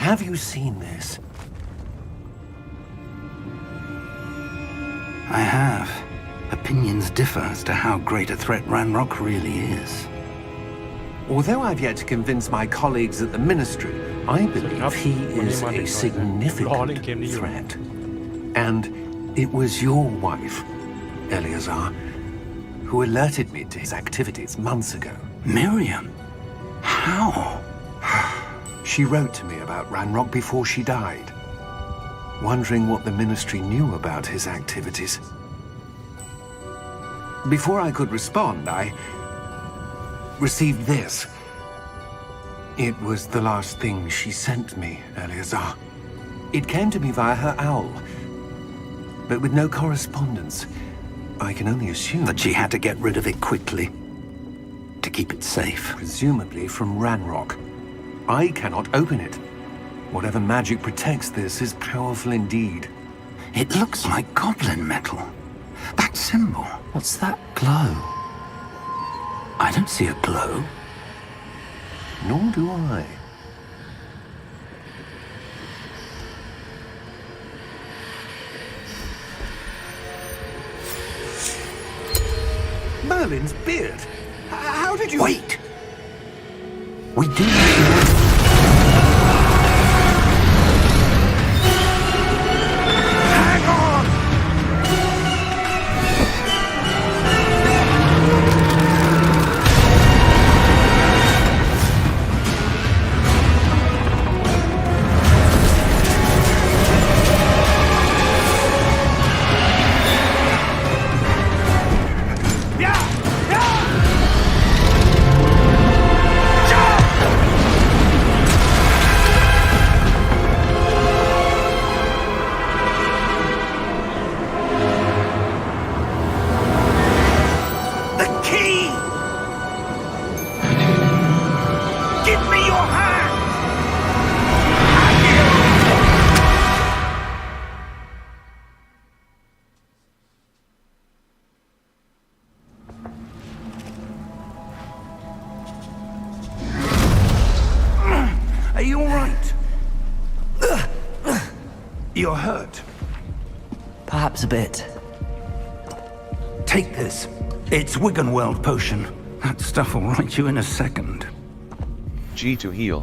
Have you seen this? I have. Opinions differ as to how great a threat Ranrock really is. Although I've yet to convince my colleagues at the Ministry, I believe he is a significant threat. And it was your wife, Eleazar, who alerted me to his activities months ago. Miriam? How? She wrote to me about Ranrock before she died, wondering what the Ministry knew about his activities. Before I could respond, I received this. It was the last thing she sent me, Eleazar. It came to me via her owl, but with no correspondence. I can only assume that she had to get rid of it quickly to keep it safe. Presumably from Ranrock. I cannot open it. Whatever magic protects this is powerful indeed. It looks like goblin metal. That symbol. What's that glow? I don't see a glow. Nor do I. Merlin's beard. How did you... Wait! We do not... Are you all right? You're hurt. Perhaps a bit. Take this. It's Wiggenweld potion. That stuff will right you in a second. G to heal.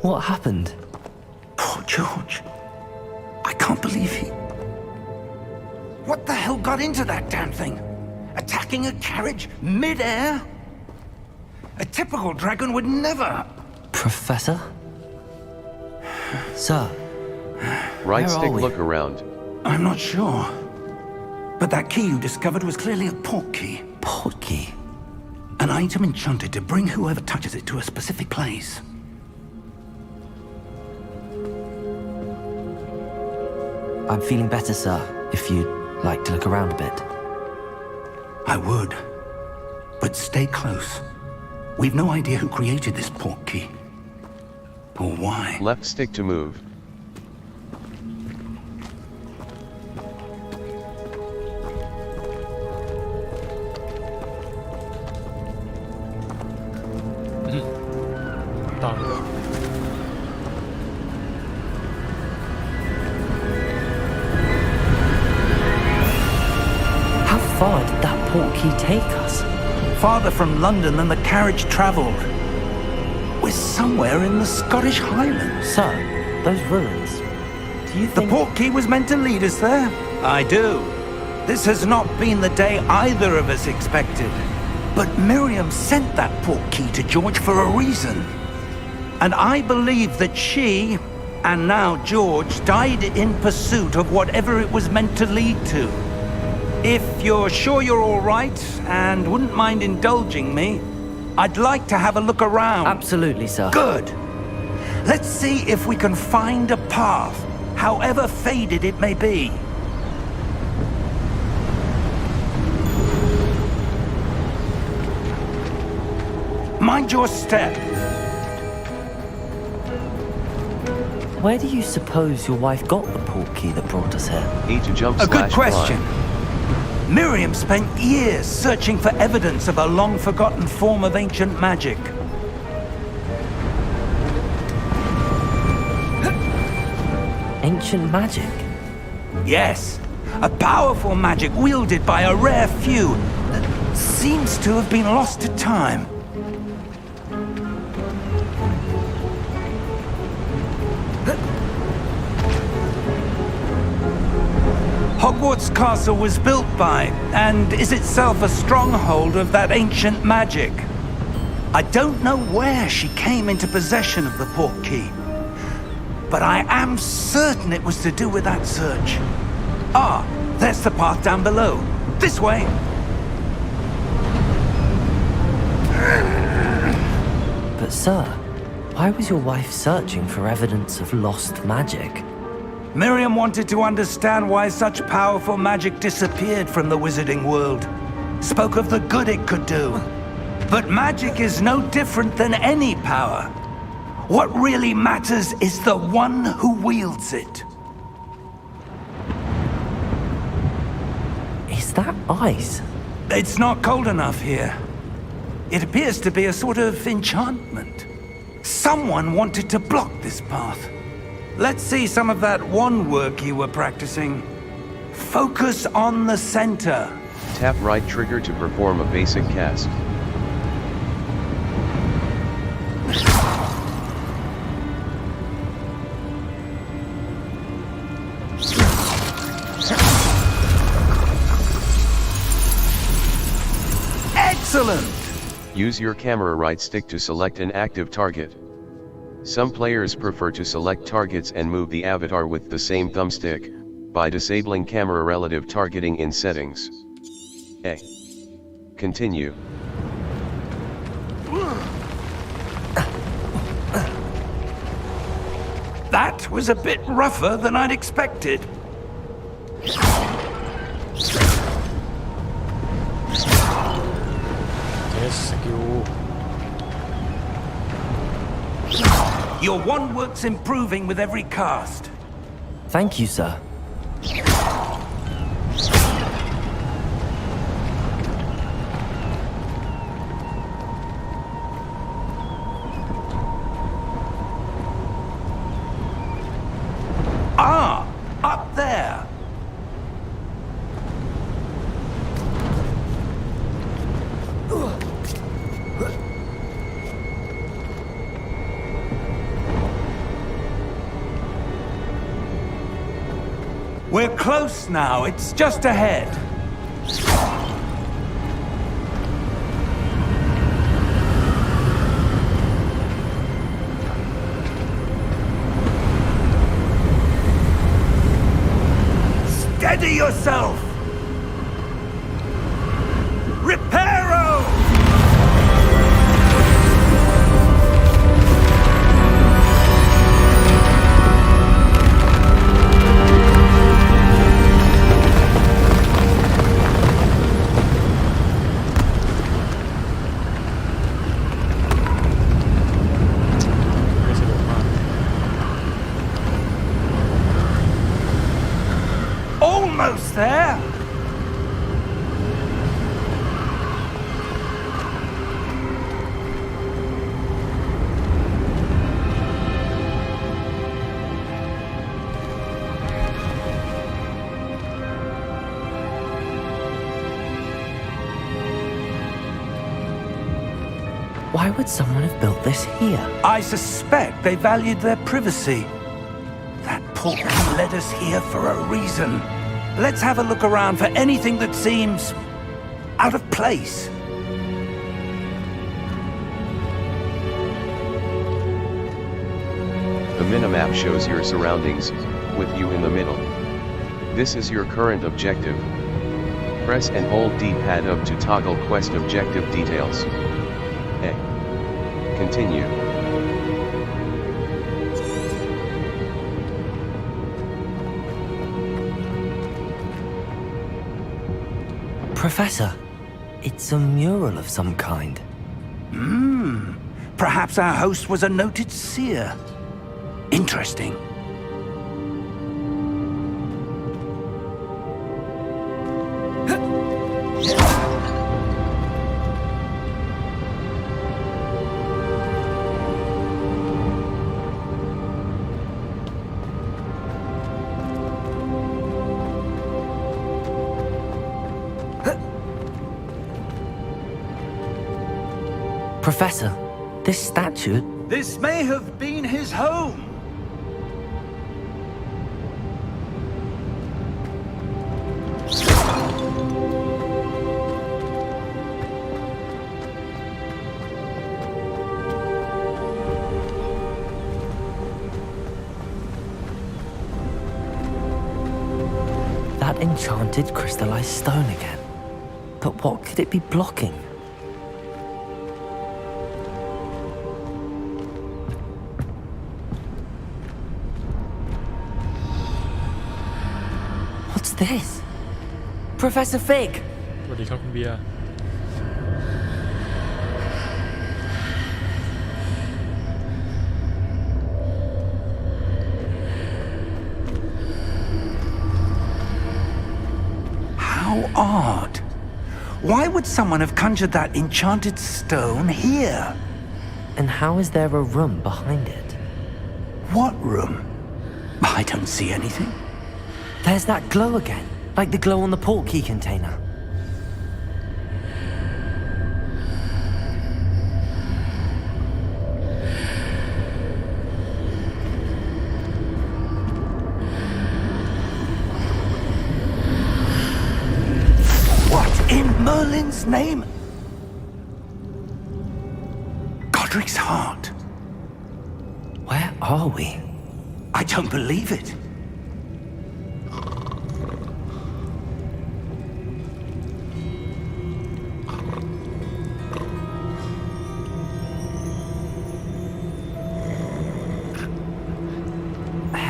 What happened? Poor George. I can't believe he... What the hell got into that damn thing? Attacking a carriage mid-air? A typical dragon would never... Professor? Sir? Right stick look around. I'm not sure. But that key you discovered was clearly a port key. Port key? An item enchanted to bring whoever touches it to a specific place. I'm feeling better, sir, if you'd like to look around a bit. I would. But stay close. We've no idea who created this port key. Or why. Left stick to move. How far did that port key take us? Farther from London than the carriage travelled. We're somewhere in the Scottish Highlands. Sir, those ruins. Do you The think... port key was meant to lead us there? I do. This has not been the day either of us expected. But Miriam sent that port key to George for a reason. And I believe that she, and now George, died in pursuit of whatever it was meant to lead to. If you're sure you're all right, and wouldn't mind indulging me, I'd like to have a look around. Absolutely, sir. Good. Let's see if we can find a path, however faded it may be. Mind your step. Where do you suppose your wife got the portkey that brought us here? A to jump A good slash question. climb. Miriam spent years searching for evidence of a long-forgotten form of ancient magic. Ancient magic? Yes, a powerful magic wielded by a rare few that seems to have been lost to time. Hogwarts Castle was built by, and is itself a stronghold of that ancient magic. I don't know where she came into possession of the portkey, but I am certain it was to do with that search. Ah, there's the path down below. This way. But sir, why was your wife searching for evidence of lost magic? Miriam wanted to understand why such powerful magic disappeared from the wizarding world. Spoke of the good it could do. But magic is no different than any power. What really matters is the one who wields it. Is that ice? It's not cold enough here. It appears to be a sort of enchantment. Someone wanted to block this path. Let's see some of that wand work you were practicing. Focus on the center. Tap right trigger to perform a basic cast. Excellent! Use your camera right stick to select an active target. Some players prefer to select targets and move the avatar with the same thumbstick, by disabling camera relative targeting in settings. A. Continue. That was a bit rougher than I'd expected. Your wand work's improving with every cast. Thank you, sir. Ah, up there. We're close now. It's just ahead. Steady yourself! Reparo! Almost there! Why would someone have built this here? I suspect they valued their privacy. That portkey led us here for a reason. Let's have a look around for anything that seems out of place. The minimap shows your surroundings, with you in the middle. This is your current objective. Press and hold D-pad up to toggle quest objective details. A. Continue. Professor, it's a mural of some kind. Perhaps our host was a noted seer. Interesting. Professor, this statue... This may have been his home. That enchanted crystallized stone again. But what could it be blocking? What's this? Professor Fig! สวัสดีครับคุณเบียร์ How odd. Why would someone have conjured that enchanted stone here? And how is there a room behind it? What room? I don't see anything. There's that glow again, like the glow on the portkey container. What in Merlin's name? Godric's heart. Where are we? I don't believe it.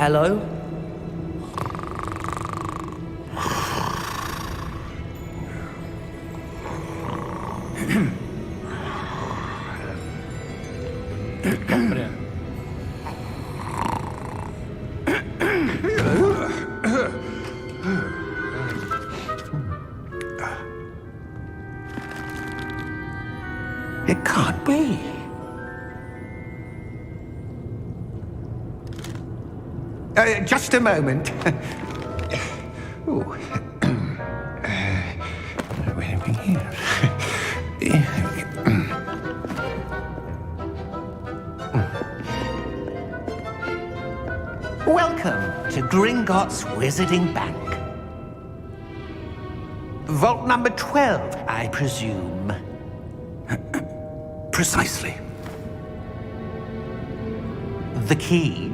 Hello? It can't be. Just a moment. Ooh. Where are we here? Welcome to Gringotts Wizarding Bank. Vault number 12, I presume. Precisely. The key?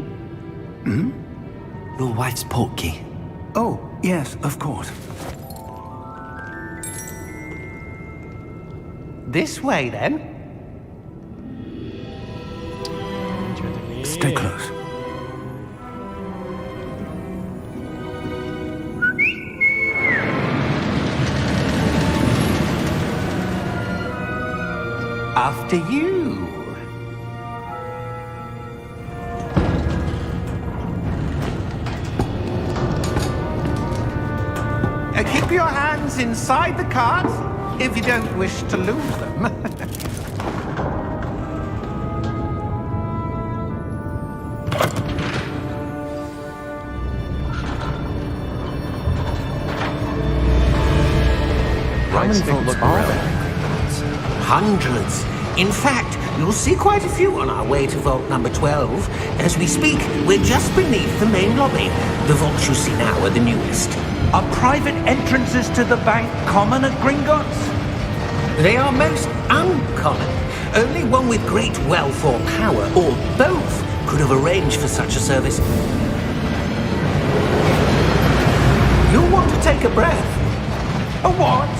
Your wife's portkey. Oh, yes, of course. This way, then. เชิญทางนี้ Stay close. After you. Keep your hands inside the cart if you don't wish to lose them. Right stick look around. Hundreds. In fact, you'll see quite a few on our way to vault number 12. As we speak, we're just beneath the main lobby. The vaults you see now are the newest. Are private entrances to the bank common at Gringotts? They are most uncommon. Only one with great wealth or power, or both, could have arranged for such a service. You'll want to take a breath. A what?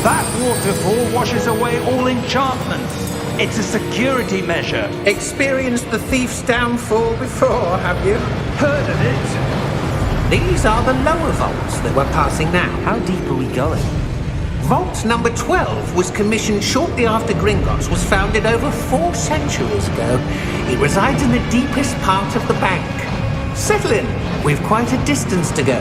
That waterfall washes away all enchantments. It's a security measure. Experienced the thief's downfall before, have you? Heard of it? These are the lower vaults that we're passing now. How deep are we going? Vault number 12 was commissioned shortly after Gringotts was founded over 4 centuries ago. It resides in the deepest part of the bank. Settle in. We've quite a distance to go.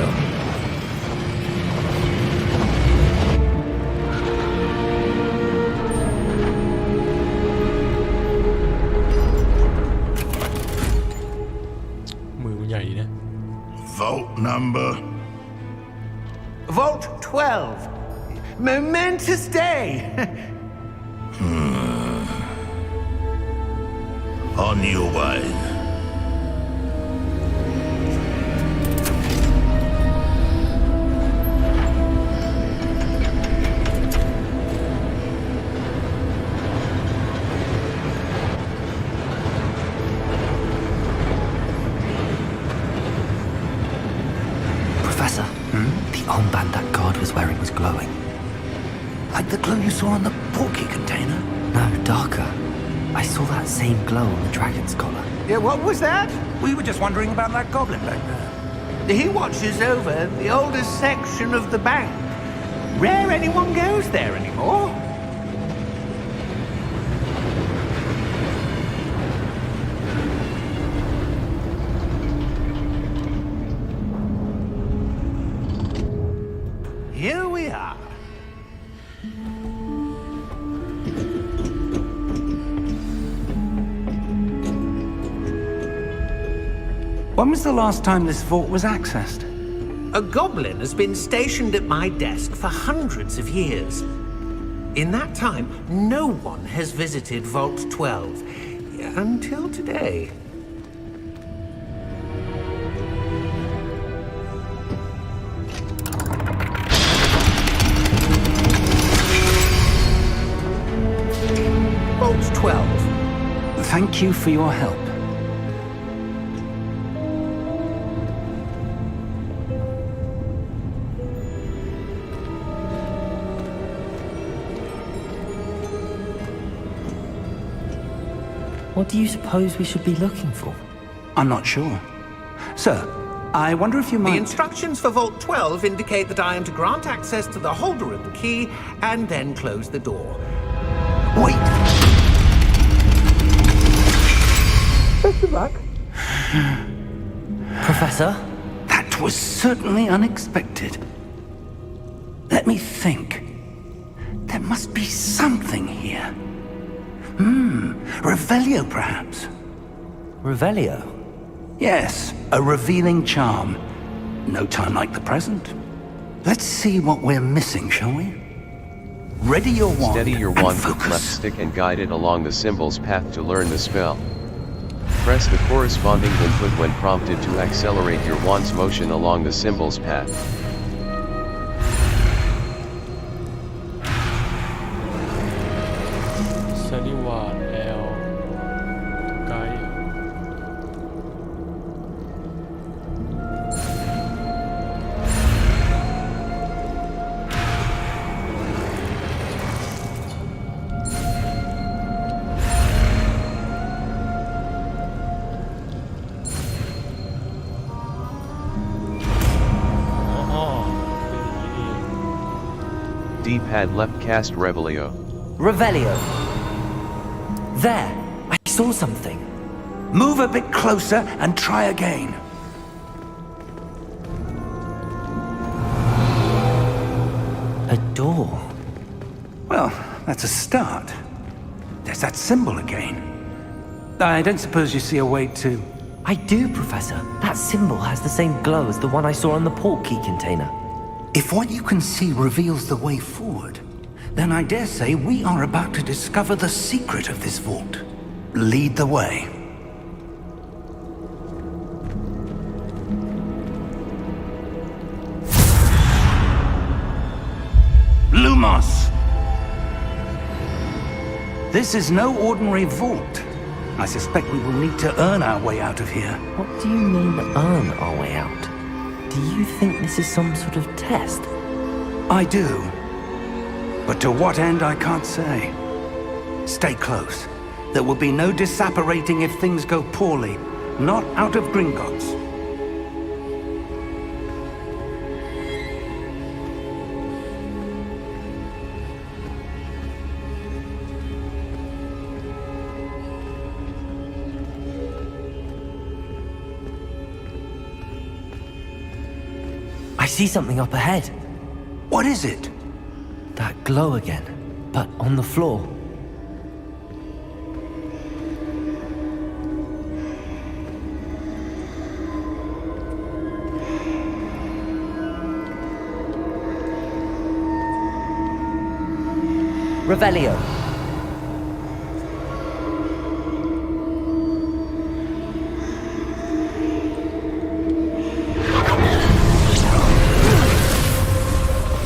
Vault number. Vault 12. Momentous day. On your way. Professor, the armband that guard was wearing was glowing. Like the glow you saw on the porky container? No, darker. I saw that same glow on the dragon's collar. Yeah, what was that? We were just wondering about that goblin back there. He watches over the oldest section of the bank. Rare anyone goes there anymore. Here we are. When was the last time this vault was accessed? A goblin has been stationed at my desk for hundreds of years. In that time, no one has visited Vault 12 until today. Vault 12. Thank you for your help. What do you suppose we should be looking for? I'm not sure. Sir, I wonder if you The might... instructions for Vault 12 indicate that I am to grant access to the holder of the key and then close the door. Wait! Best of luck. Professor? That was certainly unexpected. Let me think. There must be something here. Revelio, perhaps? Revelio? Yes, a revealing charm. No time like the present. Let's see what we're missing, shall we? Ready your wand. Steady your and wand with focus. left stick and guide it along the symbol's path to learn the spell. Press the corresponding input when prompted to accelerate your wand's motion along the symbol's path. Steady ward L ไกด์ อ๋อเป็นอย่างนี้เอง D-pad left cast Revelio. Revelio. There! I saw something. Move a bit closer and try again. A door. Well, that's a start. There's that symbol again. I don't suppose you see a way to... I do, Professor. That symbol has the same glow as the one I saw on the port key container. If what you can see reveals the way forward, then I dare say we are about to discover the secret of this vault. Lead the way. Lumos! This is no ordinary vault. I suspect we will need to earn our way out of here. What do you mean, earn our way out? Do you think this is some sort of test? I do. But to what end, I can't say. Stay close. There will be no disapparating if things go poorly. Not out of Gringotts. I see something up ahead. What is it? That glow again, but on the floor. Revelio.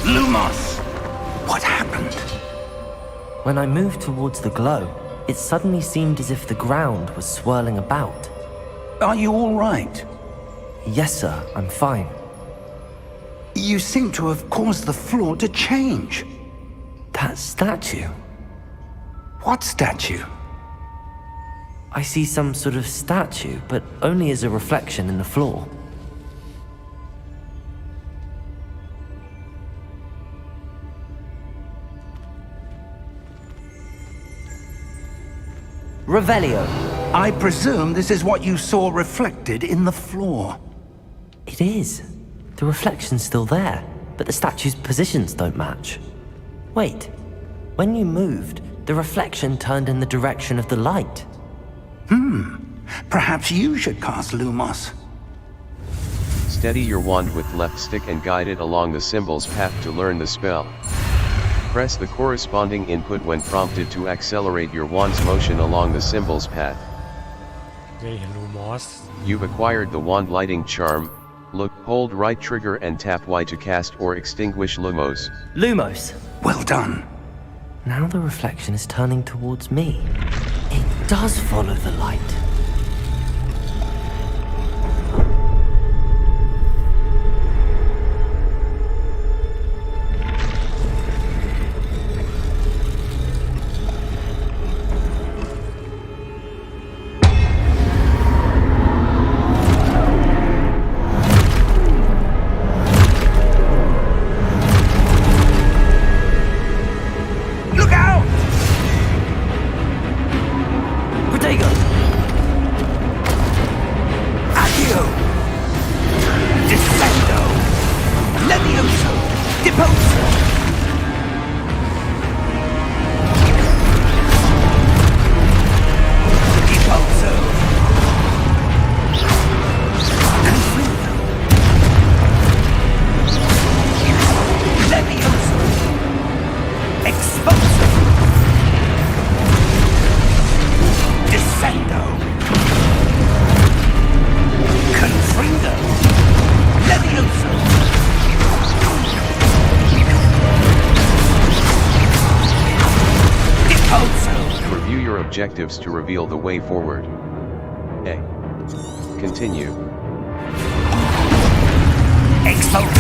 Lumos! What happened? When I moved towards the glow, it suddenly seemed as if the ground was swirling about. Are you all right? Yes, sir, I'm fine. You seem to have caused the floor to change. That statue. What statue? I see some sort of statue, but only as a reflection in the floor. Revelio. I presume this is what you saw reflected in the floor. It is. The reflection's still there, but the statue's positions don't match. Wait. When you moved, the reflection turned in the direction of the light. Perhaps you should cast Lumos. Steady your wand with left stick and guide it along the symbol's path to learn the spell. Press the corresponding input when prompted to accelerate your wand's motion along the symbol's path. ได้เห็นลูมอส You've acquired the wand lighting charm. Look, hold right trigger and tap Y to cast or extinguish Lumos. Lumos. Well done. Now the reflection is turning towards me. It does follow the light. Objectives to reveal the way forward. A. Continue. Explode.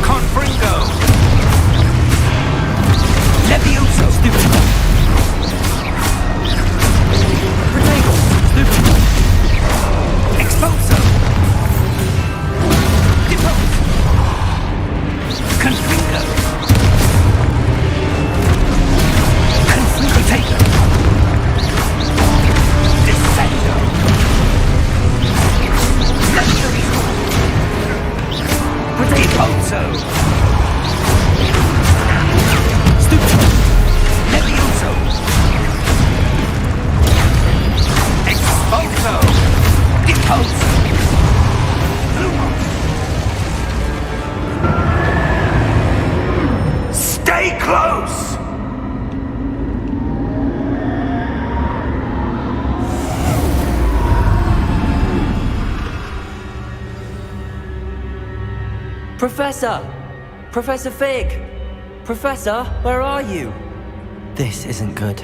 Confringo. Levioso. Stupid. Protego. Stupid. Expulso. Depose. Confringo. Confringo. Descendo. Depose. Stupid. Levioso. Expulso. Depose. Stay close! Professor! Professor Fig! Professor, where are you? This isn't good.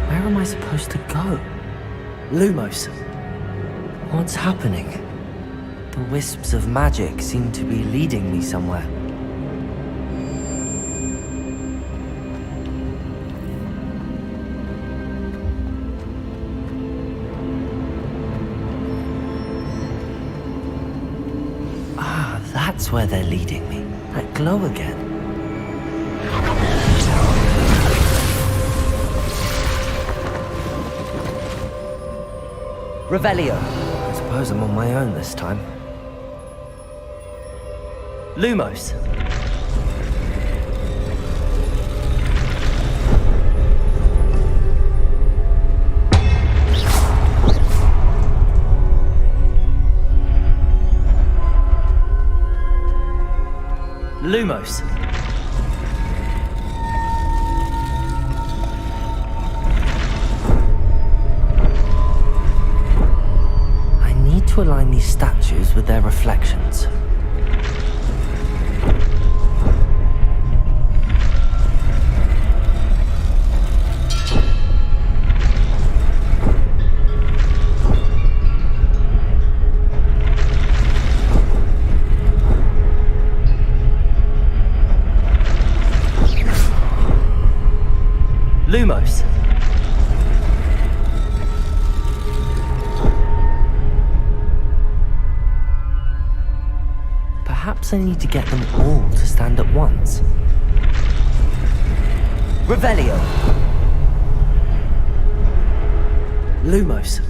Where am I supposed to go? Lumos. What's happening? The wisps of magic seem to be leading me somewhere. Ah, that's where they're leading me. That glow again. Revelio. I suppose I'm on my own this time. Lumos. Lumos. I need to align these statues with their reflections. Lumos. Perhaps I need to get them all to stand at once. Revelio. Lumos.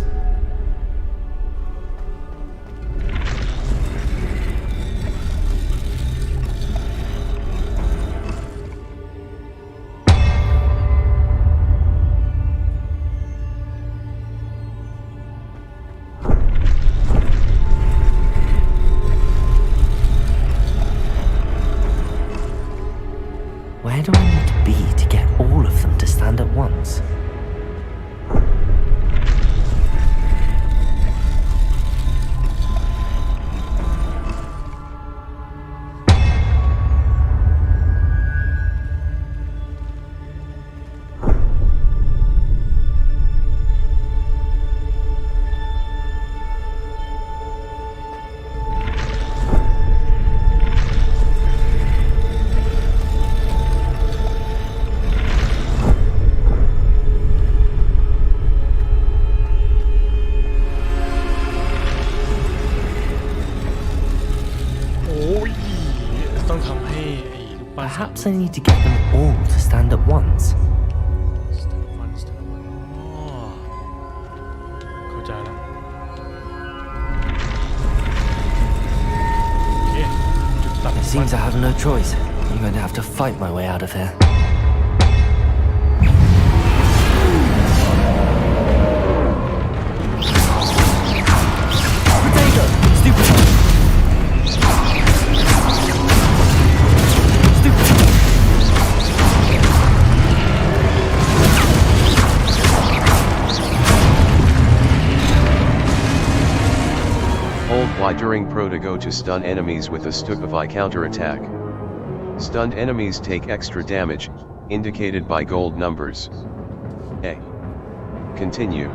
Where do I need to be to get all of them to stand at once? Perhaps I need to get them all to stand at once. เข้าใจแล้วโอเคจุดตัด It seems I have no choice. I'm going to have to fight my way out of here. Potato! Stupid! Hold Y during Pro to go to stun enemies with a Stupefy counterattack. Stunned enemies take extra damage, indicated by gold numbers. A. Continue.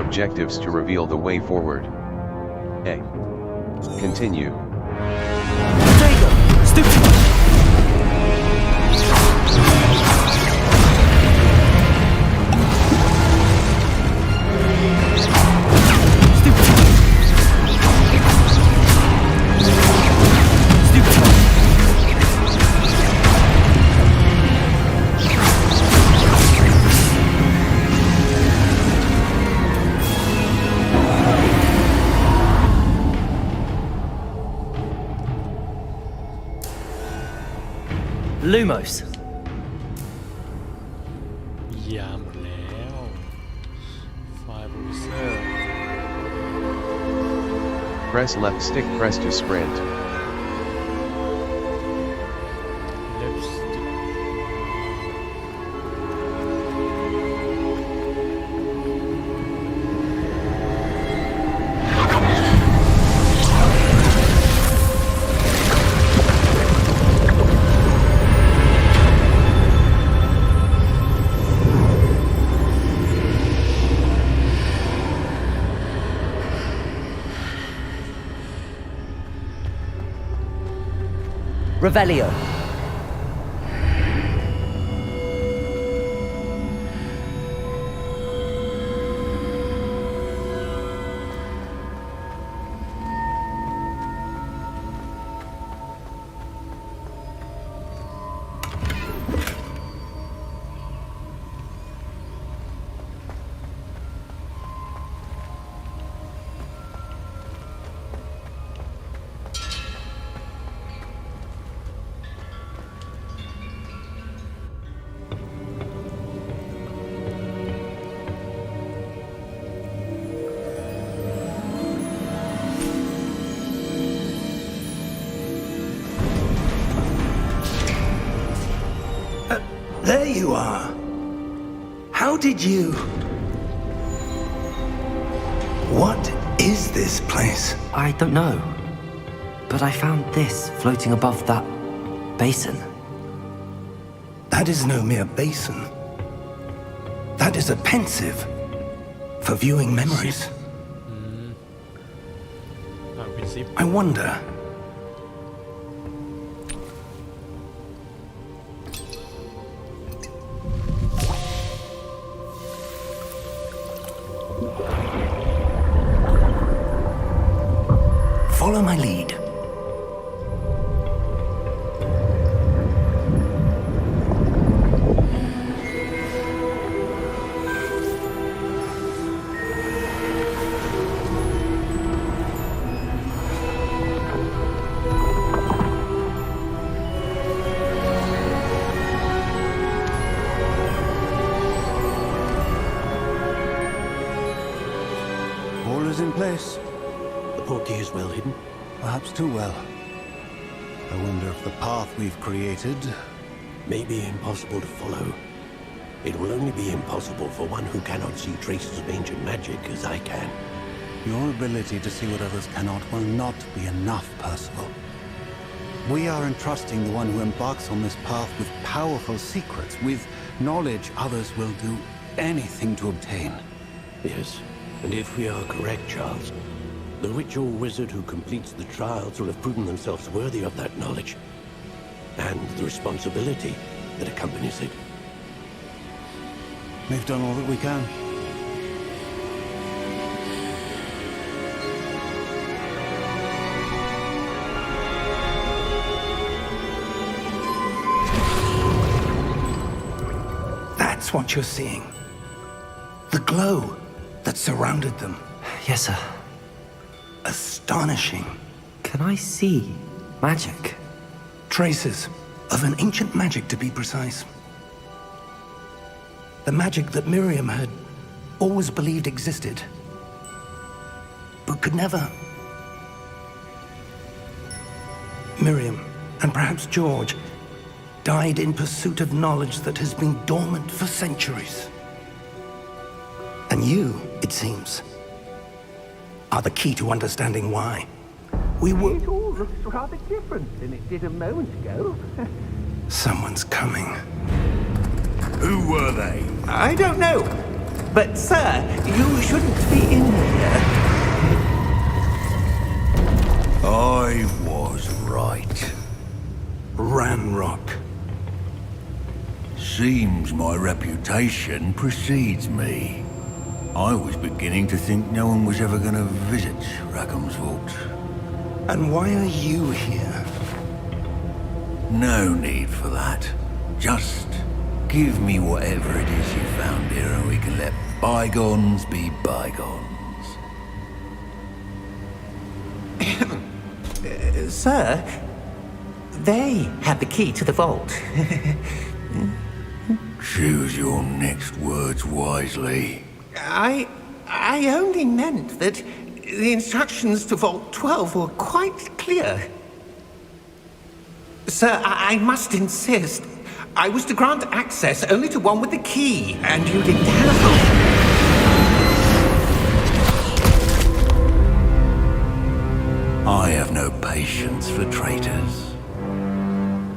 Objectives to reveal the way forward. A. Continue. Potato! Stupid! Lumos. ยาหมดแล้วไฟล์โปรดิวเซอร์ Press left stick press to sprint. left stick Revelio. There you are. How did you... What is this place? I don't know. But I found this floating above that basin. That is no mere basin. That is a pensive for viewing memories. I wonder... Follow my lead. All is in place. The portkey is well hidden. Perhaps too well. I wonder if the path we've created... May be impossible to follow. It will only be impossible for one who cannot see traces of ancient magic as I can. Your ability to see what others cannot will not be enough, Percival. We are entrusting the one who embarks on this path with powerful secrets, with knowledge others will do anything to obtain. Yes, and if we are correct, Charles, the witch or wizard who completes the trials will have proven themselves worthy of that knowledge, and the responsibility that accompanies it. We've done all that we can. That's what you're seeing. The glow that surrounded them. Yes, sir. Astonishing. Can I see magic? Traces of an ancient magic, to be precise. The magic that Miriam had always believed existed, but could never. Miriam, and perhaps George, died in pursuit of knowledge that has been dormant for centuries. And you, it seems, are the key to understanding why. We were... It all looks rather different than it did a moment ago. Someone's coming. Who were they? I don't know. But, sir, you shouldn't be in here. I was right. Ranrock. Seems my reputation precedes me. I was beginning to think no one was ever going to visit Rackham's vault. And why are you here? No need for that. Just give me whatever it is you found here and we can let bygones be bygones. Sir, they had the key to the vault. Choose your next words wisely. I only meant that the instructions to Vault 12 were quite clear. Sir, I must insist. I was to grant access only to one with the key, and you didn't have I have no patience for traitors.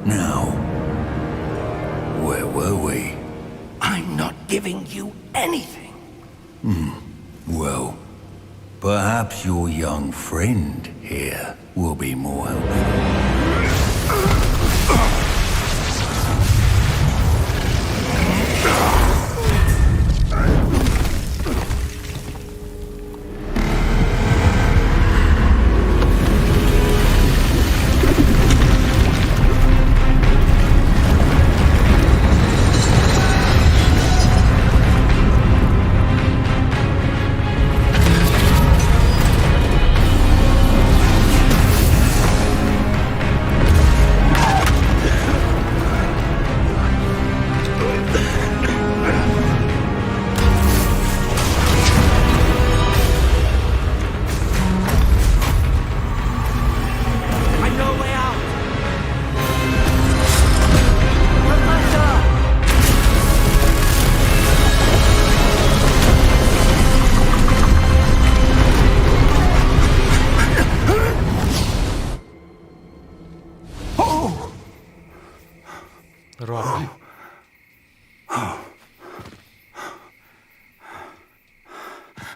Now, where were we? I'm not giving you anything. Well, perhaps your young friend here will be more helpful.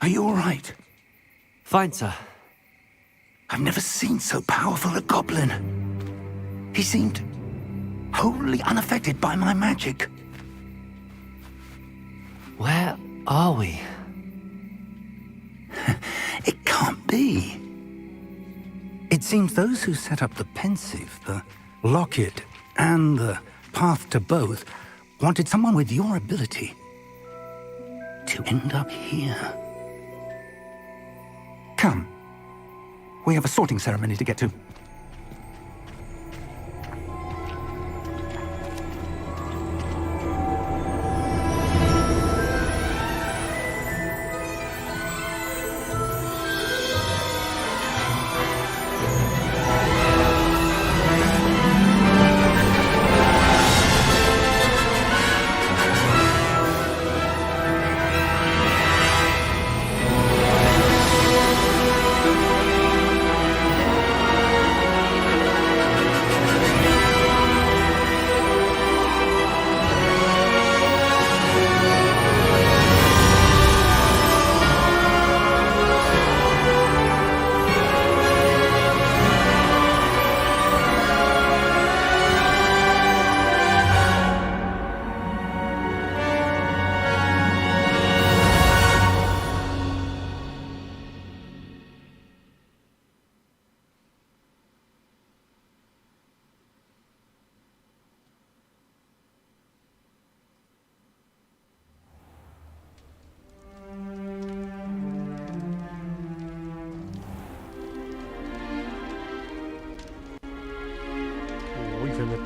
Are you all right? Fine, sir. I've never seen so powerful a goblin. He seemed wholly unaffected by my magic. Where are we? It can't be. It seems those who set up the pensive, the locket, and the path to both wanted someone with your ability to end up here. Come. We have a sorting ceremony to get to.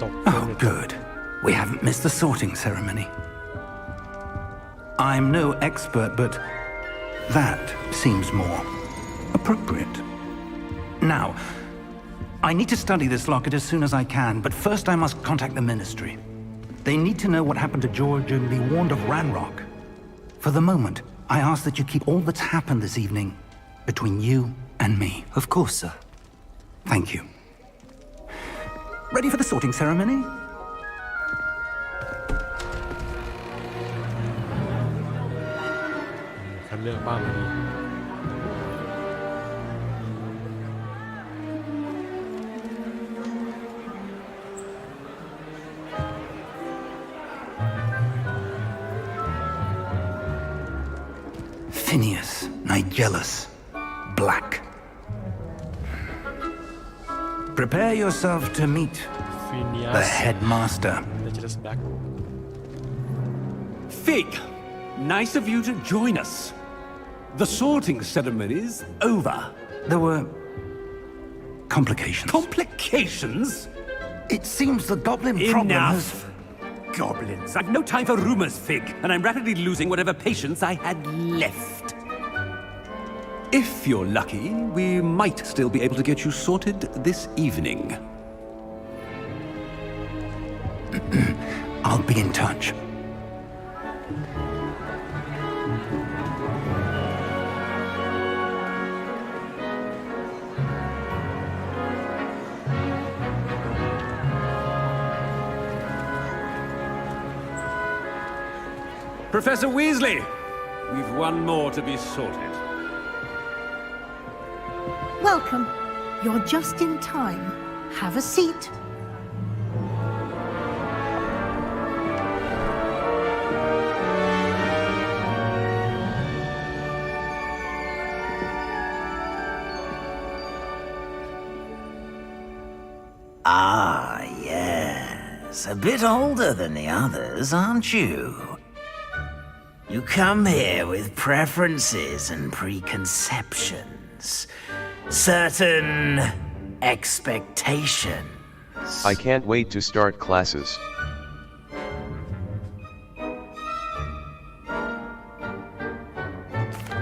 Oh, good. We haven't missed the sorting ceremony. I'm no expert, but that seems more appropriate. Now, I need to study this locket as soon as I can, but first I must contact the Ministry. They need to know what happened to George and be warned of Ranrock. For the moment, I ask that you keep all that's happened this evening between you and me. Of course, sir. Thank you. Ready for the sorting ceremony? Phineas, Nigellus, Black. Prepare yourself to meet the headmaster. Fig, nice of you to join us. The sorting ceremony's over. There were complications. Complications? It seems the goblin problem has... Enough! Goblins. I've no time for rumors, Fig, and I'm rapidly losing whatever patience I had left. If you're lucky, we might still be able to get you sorted this evening. I'll be in touch. Professor Weasley, we've one more to be sorted. Welcome. You're just in time. Have a seat. Ah, yes. A bit older than the others, aren't you? You come here with preferences and preconceptions. Certain expectations. I can't wait to start classes.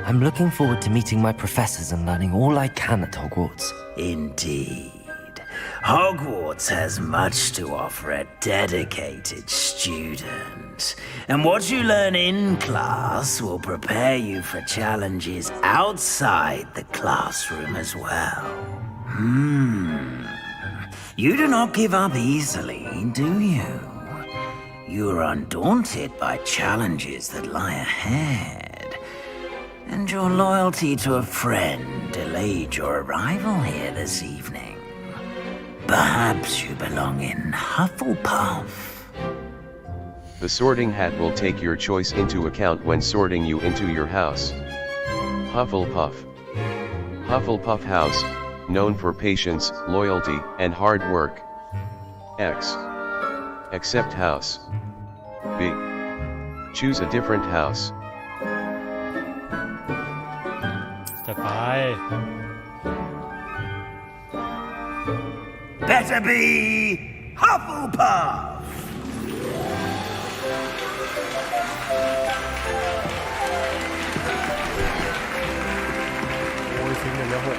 I'm looking forward to meeting my professors and learning all I can at Hogwarts. Indeed. Hogwarts has much to offer a dedicated student. And what you learn in class will prepare you for challenges outside the classroom as well. You do not give up easily, do you? You are undaunted by challenges that lie ahead. And your loyalty to a friend delayed your arrival here this evening. Perhaps you belong in Hufflepuff. The sorting hat will take your choice into account when sorting you into your house. Hufflepuff. Hufflepuff House, known for patience, loyalty, and hard work. X. Accept house. B. Choose a different house. จัดไป Better be Hufflepuff! โอ้ยฟิล์มเดี๋ยวเหอะ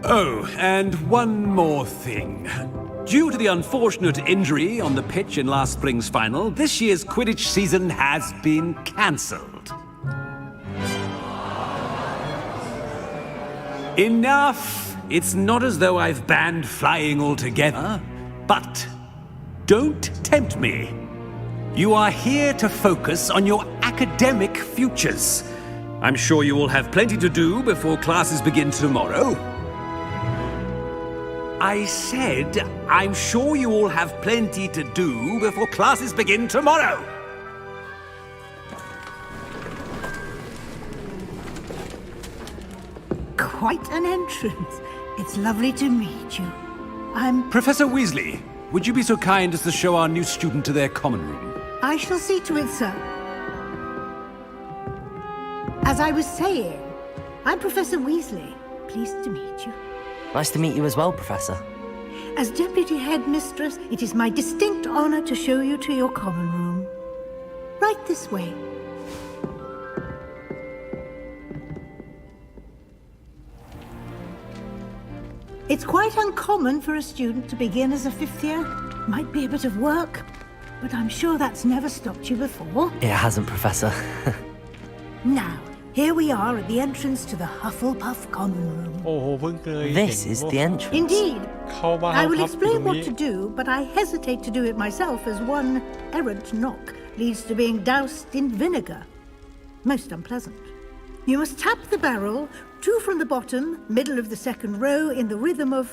Oh, and one more thing. Due to the unfortunate injury on the pitch in last spring's final, this year's Quidditch season has been cancelled. Enough! It's not as though I've banned flying altogether, but don't tempt me. You are here to focus on your academic futures. I'm sure you will have plenty to do before classes begin tomorrow. I said, I'm sure you all have plenty to do before classes begin tomorrow. Quite an entrance. It's lovely to meet you. I'm... Professor Weasley, would you be so kind as to show our new student to their common room? I shall see to it, sir. As I was saying, I'm Professor Weasley. Pleased to meet you. Nice to meet you as well, Professor. As Deputy Headmistress, it is my distinct honor to show you to your common room. Right this way. It's quite uncommon for a student to begin as a fifth year. Might be a bit of work, but I'm sure that's never stopped you before. It hasn't, Professor. Now, here we are at the entrance to the Hufflepuff common room. โอ้โหเพิ่งเคย This is the entrance. Indeed. เข้ามา I will ครับ explain ตรง what นี้ to do, but I hesitate to do it myself as one errant knock leads to being doused in vinegar. Most unpleasant. You must tap the barrel, 2 from the bottom, middle of the second row, in the rhythm of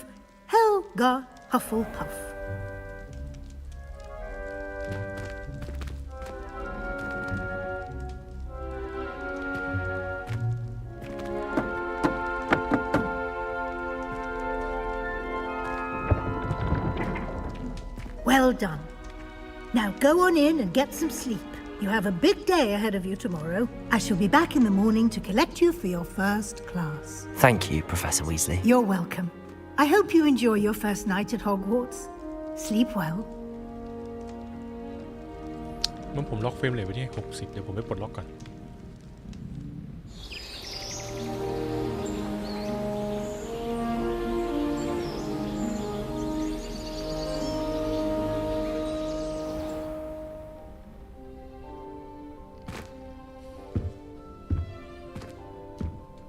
Helga Hufflepuff. Well done. Now go on in and get some sleep. You have a big day ahead of you tomorrow. I shall be back in the morning to collect you for your first class. Thank you, Professor Weasley. You're welcome. I hope you enjoy your first night at Hogwarts. Sleep well. น้องผมล็อกเฟรมเลยไว้ที่60เดี๋ยวผมไปปลดล็อกก่อน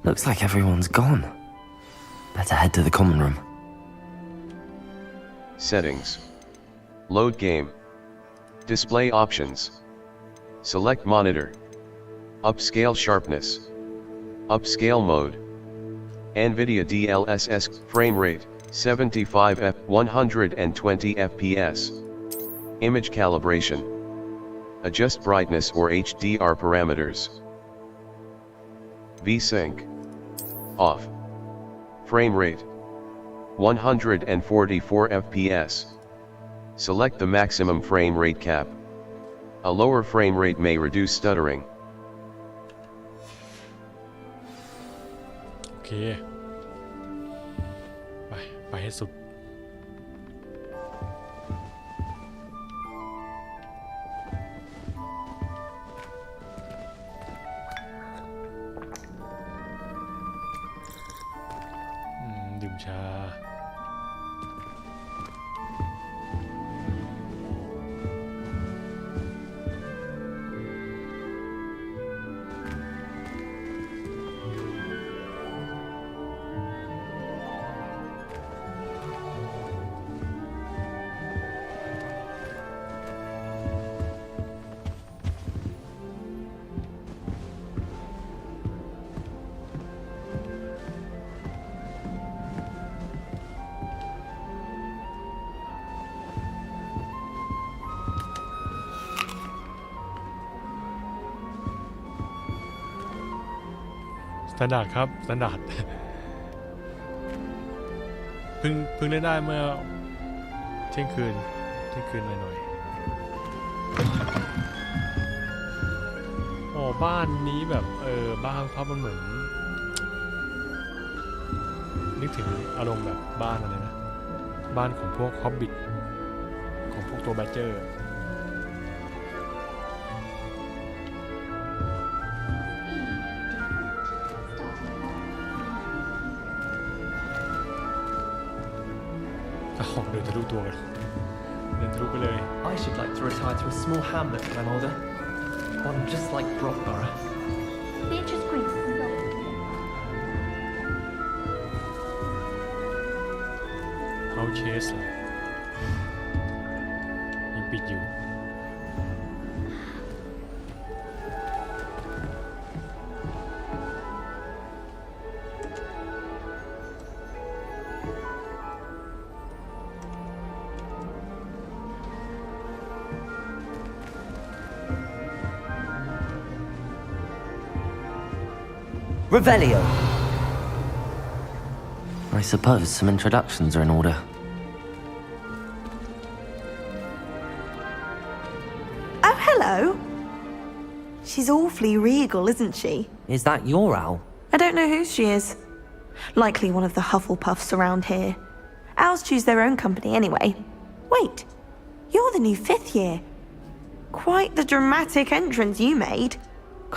Looks like everyone's gone. Better head to the common room. Settings. Load game. Display options. Select monitor. Upscale sharpness. Upscale mode. NVIDIA DLSS frame rate 75 120 FPS. Image calibration. Adjust brightness or HDR parameters. VSync. Off. Frame rate 144 FPS. Select the maximum frame rate cap. A lower frame rate may reduce stuttering. โอเคไปให้สุดดื่มชา แตนดาร์ดครับสแตนดาร์ดเพิ่งได้เมื่อเที่ยงคืนหน่อยอ๋อบ้านนี้แบบบ้านเขามันเหมือนนึกถึงอารมณ์แบบบ้านอะไรนะบ้านของพวกฮอบบิทของพวกตัวแบดเจอร์เดินทะลุตัวกันเดินทะลุไปเลย I should like to retire to a small hamlet, Grandmother. One just like Brockborough. Beatrice Green. เฮาเชสยังปิดอยู่Revelio. I suppose some introductions are in order. Oh, hello. She's awfully regal, isn't she? Is that your owl? I don't know who she is. Likely one of the Hufflepuffs around here. Owls choose their own company anyway. Wait, you're the new 5th year. Quite the dramatic entrance you made.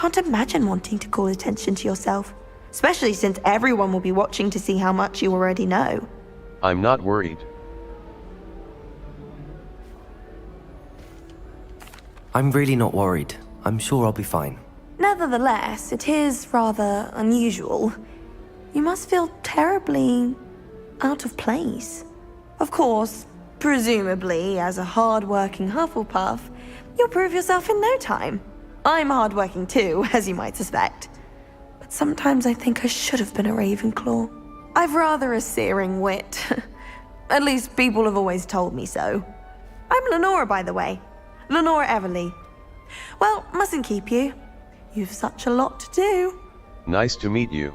Can't imagine wanting to call attention to yourself, especially since everyone will be watching to see how much you already know. I'm not worried. I'm really not worried. I'm sure I'll be fine. Nevertheless, it is rather unusual. You must feel terribly out of place. Of course, presumably, as a hard-working Hufflepuff, you'll prove yourself in no time. I'm hard-working too, as you might suspect. But sometimes I think I should have been a Ravenclaw. I've rather a searing wit. At least people have always told me so. I'm Lenora, by the way. Lenora Everly. Well, mustn't keep you. You've such a lot to do. Nice to meet you.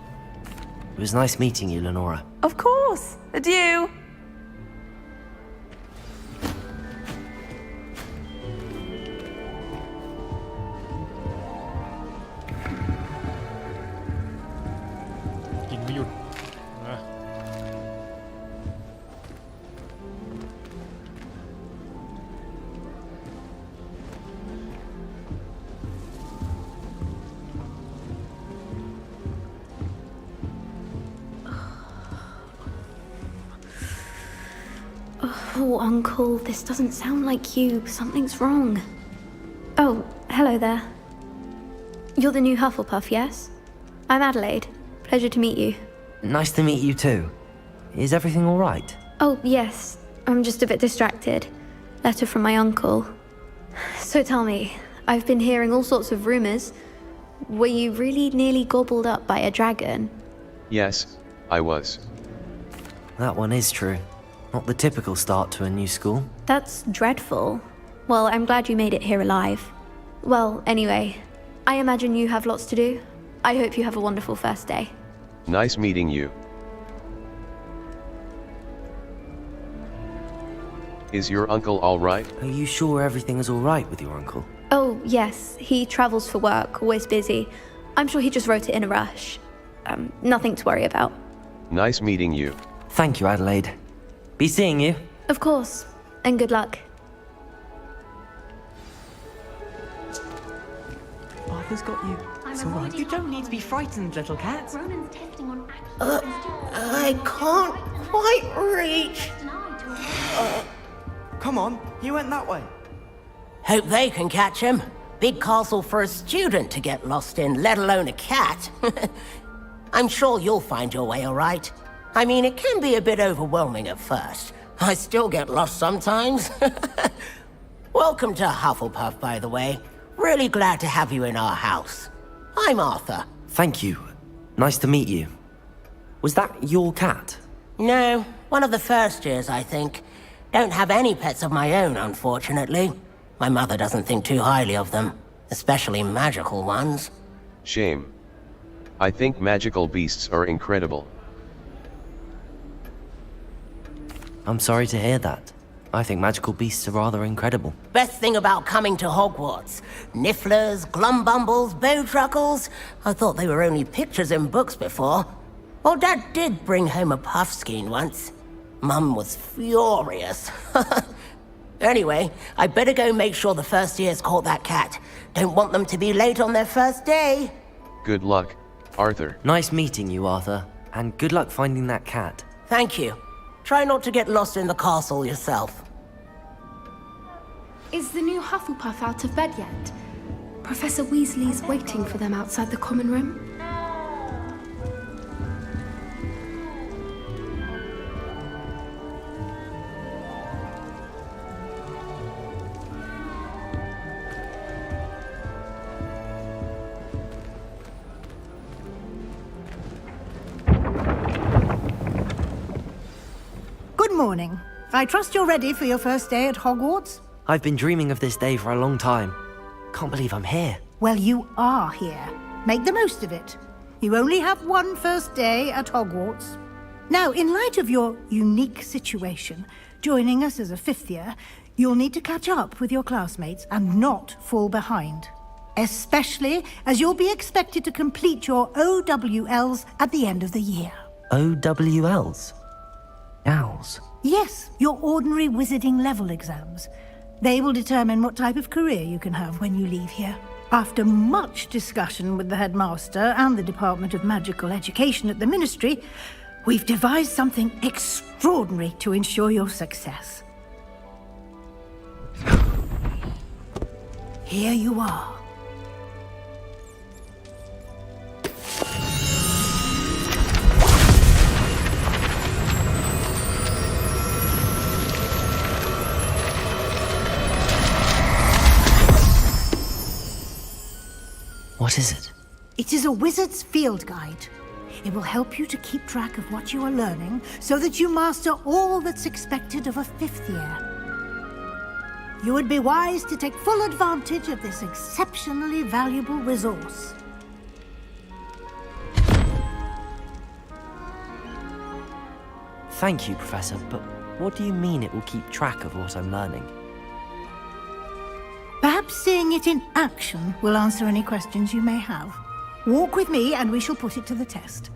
It was nice meeting you, Lenora. Of course. Adieu. Oh, Uncle, this doesn't sound like you. Something's wrong. Oh, hello there. You're the new Hufflepuff, yes? I'm Adelaide. Pleasure to meet you. Nice to meet you too. Is everything all right? Oh, yes. I'm just a bit distracted. Letter from my uncle. So tell me, I've been hearing all sorts of rumors. Were you really nearly gobbled up by a dragon? Yes, I was. That one is true. Not the typical start to a new school. That's dreadful. Well, I'm glad you made it here alive. Well, anyway, I imagine you have lots to do. I hope you have a wonderful first day. Nice meeting you. Is your uncle all right? Are you sure everything is all right with your uncle? Oh, yes. He travels for work, always busy. I'm sure he just wrote it in a rush. Nothing to worry about. Nice meeting you. Thank you, Adelaide. Be seeing you. Of course. And good luck. Arthur's got you. It's all right. You don't need to be frightened, little cat. Ronan's testing on I can't quite reach. Come on, you went that way. Hope they can catch him. Big castle for a student to get lost in, let alone a cat. I'm sure you'll find your way all right. I mean, it can be a bit overwhelming at first. I still get lost sometimes. Welcome to Hufflepuff, by the way. Really glad to have you in our house. I'm Arthur. Thank you. Nice to meet you. Was that your cat? No, one of the first years, I think. Don't have any pets of my own, unfortunately. My mother doesn't think too highly of them, especially magical ones. Shame. I think magical beasts are incredible. I'm sorry to hear that. I think magical beasts are rather incredible. Best thing about coming to Hogwarts. Nifflers, glumbumbles, bowtruckles. I thought they were only pictures in books before. Well, Dad did bring home a puffskein once. Mum was furious. Anyway, I better go make sure the first years caught that cat. Don't want them to be late on their first day. Good luck, Arthur. Nice meeting you, Arthur. And good luck finding that cat. Thank you. Try not to get lost in the castle yourself. Is the new Hufflepuff out of bed yet? Professor Weasley's waiting for them outside the common room. Good morning. I trust you're ready for your first day at Hogwarts? I've been dreaming of this day for a long time. Can't believe I'm here. Well, you are here. Make the most of it. You only have one first day at Hogwarts. Now, in light of your unique situation, joining us as a fifth year, you'll need to catch up with your classmates and not fall behind. Especially as you'll be expected to complete your OWLs at the end of the year. OWLs? Owls? Yes, your ordinary wizarding level exams. They will determine what type of career you can have when you leave here. After much discussion with the headmaster and the Department of Magical Education at the Ministry, we've devised something extraordinary to ensure your success. Here you are. What is it? It is a wizard's field guide. It will help you to keep track of what you are learning so that you master all that's expected of a fifth year. You would be wise to take full advantage of this exceptionally valuable resource. Thank you, Professor, but what do you mean it will keep track of what I'm learning? Perhaps seeing it in action will answer any questions you may have. Walk with me and we shall put it to the test.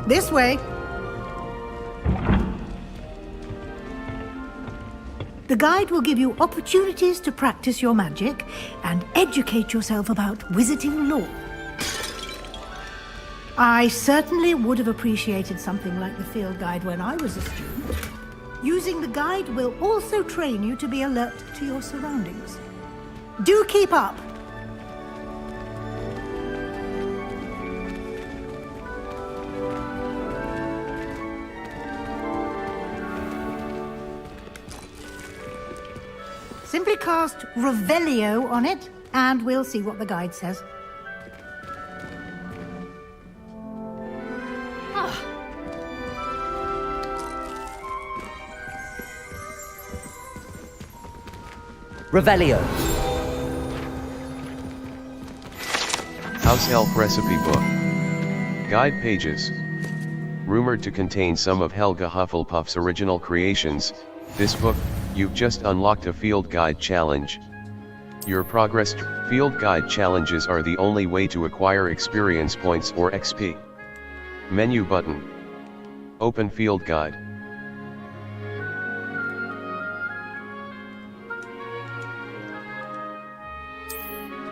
This way. The guide will give you opportunities to practice your magic and educate yourself about wizarding lore. I certainly would have appreciated something like the field guide when I was a student. Using the guide will also train you to be alert to your surroundings. Do keep up! Simply cast Revelio on it, and we'll see what the guide says. Revelio. House Elf Recipe Book. Guide pages. Rumored to contain some of Helga Hufflepuff's original creations, this book, you've just unlocked a field guide challenge. Your progress field guide challenges are the only way to acquire experience points or XP. Menu button. Open field guide.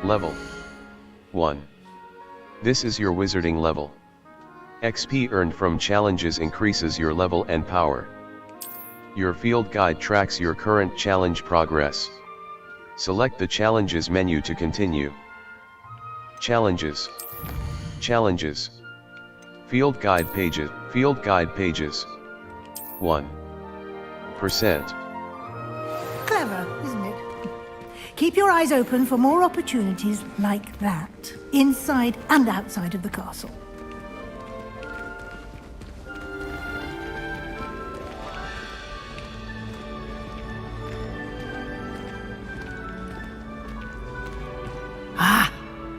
Level 1. This is your wizarding level. XP earned from challenges increases your level and power. Your field guide tracks your current challenge progress. Select the Challenges menu to continue. Challenges. Challenges. Field guide pages. Field guide pages. 1%. Clever, isn't it? Keep your eyes open for more opportunities like that, inside and outside of the castle.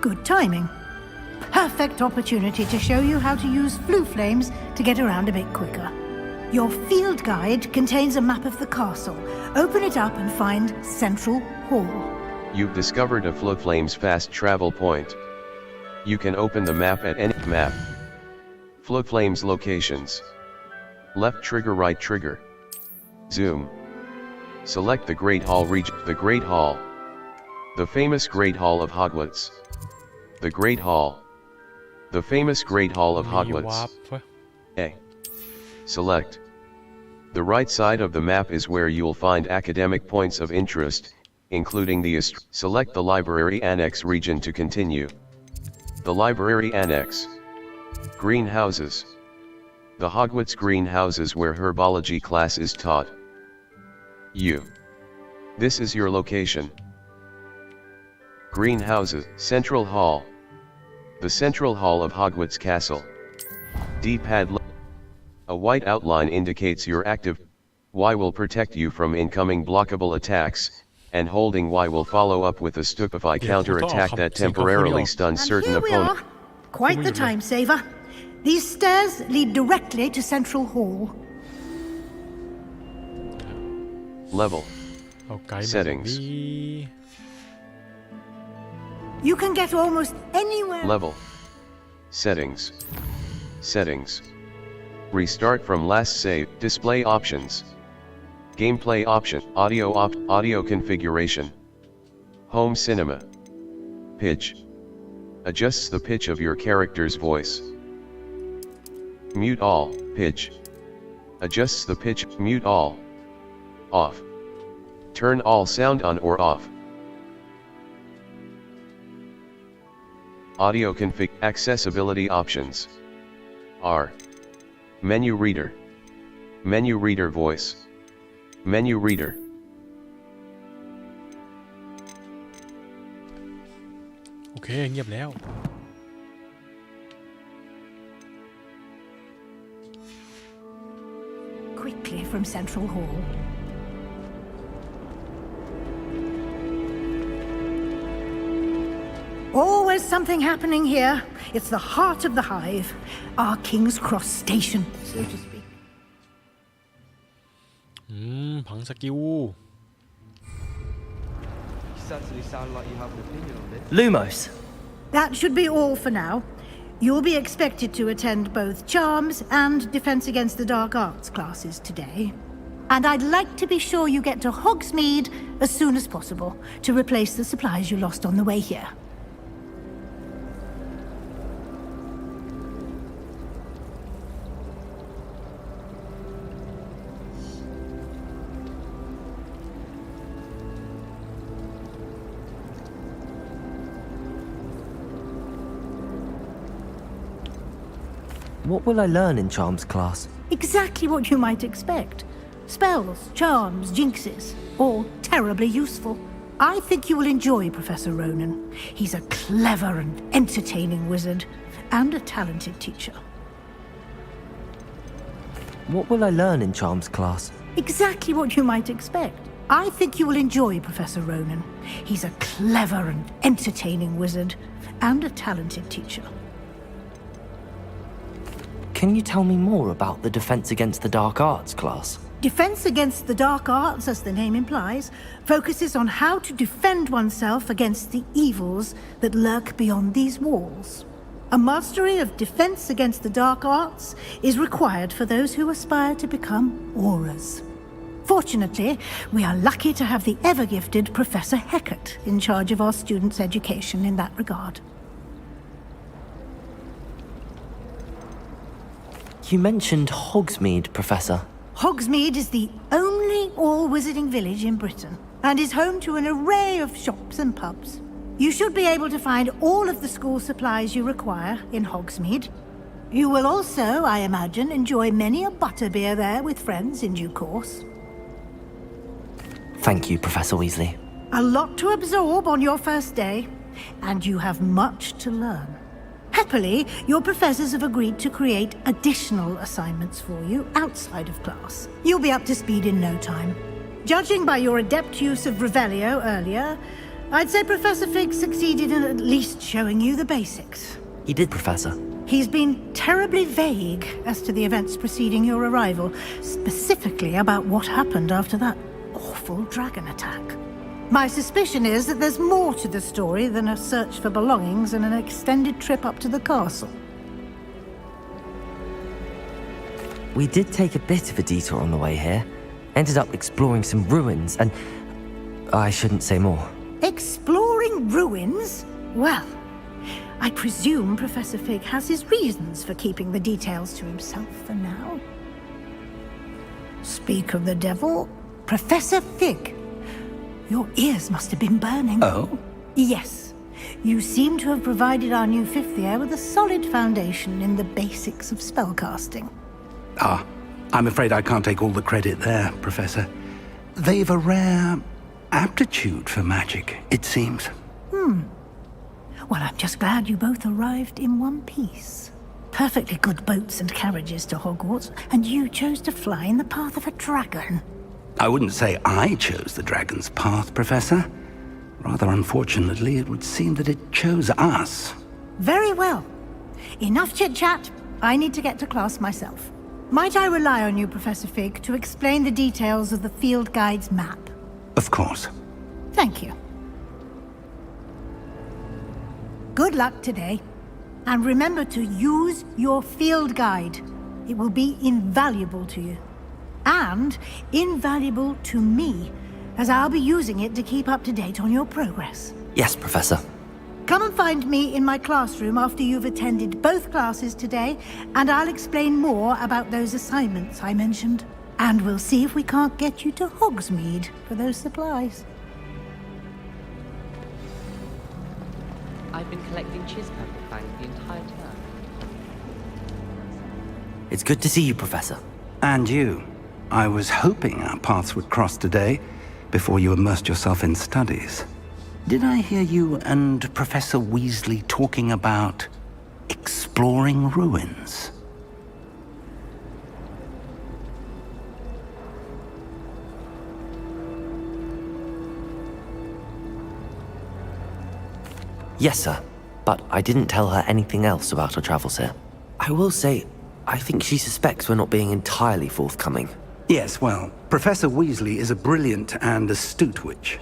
Good timing. Perfect opportunity to show you how to use flue flames to get around a bit quicker. Your field guide contains a map of the castle. Open it up and find Central Hall. You've discovered a flue flames fast travel point. You can open the map at any map. Flue flames locations. Left trigger, right trigger. Zoom. Select the Great Hall region. The Great Hall. The famous Great Hall of Hogwarts. The Great Hall. The famous Great Hall of Hogwarts. A. Select. The right side of the map is where you'll find academic points of interest, including the select the Library Annex region to continue. The Library Annex. Greenhouses. The Hogwarts greenhouses where herbology class is taught. This is your location. Greenhouses. Central Hall. The Central Hall of Hogwarts Castle. D-pad. A white outline indicates you're active. Y will protect you from incoming blockable attacks, and holding Y will follow up with a stupefy counter-attack that temporarily stuns certain opponents. Quite the time saver. These stairs lead directly to Central Hall. Level. Settings. You can get almost anywhere. Level. Settings. Settings. Restart from last save. Display options. Gameplay option. Audio configuration. Home cinema. Pitch. Adjusts the pitch of your character's voice. Mute all. Pitch. Adjusts the pitch. Mute all. Off. Turn all sound on or off. Audio config. Accessibility options. R. Menu reader. Menu reader voice. Menu reader. Okay, เงียบแล้ว Quickly from Central Hall. Always something happening here. It's the heart of the hive, our King's Cross station, so to speak. ผังสกิล Certainly sound like you have an opinion on this. Lumos. That should be all for now. You'll be expected to attend both Charms and Defense Against the Dark Arts classes today. And I'd like to be sure you get to Hogsmeade as soon as possible to replace the supplies you lost on the way here. What will I learn in Charms class? Exactly what you might expect. Spells, charms, jinxes, all terribly useful. I think you will enjoy Professor Ronan. He's a clever and entertaining wizard, and a talented teacher. What will I learn in Charms class? Exactly what you might expect. I think you will enjoy Professor Ronan. He's a clever and entertaining wizard, and a talented teacher. Can you tell me more about the Defense Against the Dark Arts class? Defense Against the Dark Arts, as the name implies, focuses on how to defend oneself against the evils that lurk beyond these walls. A mastery of Defense Against the Dark Arts is required for those who aspire to become Auras. Fortunately, we are lucky to have the ever-gifted Professor Hecat in charge of our students' education in that regard. You mentioned Hogsmeade, Professor. Hogsmeade is the only all-wizarding village in Britain, and is home to an array of shops and pubs. You should be able to find all of the school supplies you require in Hogsmeade. You will also, I imagine, enjoy many a butterbeer there with friends in due course. Thank you, Professor Weasley. A lot to absorb on your first day, and you have much to learn. Happily, your professors have agreed to create additional assignments for you outside of class. You'll be up to speed in no time. Judging by your adept use of Revelio earlier, I'd say Professor Fig succeeded in at least showing you the basics. He did, Professor. He's been terribly vague as to the events preceding your arrival, specifically about what happened after that awful dragon attack. My suspicion is that there's more to the story than a search for belongings and an extended trip up to the castle. We did take a bit of a detour on the way here. Ended up exploring some ruins and... I shouldn't say more. Exploring ruins? Well, I presume Professor Fig has his reasons for keeping the details to himself for now. Speak of the devil, Professor Fig. Your ears must have been burning. Oh? Yes. You seem to have provided our new fifth year with a solid foundation in the basics of spellcasting. Ah, I'm afraid I can't take all the credit there, Professor. They've a rare aptitude for magic, it seems. Well, I'm just glad you both arrived in one piece. Perfectly good boats and carriages to Hogwarts, and you chose to fly in the path of a dragon. I wouldn't say I chose the dragon's path, Professor. Rather unfortunately, it would seem that it chose us. Very well. Enough chit-chat. I need to get to class myself. Might I rely on you, Professor Fig, to explain the details of the field guide's map? Of course. Thank you. Good luck today. And remember to use your field guide. It will be invaluable to you. And invaluable to me, as I'll be using it to keep up to date on your progress. Yes, Professor. Come and find me in my classroom after you've attended both classes today, and I'll explain more about those assignments I mentioned. And we'll see if we can't get you to Hogsmeade for those supplies. I've been collecting Chiz-Pepper Fangs the entire term. It's good to see you, Professor. And you. I was hoping our paths would cross today, before you immersed yourself in studies. Did I hear you and Professor Weasley talking about exploring ruins? Yes, sir. But I didn't tell her anything else about our travels here. I will say, I think she suspects we're not being entirely forthcoming. Yes, well, Professor Weasley is a brilliant and astute witch.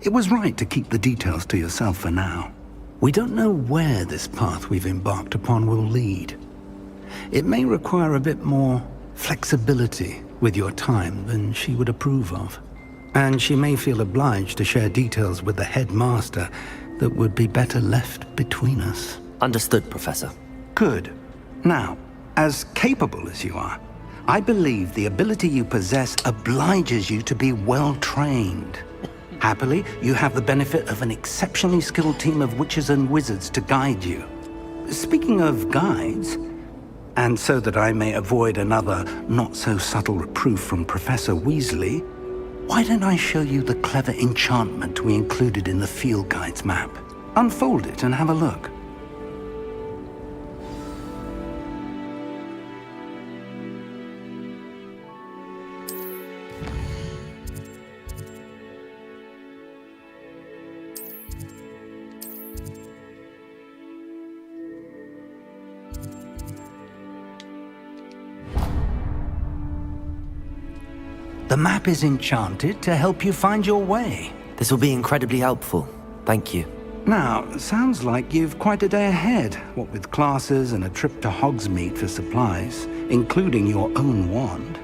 It was right to keep the details to yourself for now. We don't know where this path we've embarked upon will lead. It may require a bit more flexibility with your time than she would approve of. And she may feel obliged to share details with the headmaster that would be better left between us. Understood, Professor. Good. Now, as capable as you are, I believe the ability you possess obliges you to be well-trained. Happily, you have the benefit of an exceptionally skilled team of witches and wizards to guide you. Speaking of guides, and so that I may avoid another not-so-subtle reproof from Professor Weasley, why don't I show you the clever enchantment we included in the field guide's map? Unfold it and have a look. The map is enchanted to help you find your way. This will be incredibly helpful. Thank you. Now, sounds like you've quite a day ahead, what with classes and a trip to Hogsmeade for supplies, including your own wand.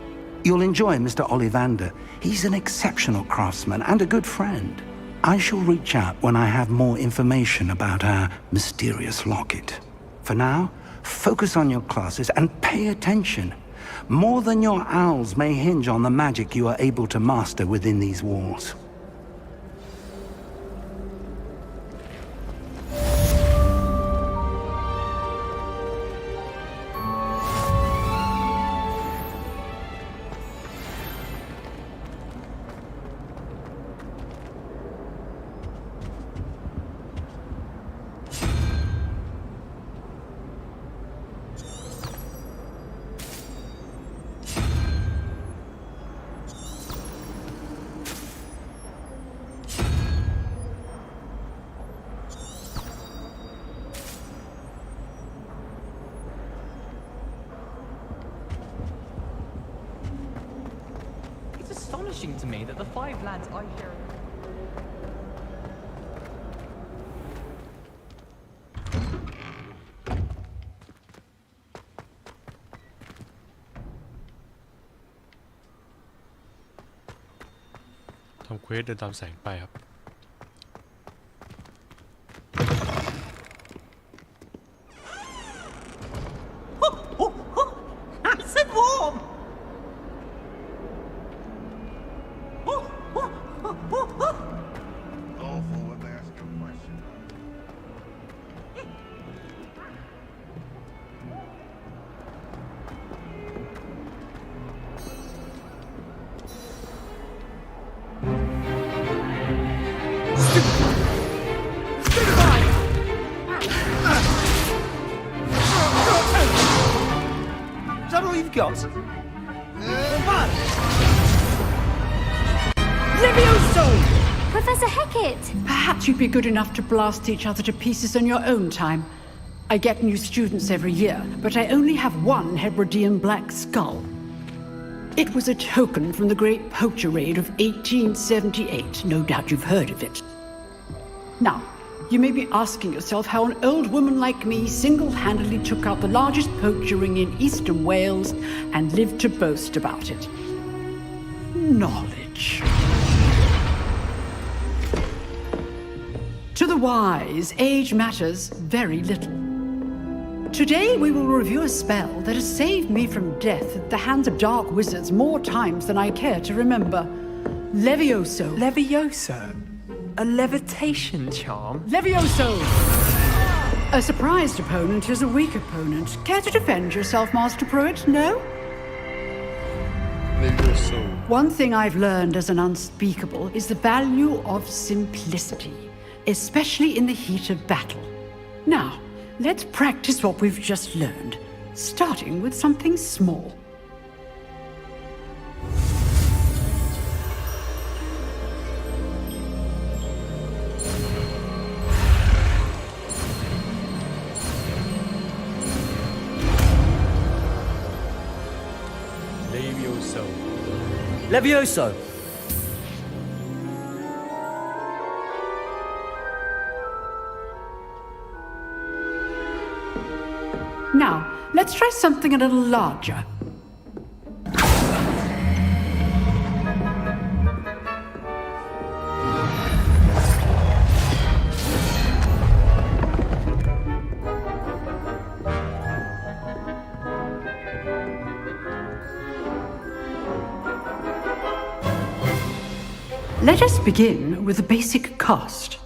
You'll enjoy Mr. Ollivander. He's an exceptional craftsman and a good friend. I shall reach out when I have more information about our mysterious locket. For now, focus on your classes and pay attention. More than your owls may hinge on the magic you are able to master within these walls. to me that the 5 lads I hear. ทำเควสเดินตามแสงไปครับ Nice and warm. Awful when they ask you a question. Is that all you've got? Levioso! Professor Hecat! Perhaps you'd be good enough to blast each other to pieces on your own time. I get new students every year, but I only have one Hebridean black skull. It was a token from the Great Poacher Raid of 1878. No doubt you've heard of it. Now, you may be asking yourself how an old woman like me single-handedly took out the largest poacher ring in eastern Wales and lived to boast about it. Knowledge. To the wise, age matters very little. Today we will review a spell that has saved me from death at the hands of dark wizards more times than I care to remember. Levioso. Levioso? A levitation charm? Levioso! A surprised opponent is a weak opponent. Care to defend yourself, Master Pruitt? No? Levioso. One thing I've learned as an unspeakable is the value of simplicity, especially in the heat of battle. Now, let's practice what we've just learned, starting with something small. Levioso. Levioso! Now, let's try something a little larger. Let us begin with the basic cast.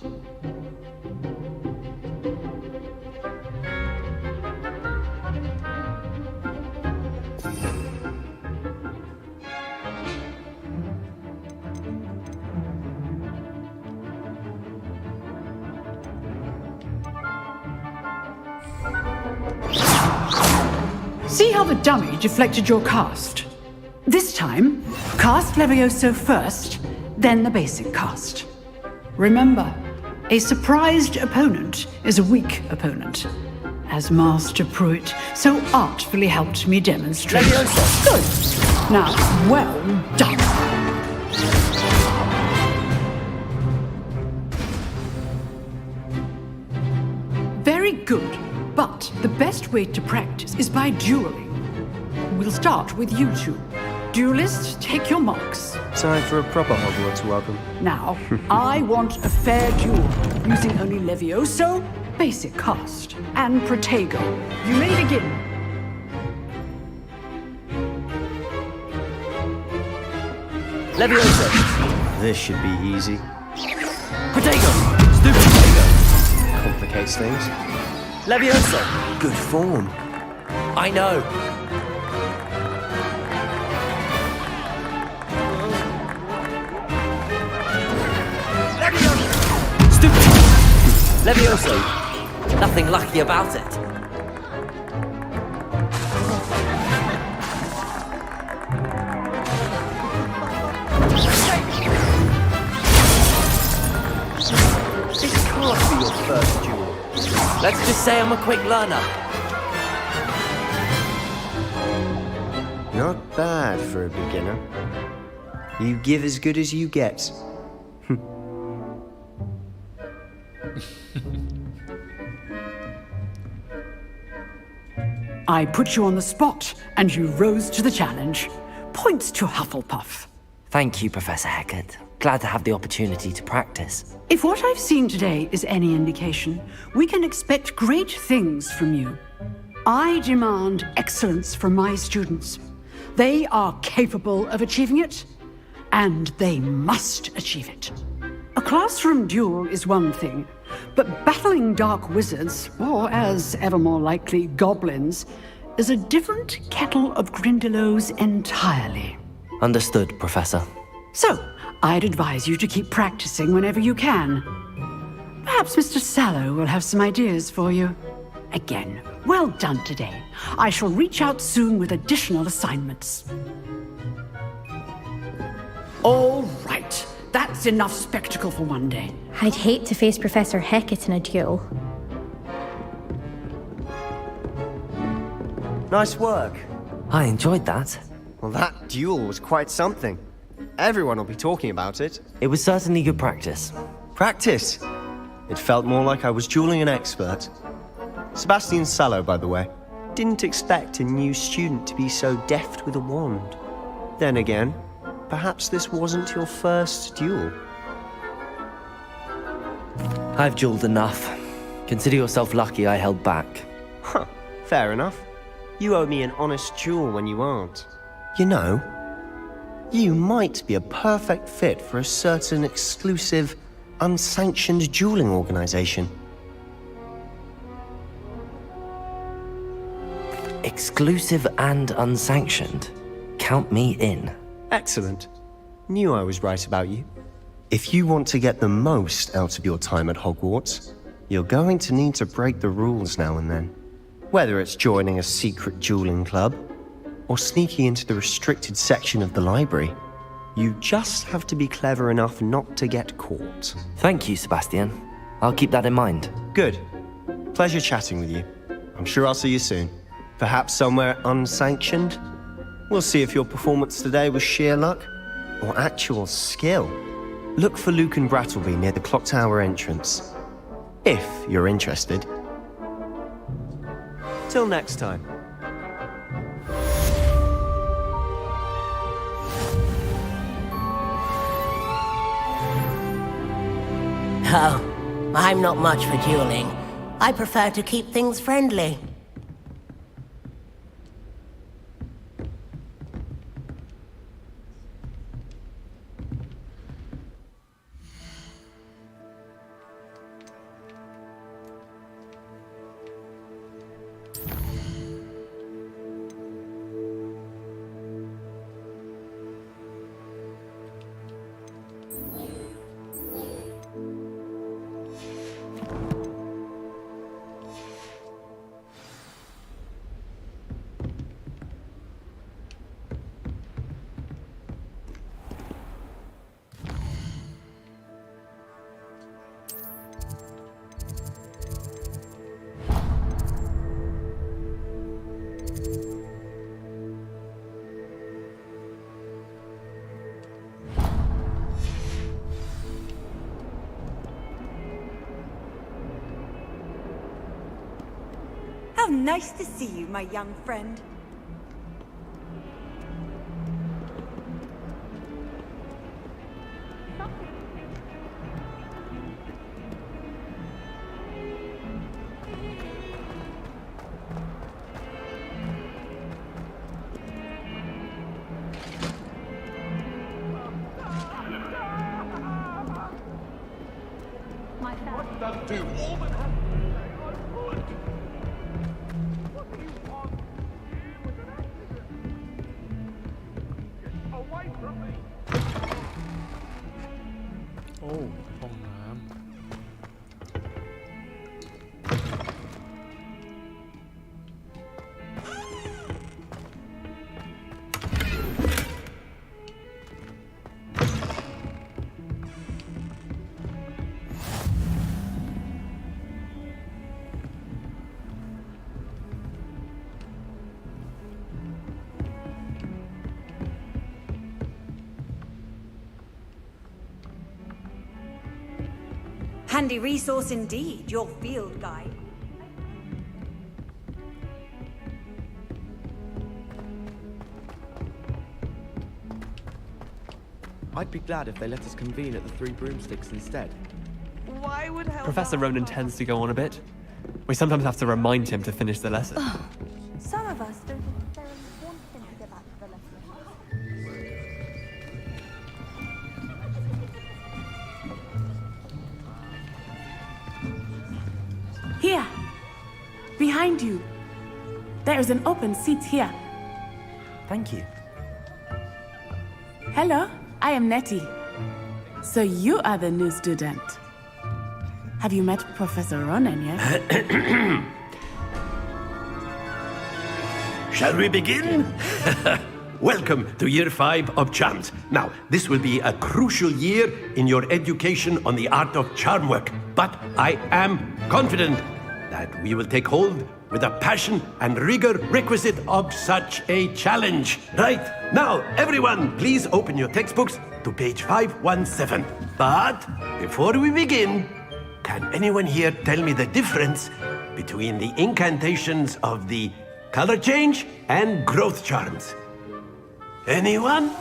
See how the dummy deflected your cast? This time, cast Levioso first, then the basic cast. Remember, a surprised opponent is a weak opponent, as Master Pruitt so artfully helped me demonstrate. Levioso! Good. Now, well done. Very good, but the best way to practice is by dueling. We'll start with you two. Duelists, take your marks. Time for a proper Hogwarts welcome. Now, I want a fair duel, using only Levioso, basic cast, and Protego. You may begin. Levioso! This should be easy. Protego! Stupid Protego! Complicates things. Levioso! Good form. I know. Stupid! Levioso! Nothing lucky about it. This can't be your first duel. Let's just say I'm a quick learner. Not bad for a beginner. You give as good as you get. I put you on the spot, and you rose to the challenge. Points to Hufflepuff. Thank you, Professor Hecat. Glad to have the opportunity to practice. If what I've seen today is any indication, we can expect great things from you. I demand excellence from my students. They are capable of achieving it, and they must achieve it. A classroom duel is one thing, but battling dark wizards, or as ever more likely, goblins, is a different kettle of Grindylows entirely. Understood, Professor. So, I'd advise you to keep practicing whenever you can. Perhaps Mr. Sallow will have some ideas for you. Again, well done today. I shall reach out soon with additional assignments. All right. That's enough spectacle for one day. I'd hate to face Professor Hecat in a duel. Nice work. I enjoyed that. Well, that duel was quite something. Everyone will be talking about it. It was certainly good practice. Practice? It felt more like I was dueling an expert. Sebastian Sallow, by the way. Didn't expect a new student to be so deft with a wand. Then again, perhaps this wasn't your first duel. I've dueled enough. Consider yourself lucky I held back. Huh, fair enough. You owe me an honest duel when you aren't. You know, you might be a perfect fit for a certain exclusive, unsanctioned dueling organization. Exclusive and unsanctioned? Count me in. Excellent. Knew I was right about you. If you want to get the most out of your time at Hogwarts, you're going to need to break the rules now and then. Whether it's joining a secret dueling club, or sneaking into the restricted section of the library, you just have to be clever enough not to get caught. Thank you, Sebastian. I'll keep that in mind. Good. Pleasure chatting with you. I'm sure I'll see you soon. Perhaps somewhere unsanctioned? We'll see if your performance today was sheer luck or actual skill. Look for Luke and Brattleby near the clock tower entrance. If you're interested. Till next time. Oh, I'm not much for dueling. I prefer to keep things friendly. How nice to see you, my young friend. Handy resource indeed, your field guide. I'd be glad if they let us convene at the Three Broomsticks instead. Why would help? Professor Ronan tends to go on a bit. We sometimes have to remind him to finish the lesson. Some of us don't necessarily want him to get back to the lesson. Here, behind you. There is an open seat here. Thank you. Hello, I am Nettie. So you are the new student. Have you met Professor Ronan yet? Shall we begin? Welcome to Year 5 of Charms. Now, this will be a crucial year in your education on the art of charm work. But I am confident that we will take hold with the passion and rigor requisite of such a challenge. Right, now, everyone, please open your textbooks to page 517. But before we begin, can anyone here tell me the difference between the incantations of the color change and growth charms? Anyone?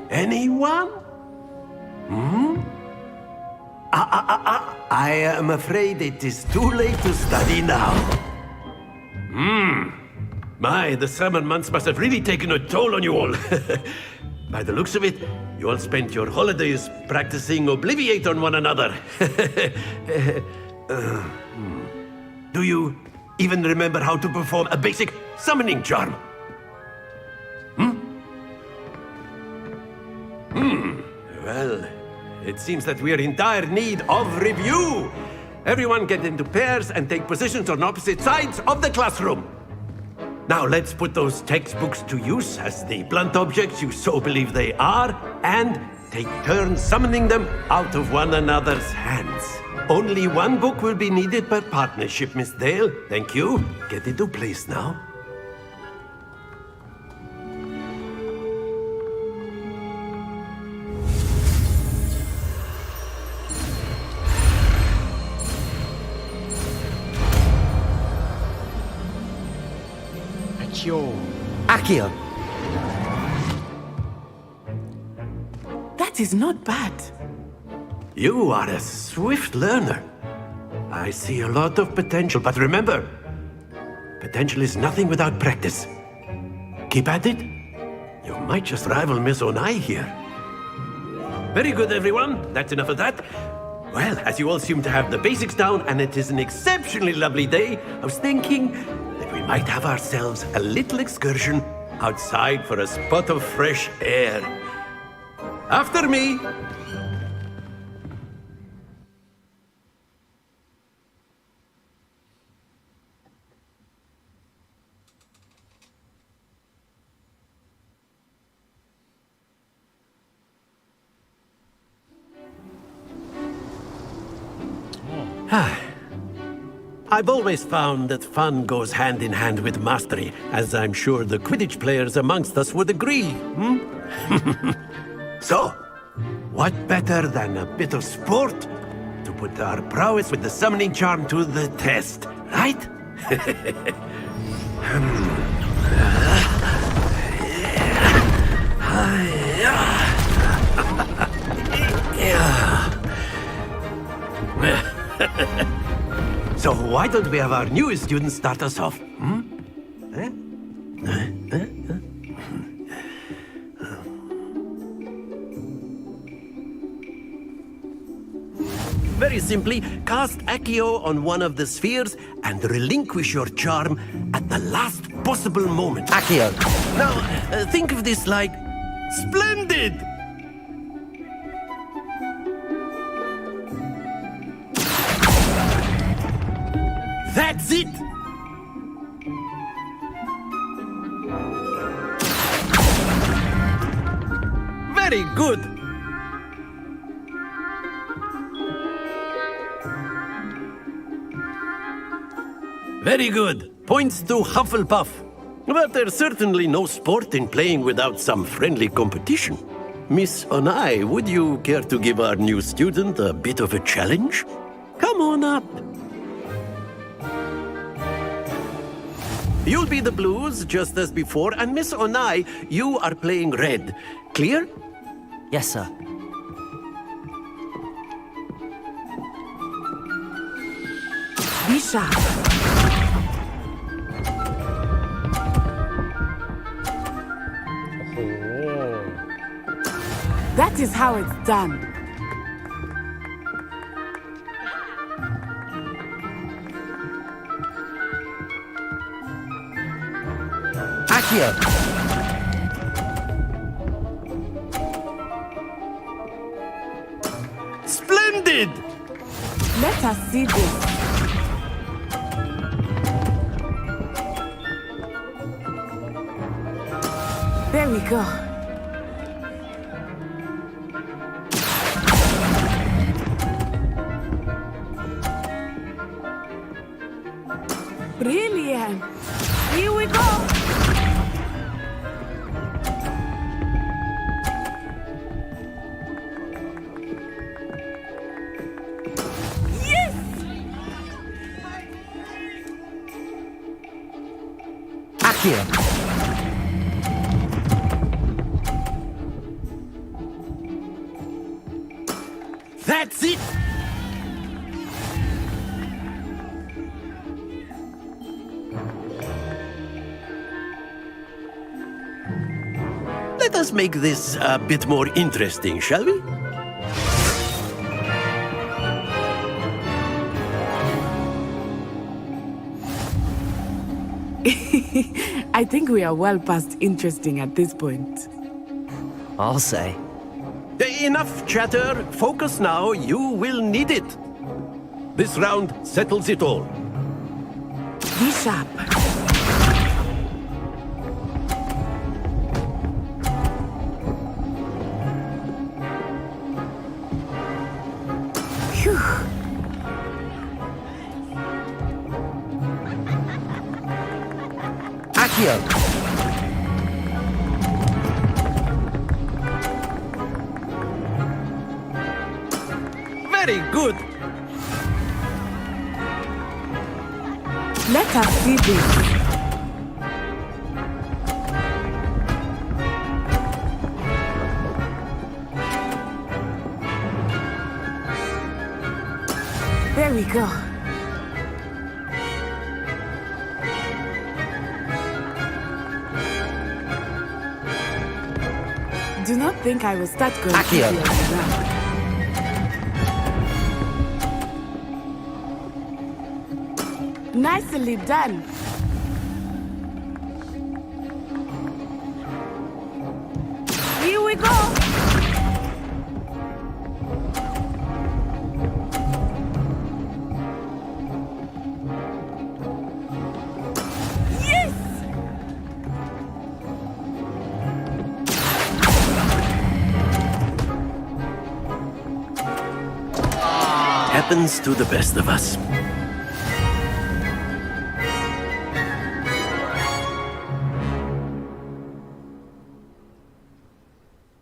Anyone? I am afraid it is too late to study now. My, the summer months must have really taken a toll on you all. By the looks of it, you all spent your holidays practicing Obliviate on one another. Do you even remember how to perform a basic summoning charm? Well, it seems that we are in dire need of review. Everyone get into pairs and take positions on opposite sides of the classroom. Now let's put those textbooks to use as the blunt objects you so believe they are, and take turns summoning them out of one another's hands. Only one book will be needed per partnership, Miss Dale. Thank you. Get into place now. Accio. That is not bad. You are a swift learner. I see a lot of potential, but remember, potential is nothing without practice. Keep at it. You might just rival Miss Onai here. Very good, everyone. That's enough of that. Well, as you all seem to have the basics down, and it is an exceptionally lovely day, I was thinking that we might have ourselves a little excursion outside for a spot of fresh air. After me. I've always found that fun goes hand in hand with mastery, as I'm sure the Quidditch players amongst us would agree. So, what better than a bit of sport to put our prowess with the summoning charm to the test, right? So why don't we have our newest student start us off? Very simply, cast Accio on one of the spheres and relinquish your charm at the last possible moment. Accio. Now, think of this like splendid! That's it! Very good! Very good. Points to Hufflepuff. But there's certainly no sport in playing without some friendly competition. Miss Onai, would you care to give our new student a bit of a challenge? You'll be the blues, just as before, and Miss Onai, you are playing red. Clear? Yes, sir. Be sharp. That is how it's done. Accio! Splendid! Let us see this. There we go. Brilliant! Here we go! Yes! Accio! That's it! Let us make this a bit more interesting, shall we? I think we are well past interesting at this point. I'll say. Enough chatter. Focus now. You will need it. This round settles it all. Be sharp. Phew. Accio! Very good. Let us see this. There we go. Do not think I will start going Accio. now. Nicely done. Here we go. Yes! Happens to the best of us.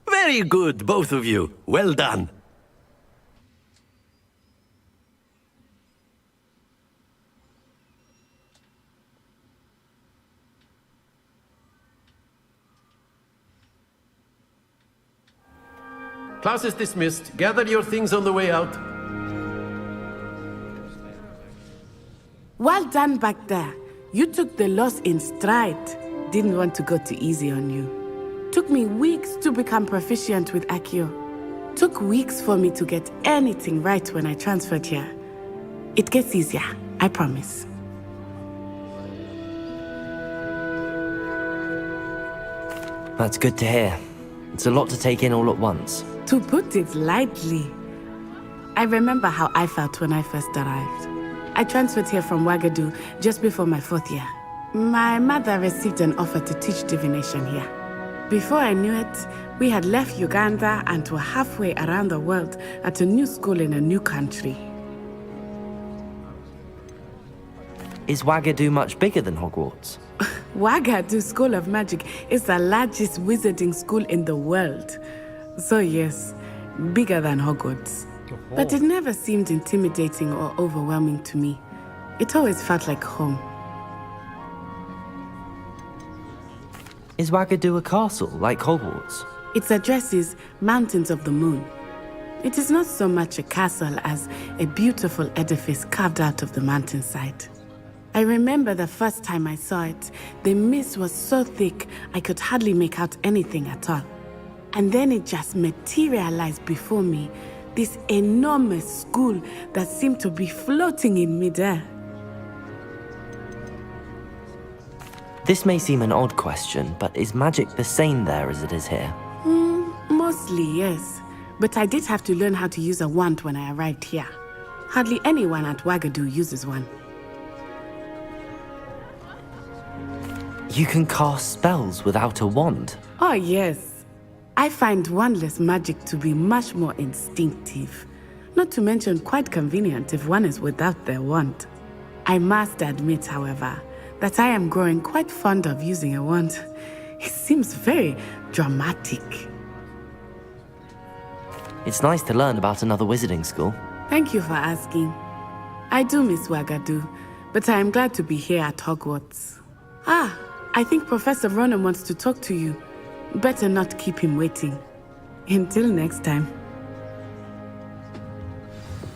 Very good, both of you. Well done. Class is dismissed. Gather your things on the way out. Well done back there. You took the loss in stride. Didn't want to go too easy on you. Took me weeks to become proficient with Accio. Took weeks for me to get anything right when I transferred here. It gets easier, I promise. That's good to hear. It's a lot to take in all at once. To put it lightly, I remember how I felt when I first arrived. I transferred here from Ouagadougou just before my 4th year. My mother received an offer to teach divination here. Before I knew it, we had left Uganda and were halfway around the world at a new school in a new country. Is Ouagadougou much bigger than Hogwarts? Ouagadougou School of Magic is the largest wizarding school in the world. So yes, bigger than Hogwarts. But it never seemed intimidating or overwhelming to me. It always felt like home. Is Wagadu a castle, like Hogwarts? Its address is Mountains of the Moon. It is not so much a castle as a beautiful edifice carved out of the mountainside. I remember the first time I saw it, the mist was so thick I could hardly make out anything at all. And then it just materialized before me, this enormous school that seemed to be floating in midair. This may seem an odd question, but is magic the same there as it is here? Mostly, yes. But I did have to learn how to use a wand when I arrived here. Hardly anyone at Wagadu uses one. You can cast spells without a wand? Oh, yes. I find wandless magic to be much more instinctive. Not to mention quite convenient if one is without their wand. I must admit, however, that I am growing quite fond of using a wand. It seems very dramatic. It's nice to learn about another wizarding school. Thank you for asking. I do miss Wagadu, but I am glad to be here at Hogwarts. I think Professor Ronan wants to talk to you. Better not keep him waiting. Until next time.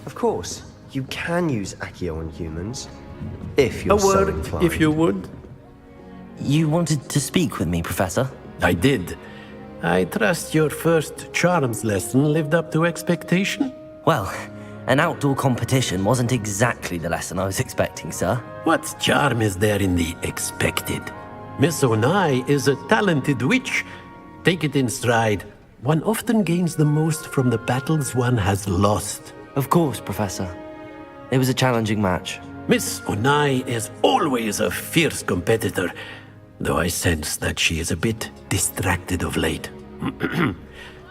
Of course, you can use Accio on humans, if you're A so word, inclined. if you would. You wanted to speak with me, Professor? I did. I trust your first charms lesson lived up to expectation? Well, an outdoor competition wasn't exactly the lesson I was expecting, sir. What charm is there in the expected? Miss Onai is a talented witch. Take it in stride. One often gains the most from the battles one has lost. Of course, Professor. It was a challenging match. Miss Onai is always a fierce competitor, though I sense that she is a bit distracted of late.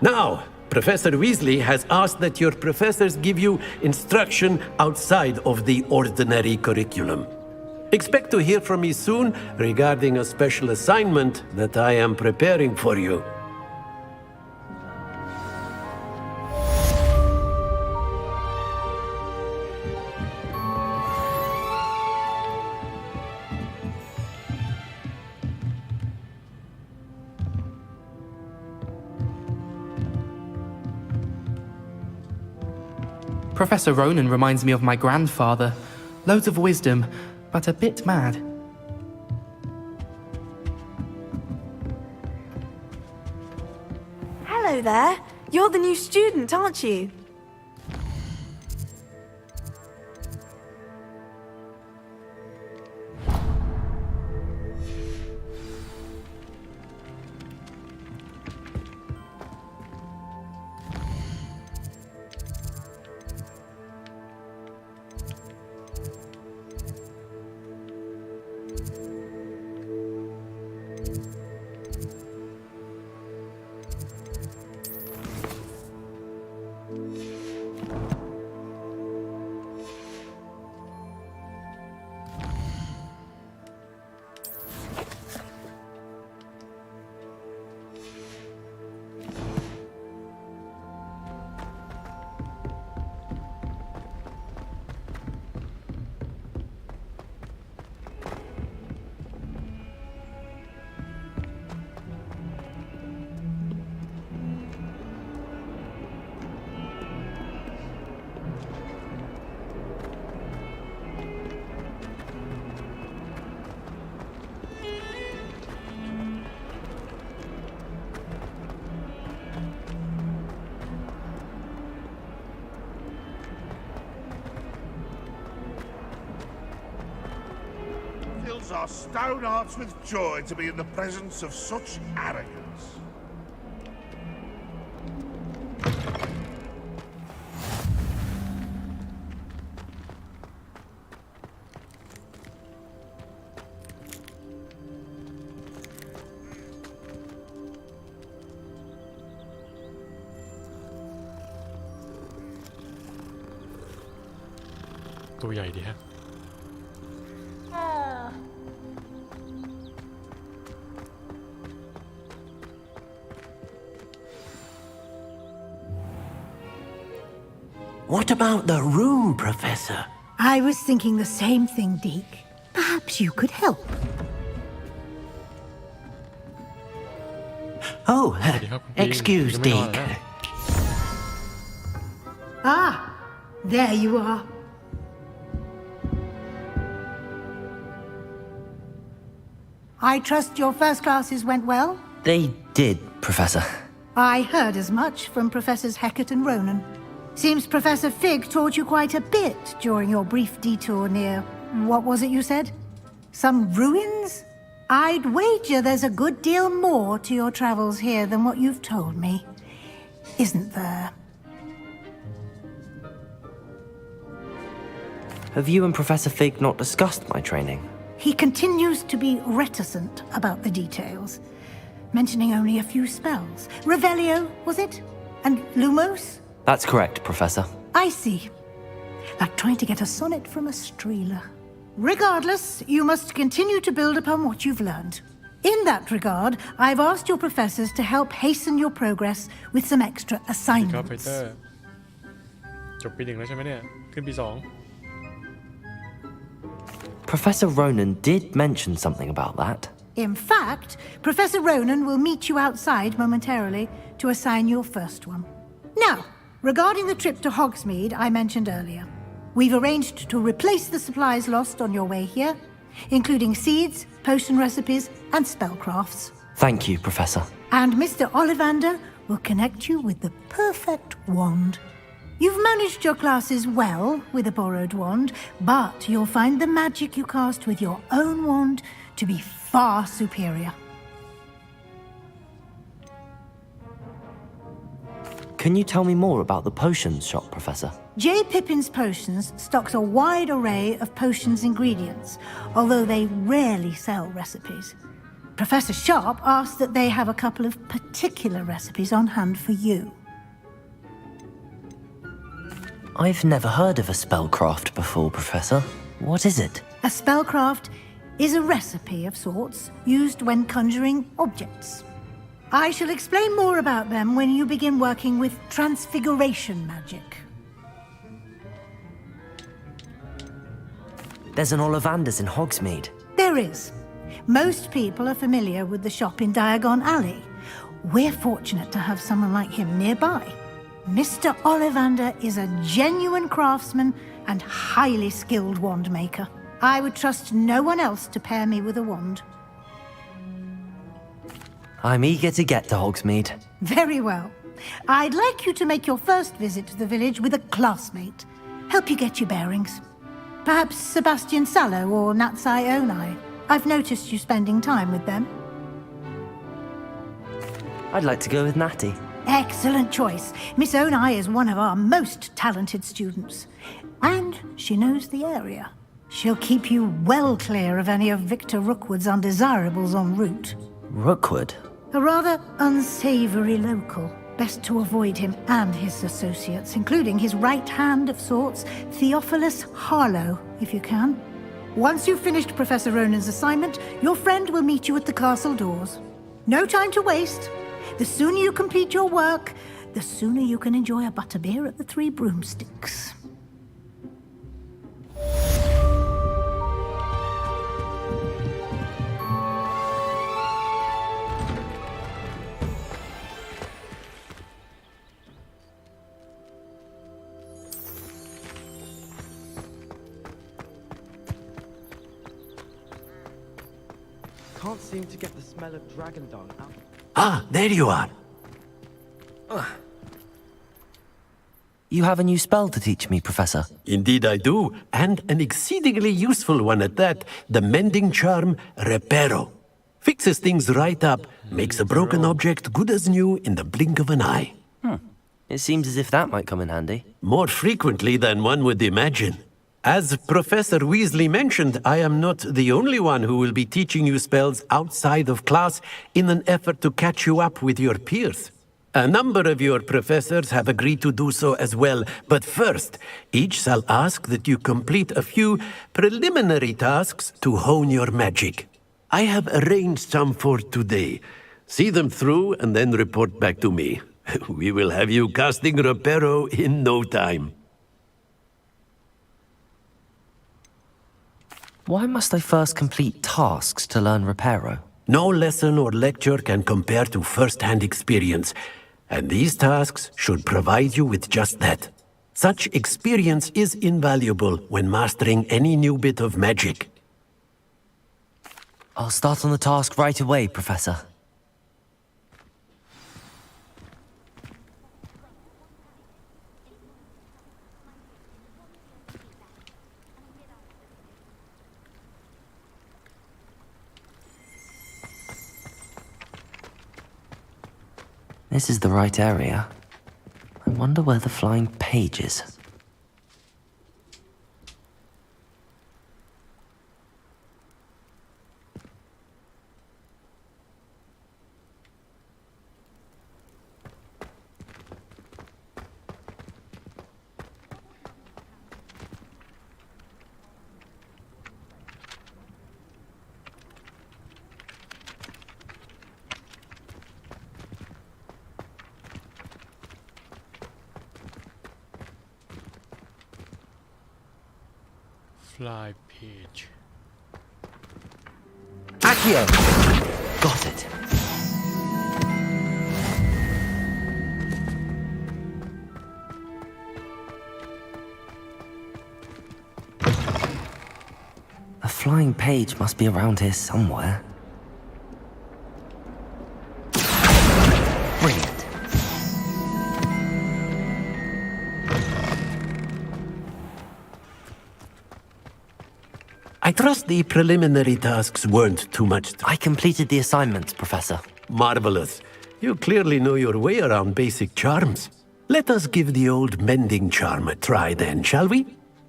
Now, Professor Weasley has asked that your professors give you instruction outside of the ordinary curriculum. Expect to hear from me soon regarding a special assignment that I am preparing for you. Professor Ronan reminds me of my grandfather. Loads of wisdom, but a bit mad. Hello there. You're the new student, aren't you? Fills our stone hearts with joy to be in the presence of such arrogance. Too ใหญ่ดีฮะ What about the room, Professor? I was thinking the same thing, Deke. Perhaps you could help. Oh, สวัสดีครับคุณปิง excuse ยังไม่นอน Dick. นะ Ah, there you are. I trust your first classes went well? They did, Professor. I heard as much from Professors Hecat and Ronan. Seems Professor Fig taught you quite a bit during your brief detour near... what was it you said? Some ruins? I'd wager there's a good deal more to your travels here than what you've told me. Isn't there? Have you and Professor Fig not discussed my training? He continues to be reticent about the details, mentioning only a few spells. Revelio, was it? And Lumos? That's correct, Professor. I see. Like trying to get a sonnet from a streeler. Regardless, you must continue to build upon what you've learned. In that regard, I've asked your professors to help hasten your progress with some extra ครับ assignments. ไฟเตอร์จบปี 1แล้วใช่ไหมเนี่ยขึ้นปี 2 Professor Ronan did mention something about that. In fact, Professor Ronan will meet you outside momentarily to assign your first one. Now, regarding the trip to Hogsmeade I mentioned earlier, we've arranged to replace the supplies lost on your way here, including seeds, potion recipes, and spellcrafts. Thank you, Professor. And Mr. Ollivander will connect you with the perfect wand. You've managed your classes well with a borrowed wand, but you'll find the magic you cast with your own wand to be far superior. Can you tell me more about the potions shop, Professor? J. Pippin's Potions stocks a wide array of potions ingredients, although they rarely sell recipes. Professor Sharp asked that they have a couple of particular recipes on hand for you. I've never heard of a spellcraft before, Professor. What is it? A spellcraft is a recipe of sorts used when conjuring objects. I shall explain more about them when you begin working with transfiguration magic. There's an Ollivander's in Hogsmeade. There is. Most people are familiar with the shop in Diagon Alley. We're fortunate to have someone like him nearby. Mr. Ollivander is a genuine craftsman and highly skilled wand maker. I would trust no one else to pair me with a wand. I'm eager to get to Hogsmeade. Very well. I'd like you to make your first visit to the village with a classmate. Help you get your bearings. Perhaps Sebastian Sallow or Natsai Onai. I've noticed you spending time with them. I'd like to go with Natty. Excellent choice. Miss Onai is one of our most talented students. And she knows the area. She'll keep you well clear of any of Victor Rookwood's undesirables en route. Rookwood? A rather unsavory local. Best to avoid him and his associates, including his right hand of sorts, Theophilus Harlow, if you can. Once you've finished Professor Ronan's assignment, your friend will meet you at the castle doors. No time to waste. The sooner you complete your work, the sooner you can enjoy a butterbeer at the Three Broomsticks. Can't seem to get the smell of dragon dung out. Ah, there you are. You have a new spell to teach me, Professor. Indeed I do, and an exceedingly useful one at that. The mending charm, Reparo. Fixes things right up, makes a broken object good as new in the blink of an eye. It seems as if that might come in handy. More frequently than one would imagine. As Professor Weasley mentioned, I am not the only one who will be teaching you spells outside of class in an effort to catch you up with your peers. A number of your professors have agreed to do so as well, but first, each shall ask that you complete a few preliminary tasks to hone your magic. I have arranged some for today. See them through and then report back to me. We will have you casting Reparo in no time. Why must I first complete tasks to learn Reparo? No lesson or lecture can compare to first-hand experience, and these tasks should provide you with just that. Such experience is invaluable when mastering any new bit of magic. I'll start on the task right away, Professor. This is the right area. I wonder where the flying page is. Fly page. Accio! Got it. A flying page must be around here somewhere. Brilliant. I trust the preliminary tasks weren't too much. I completed the assignments, Professor. Marvelous. You clearly know your way around basic charms. Let us give the old mending charm a try then, shall we?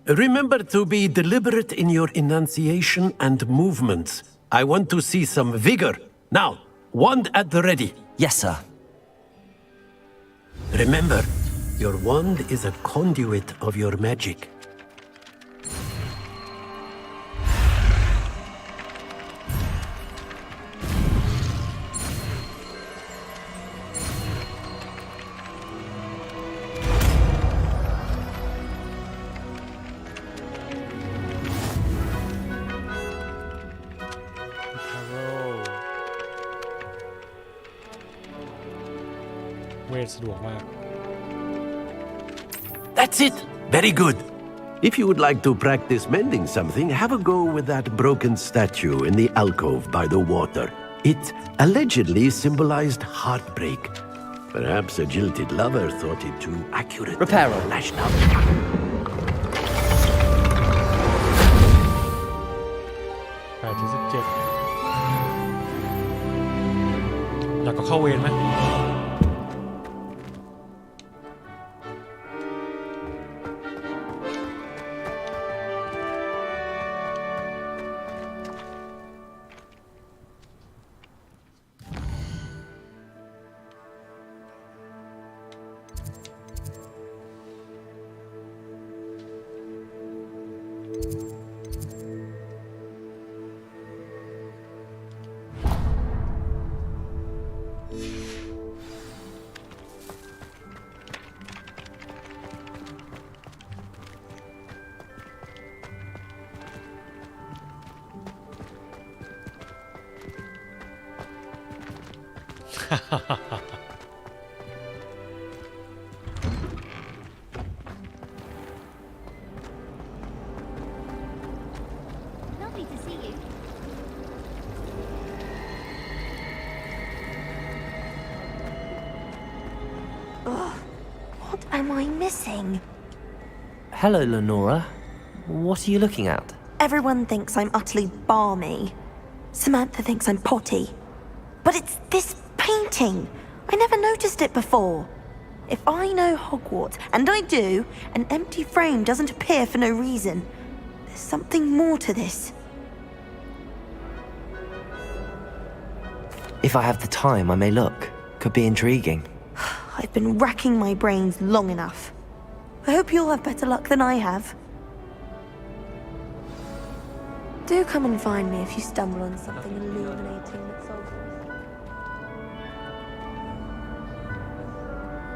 Remember to be deliberate in your enunciation and movements. I want to see some vigor. Now, wand at the ready. Yes, sir. Remember, your wand is a conduit of your magic. That's it! Very good. If you would like to practice mending something, have a go with that broken statue in the alcove by the water. It allegedly symbolized heartbreak. Perhaps a jilted lover thought it too accurate. Reparo. Lashed out. อยากก็เข้าเวรไหม Lovely to see you. Ugh, what am I missing? Hello, Lenora. What are you looking at? Everyone thinks I'm utterly balmy. Samantha thinks I'm potty. But it's this painting. I never noticed it before. If I know Hogwarts, and I do, an empty frame doesn't appear for no reason. There's something more to this. If I have the time, I may look. Could be intriguing. I've been racking my brains long enough. I hope you'll have better luck than I have. Do come and find me if you stumble on something illuminating that solves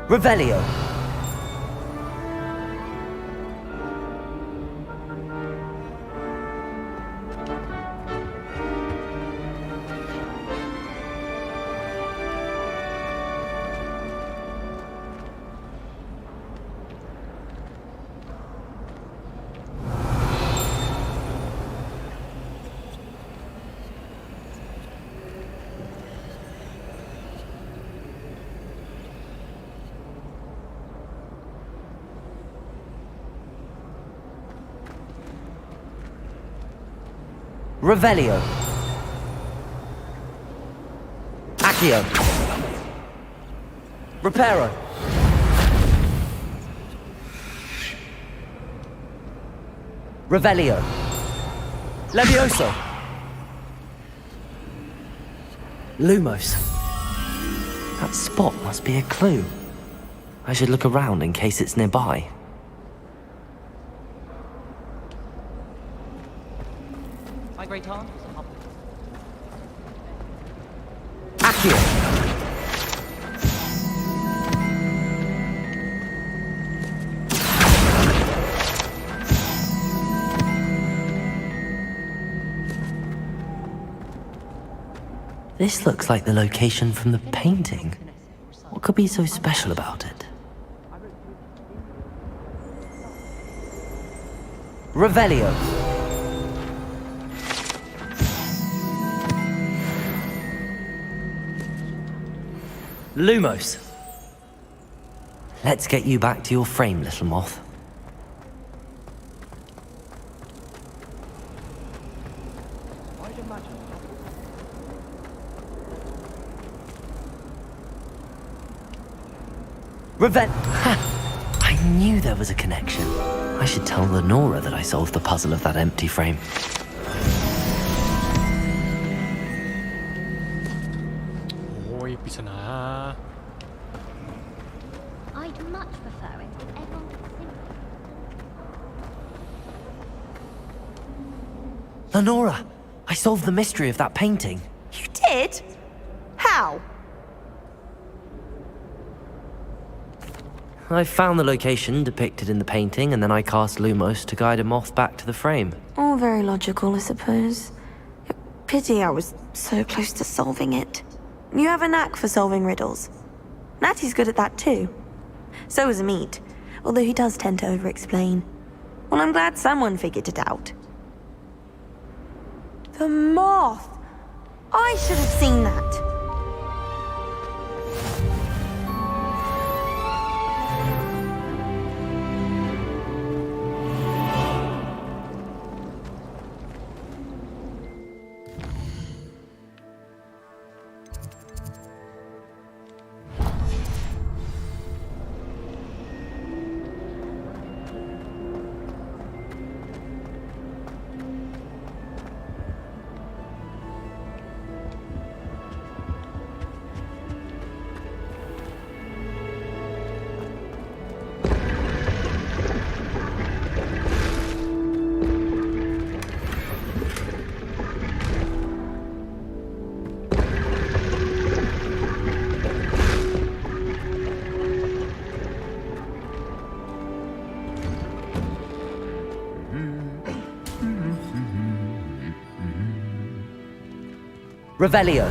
Revelio. Revelio. Accio. Reparo. Revelio. Levioso. Lumos. That spot must be a clue. I should look around in case it's nearby. My great aunt. Accio. This looks like the location from the painting. What could be so special about it? Revelio. Lumos. Let's get you back to your frame, little moth. I knew there was a connection. I should tell Lenora that I solved the puzzle of that empty frame. Oh, ปริศนา I'd much prefer it if everyone could sing. Lenora, I solved the mystery of that painting. You did? How? I found the location depicted in the painting, and then I cast Lumos to guide a moth back to the frame. All very logical, I suppose. Pity I was so close to solving it. You have a knack for solving riddles. Natty's good at that too. So is Amit, although he does tend to over-explain. Well, I'm glad someone figured it out. The moth! I should have seen that. Revelio.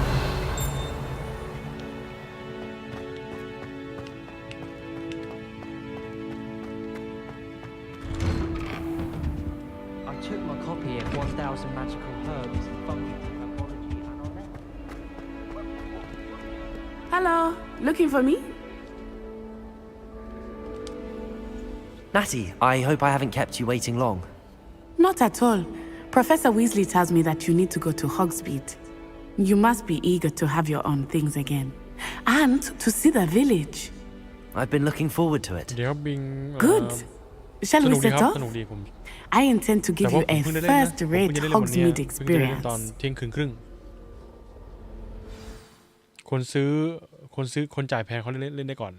I took my copy of 1,000 Magical Herbs and Functions of Herbology and on there. Hello, looking for me? Natty, I hope I haven't kept you waiting long. Not at all. Professor Weasley tells me that you need to go to Hogsmeade. You must be eager to have your own things again. And to see the village. I've been looking forward to it. Good. Shall we set off? สนุกดีผม I intend to give you a แต่ว่าผมเพิ่งได้เล่นนะ first-rate ผมเพิ่งจะได้เล่นวันเนี้ย Hogsmeade เพิ่งจะได้เล่น experience. ตอนเที่ยงคืนครึ่งคนจ่ายแพงเขาเล่นได้ก่อน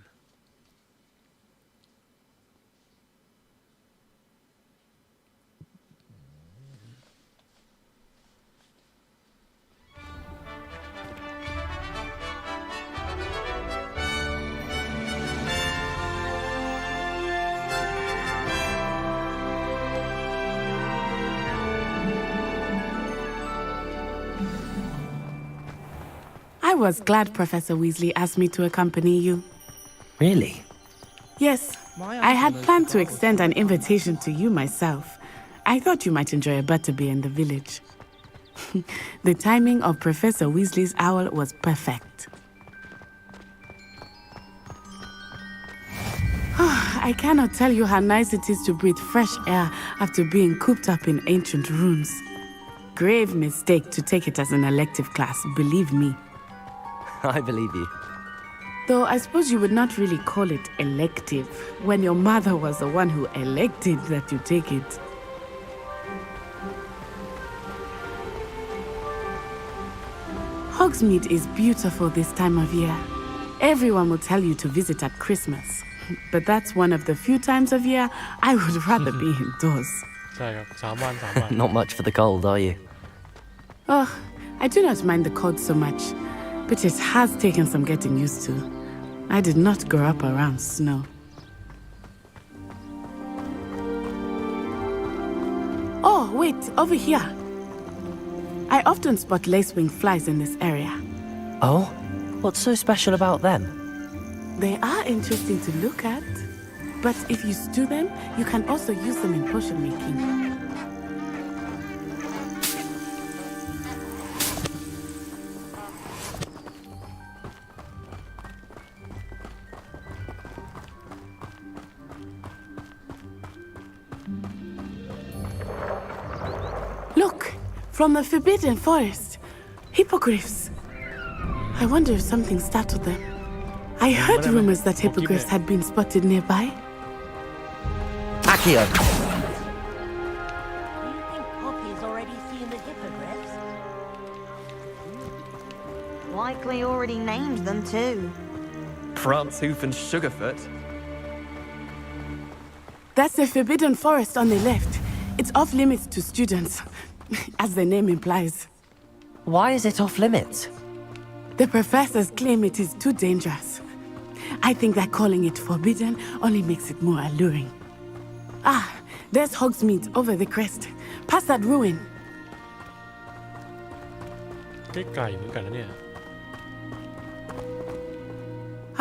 I was glad Professor Weasley asked me to accompany you. Really? Yes, I had planned to extend an invitation to you myself. I thought you might enjoy a butterbeer in the village. The timing of Professor Weasley's owl was perfect. I cannot tell you how nice it is to breathe fresh air after being cooped up in ancient rooms. grave mistake to take it as an elective class, believe me. I believe you. Though I suppose you would not really call it elective when your mother was the one who elected that you take it. Hogsmeade is beautiful this time of year. Everyone will tell you to visit at Christmas. But that's one of the few times of year I would rather be indoors. ใช่ครับ3 วัน 3 วัน Not much for the cold, are you? Oh, I do not mind the cold so much, but it has taken some getting used to. I did not grow up around snow. Oh, wait, over here. I often spot lacewing flies in this area. Oh? What's so special about them? They are interesting to look at, but if you stew them, you can also use them in potion making. Look, from the Forbidden Forest, hippogriffs. I wonder if something startled them. I heard rumors that hippogriffs had been spotted nearby. Accio! Do you think Poppy's already seen the hippogriffs? Likely already named them too. Prancehoof and Sugarfoot. That's the Forbidden Forest on the left. It's off limits to students, as the name implies. Why is it off limits? The professors claim it is too dangerous. I think that calling it forbidden only makes it more alluring. Ah, there's Hogsmeade over the crest. Past that ruin. ไกลๆเหมือนกันนะเนี่ย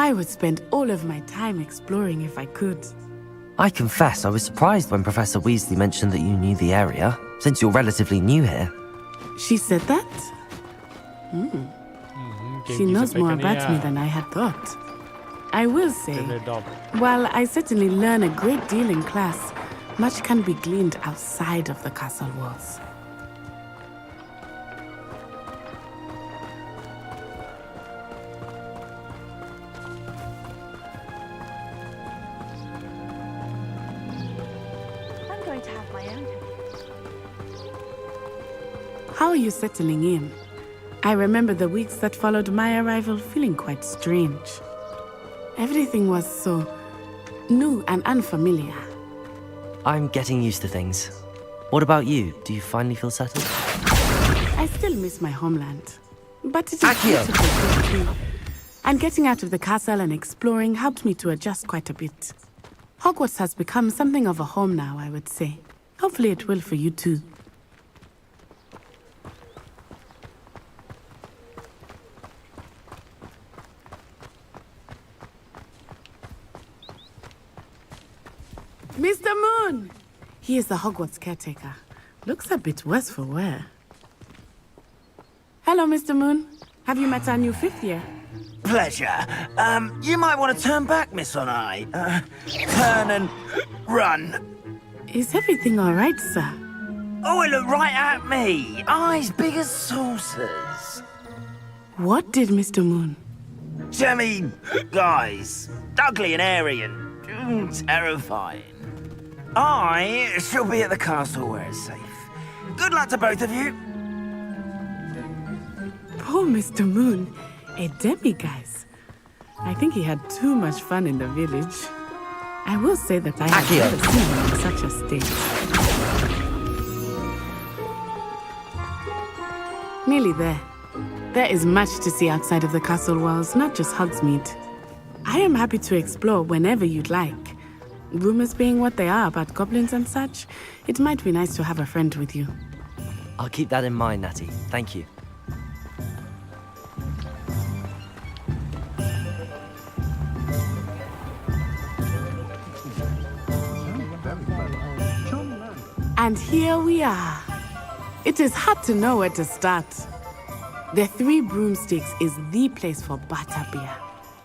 I would spend all of my time exploring if I could. I confess I was surprised when Professor Weasley mentioned that you knew the area, since you're relatively new here. She said that? She knows more about me than I had thought. I will say, while I certainly learn a great deal in class, much can be gleaned outside of the castle walls. I'm going to have my own. How are you settling in? I remember the weeks that followed my arrival feeling quite strange. Everything was so new and unfamiliar. I'm getting used to things. What about you? Do you finally feel settled? I still miss my homeland, but it is beautiful too. And getting out of the castle and exploring helped me to adjust quite a bit. Hogwarts has become something of a home now, I would say. Hopefully it will for you too. Mr. Moon! He is the Hogwarts caretaker. Looks a bit worse for wear. Hello, Mr. Moon. Have you met our new 5th year? Pleasure. You might want to turn back, Miss Onai. Turn and run. Is everything all right, sir? Oh, it looked right at me. Eyes big as saucers. What did Mr. Moon? Jemmy, guys. Ugly and airy and terrifying. I shall be at the castle where it's safe. Good luck to both of you. Poor Mr. Moon, a demiguise. I think he had too much fun in the village. I will say that I have never seen him in such a state. Nearly there. There is much to see outside of the castle walls, not just Hogsmeade. I am happy to explore whenever you'd like. Rumors being what they are about goblins and such, it might be nice to have a friend with you. I'll keep that in mind, Natty. Thank you. And here we are. It is hard to know where to start. The Three Broomsticks is the place for butterbeer.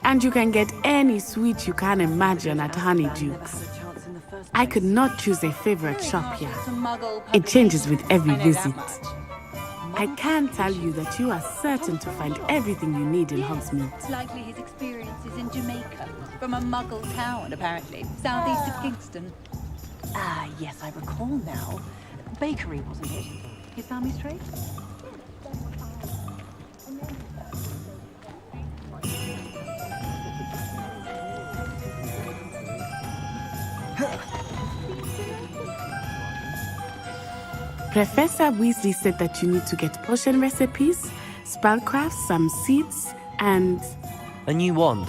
And you can get any sweet you can imagine at Honeydukes. I could not choose a favorite shop here. It changes with every visit. I can tell you that you are certain to find everything you need in Hogsmeade. It's likely his experiences in Jamaica, from a muggle town, apparently, southeast of Kingston. Ah, yes, I recall now. Bakery, wasn't it? His family's trade? Professor Weasley said that you need to get potion recipes, spellcrafts, some seeds, and... A new wand?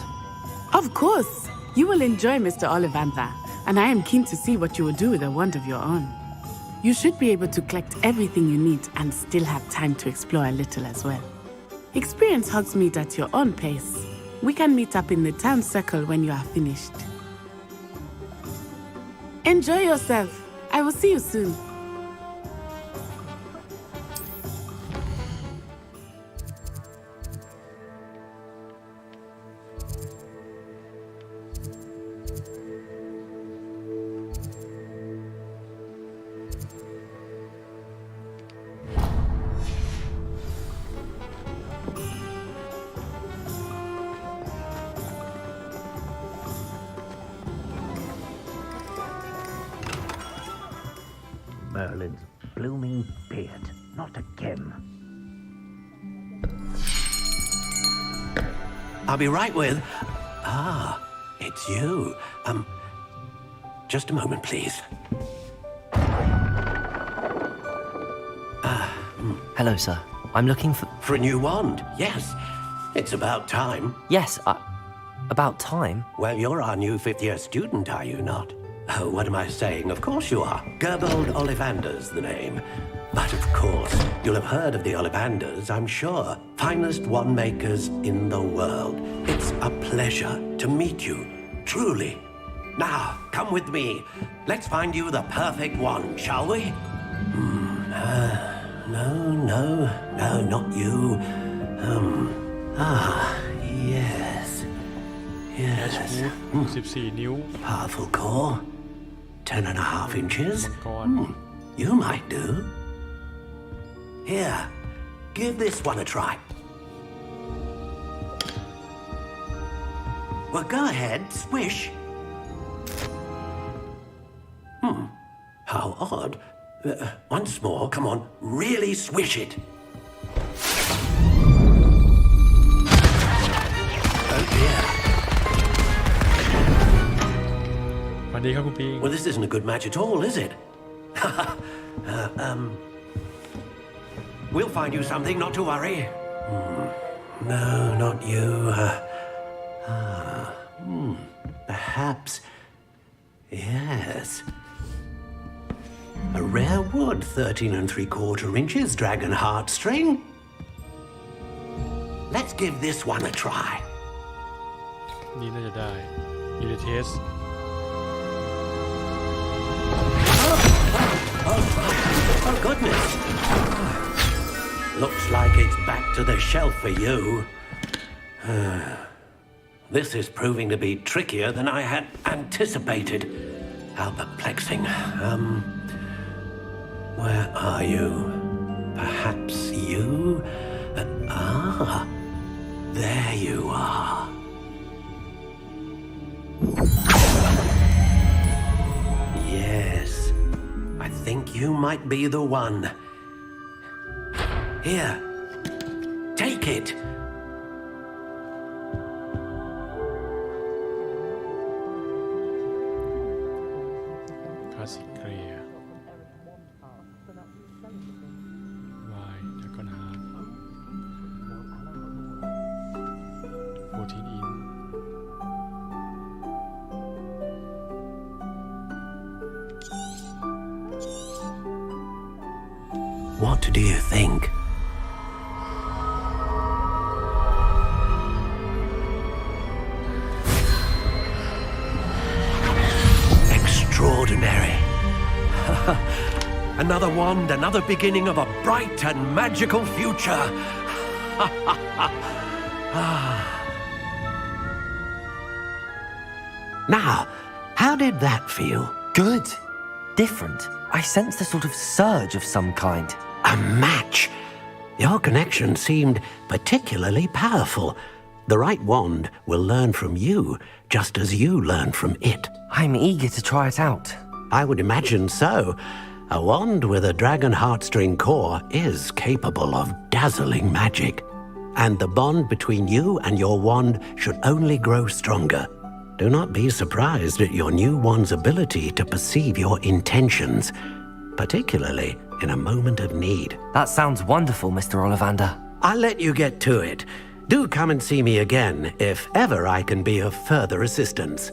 Of course! You will enjoy Mr. Ollivander, and I am keen to see what you will do with a wand of your own. You should be able to collect everything you need and still have time to explore a little as well. Experience Hogsmeade at your own pace. We can meet up in the town circle when you are finished. Enjoy yourself. I will see you soon. Merlin's blooming beard, not again. I'll be right with... Ah, it's you. Just a moment, please. Hello, sir. I'm looking for... For a new wand, yes. It's about time. Yes, about time? Well, you're our new fifth-year student, are you not? Oh, what am I saying? Of course you are. Gerbold Ollivander's the name. But of course, you'll have heard of the Ollivanders, I'm sure. Finest wand makers in the world. It's a pleasure to meet you, truly. Now, come with me. Let's find you the perfect wand, shall we? No, not you. Yes. Yes. 14 นิ้ว Powerful core. 10.5 inches. You might do. Here, give this one a try. Well, go ahead, swish. How odd. Once more, come on, really swish it. Oh dear. Well, this isn't a good match at all, is it? We'll find you something, not to worry. No, not you. Perhaps. Yes. A rare wood, 13 3/4 inches, dragon heartstring. Let's give this one a try. นี่น่าจะได้อีเลเทส Oh, goodness. Looks like it's back to the shelf for you. This is proving to be trickier than I had anticipated. How perplexing. Where are you? Perhaps you? There you are. Yes, I think you might be the one. Here, take it. Classic clear. Y, dragon heart. 14 in. What do you think? Extraordinary. Another wand, another beginning of a bright and magical future. Now, how did that feel? Good. Different. I sensed a sort of surge of some kind. A match. Your connection seemed particularly powerful. The right wand will learn from you, just as you learn from it. I'm eager to try it out. I would imagine so. A wand with a dragon heartstring core is capable of dazzling magic. And the bond between you and your wand should only grow stronger. Do not be surprised at your new wand's ability to perceive your intentions, particularly in a moment of need. That sounds wonderful, Mr. Ollivander. I'll let you get to it. Do come and see me again if ever I can be of further assistance.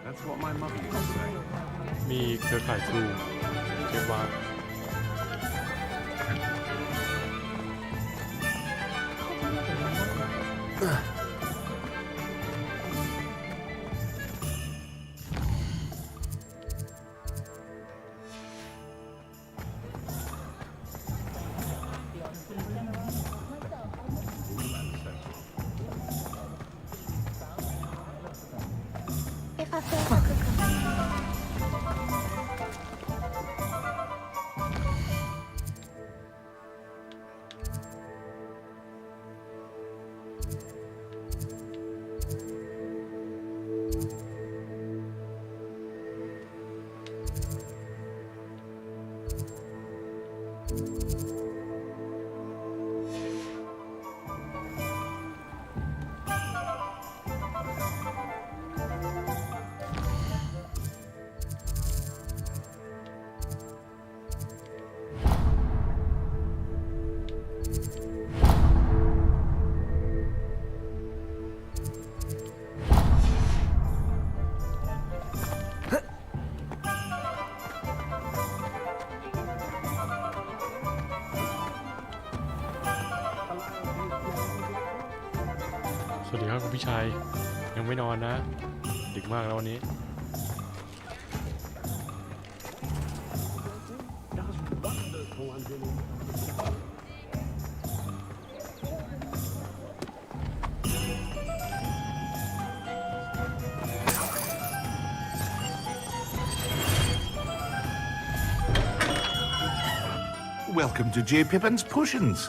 That's what my mother used to say. มีเครือข่ายครูเรียกว่า สวัสดีครับคุณพี่ชัยยังไม่นอนนะดึกมากแล้ววันนี้ Welcome to J. Pippin's Potions.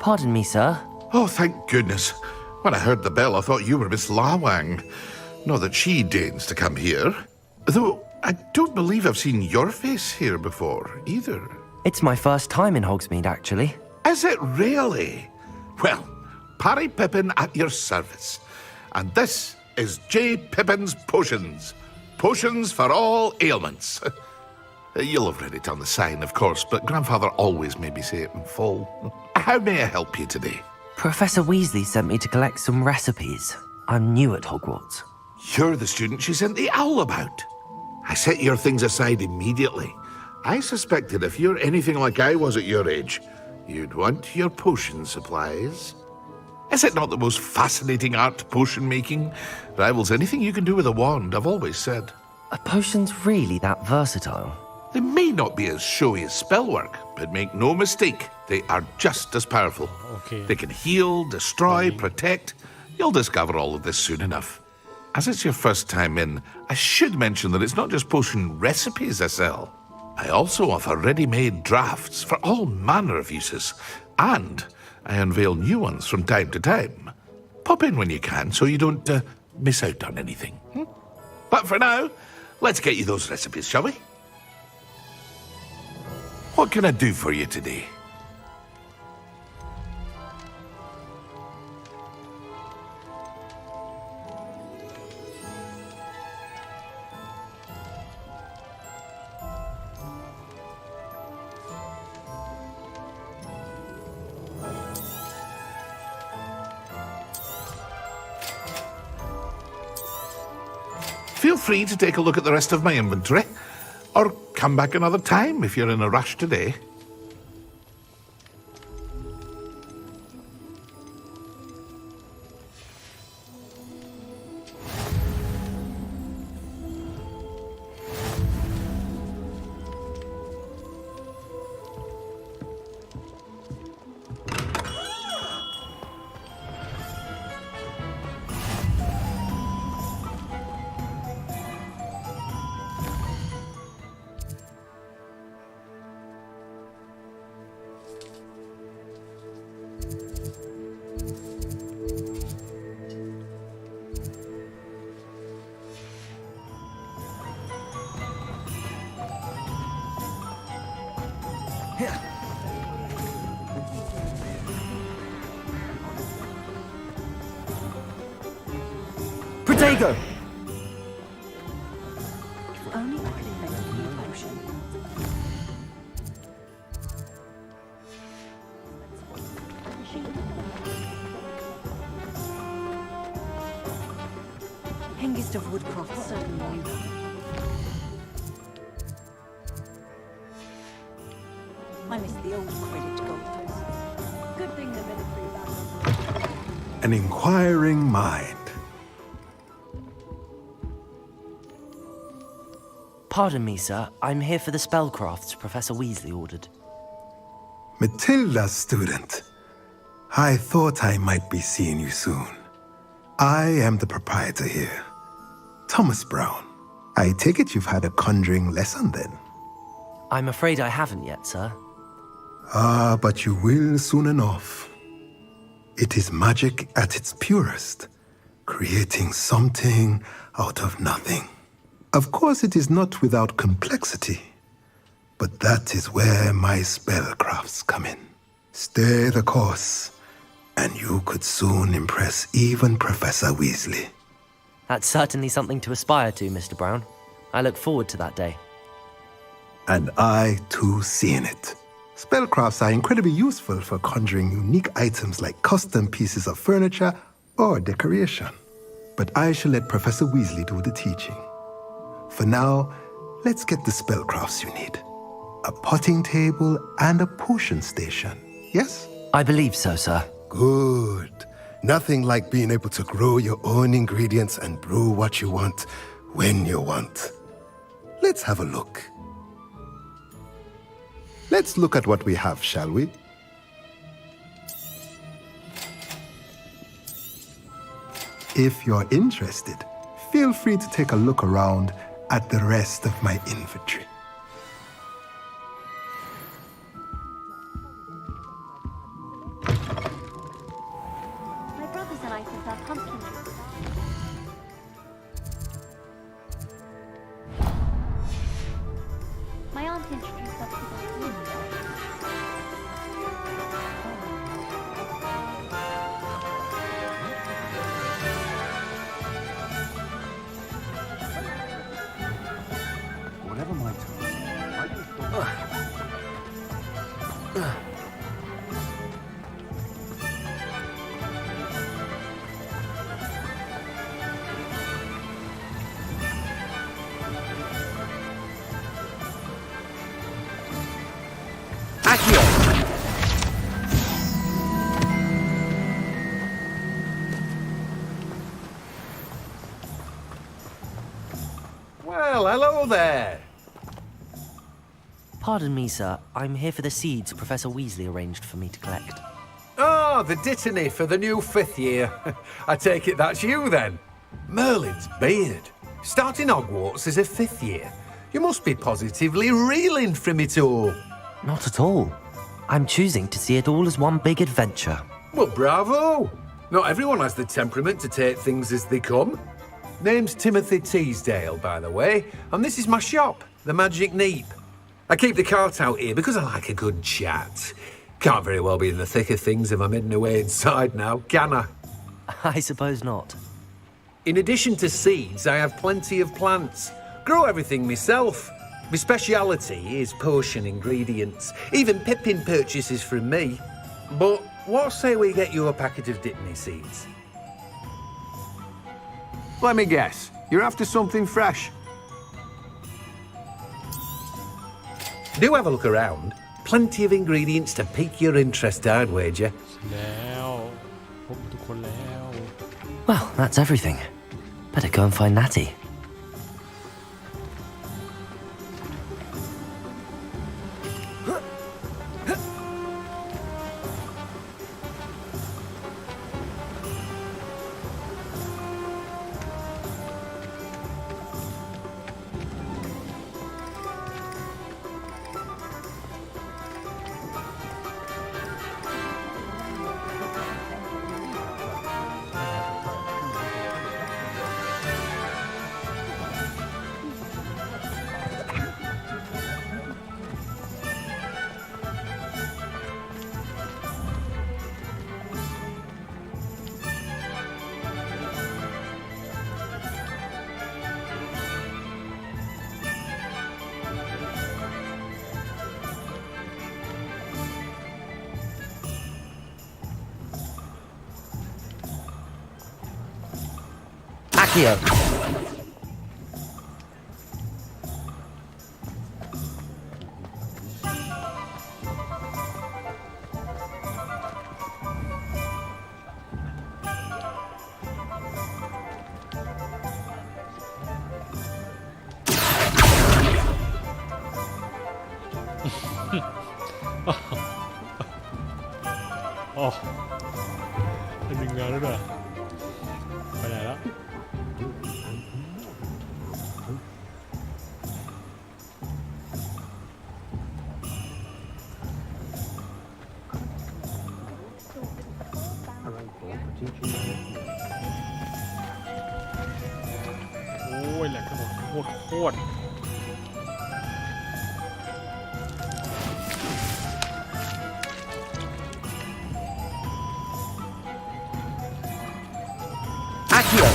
Pardon me, sir. Oh, thank goodness. When I heard the bell, I thought you were Miss Lawang. Not that she deigns to come here. Though I don't believe I've seen your face here before, either. It's my first time in Hogsmeade, actually. Is it really? Well, Parry Pippin at your service. And this is J. Pippin's Potions. Potions for all ailments. You'll have read it on the sign, of course, but Grandfather always made me say it in full. How may I help you today? Professor Weasley sent me to collect some recipes. I'm new at Hogwarts. You're the student she sent the owl about. I set your things aside immediately. I suspected if you're anything like I was at your age, you'd want your potion supplies. Is it not the most fascinating art, potion making? Rivals anything you can do with a wand, I've always said. Are potions really that versatile? They may not be as showy as spellwork, but make no mistake, they are just as powerful. Okay. They can heal, destroy, protect. You'll discover all of this soon enough. As it's your first time in, I should mention that it's not just potion recipes I sell. I also offer ready-made drafts for all manner of uses, and I unveil new ones from time to time. Pop in when you can so you don't miss out on anything. But for now, let's get you those recipes, shall we? What can I do for you today? feel free to take a look at the rest of my inventory, or come back another time if you're in a rush today. Protego! Only I could invent a new potion. Hengist of Woodcroft certainly knew. I miss the old Quidditch golfers. Good thing the military battle. An inquiring mind. Pardon me, sir. I'm here for the spellcrafts Professor Weasley ordered. Matilda, student. I thought I might be seeing you soon. I am the proprietor here, Thomas Brown. I take it you've had a conjuring lesson then? I'm afraid I haven't yet, sir. Ah, but you will soon enough. It is magic at its purest, creating something out of nothing. Of course, it is not without complexity, but that is where my spellcrafts come in. Stay the course, and you could soon impress even Professor Weasley. That's certainly something to aspire to, Mr. Brown. I look forward to that day. And I, too, seeing it. Spellcrafts are incredibly useful for conjuring unique items like custom pieces of furniture or decoration. But I shall let Professor Weasley do the teaching. For now, let's get the spellcrafts you need. A potting table and a potion station, yes? I believe so, sir. Good. Nothing like being able to grow your own ingredients and brew what you want when you want. Let's have a look. Let's look at what we have, shall we? If you're interested, feel free to take a look around at the rest of my inventory. My brothers and I prefer pumpkin juice. My aunt introduced us to the room. Whatever my Well, hello there. Pardon me, sir. I'm here for the seeds Professor Weasley arranged for me to collect. Oh, the dittany for the new 5th year. I take it that's you, then. Merlin's beard. Starting Hogwarts as a 5th year. You must be positively reeling from it all. Not at all. I'm choosing to see it all as one big adventure. Well, bravo. Not everyone has the temperament to take things as they come. Name's Timothy Teasdale, by the way, and this is my shop, the Magic Neep. I keep the cart out here because I like a good chat. Can't very well be in the thick of things if I'm hidden away inside now, can I? I suppose not. In addition to seeds, I have plenty of plants. Grow everything myself. My speciality is potion ingredients. Even Bpeun purchases from me. But what say we get you a packet of Dittany seeds? Let me guess. You're after something fresh. Do have a look around. Plenty of ingredients to pique your interest, I'd wager. แล้วพบทุกคนแล้ว Well, that's everything. Better go and find Natty. Accio. Oh, เป็นงานแล้วด้วยไปไหนแล้วโอ้ยแหลกทั้งหมดโคตรAccio.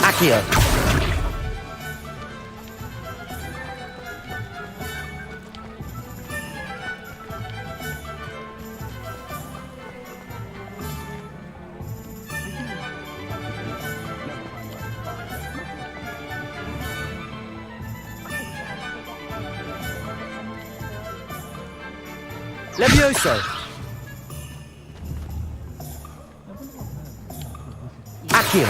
Accio. Levioso. Accio.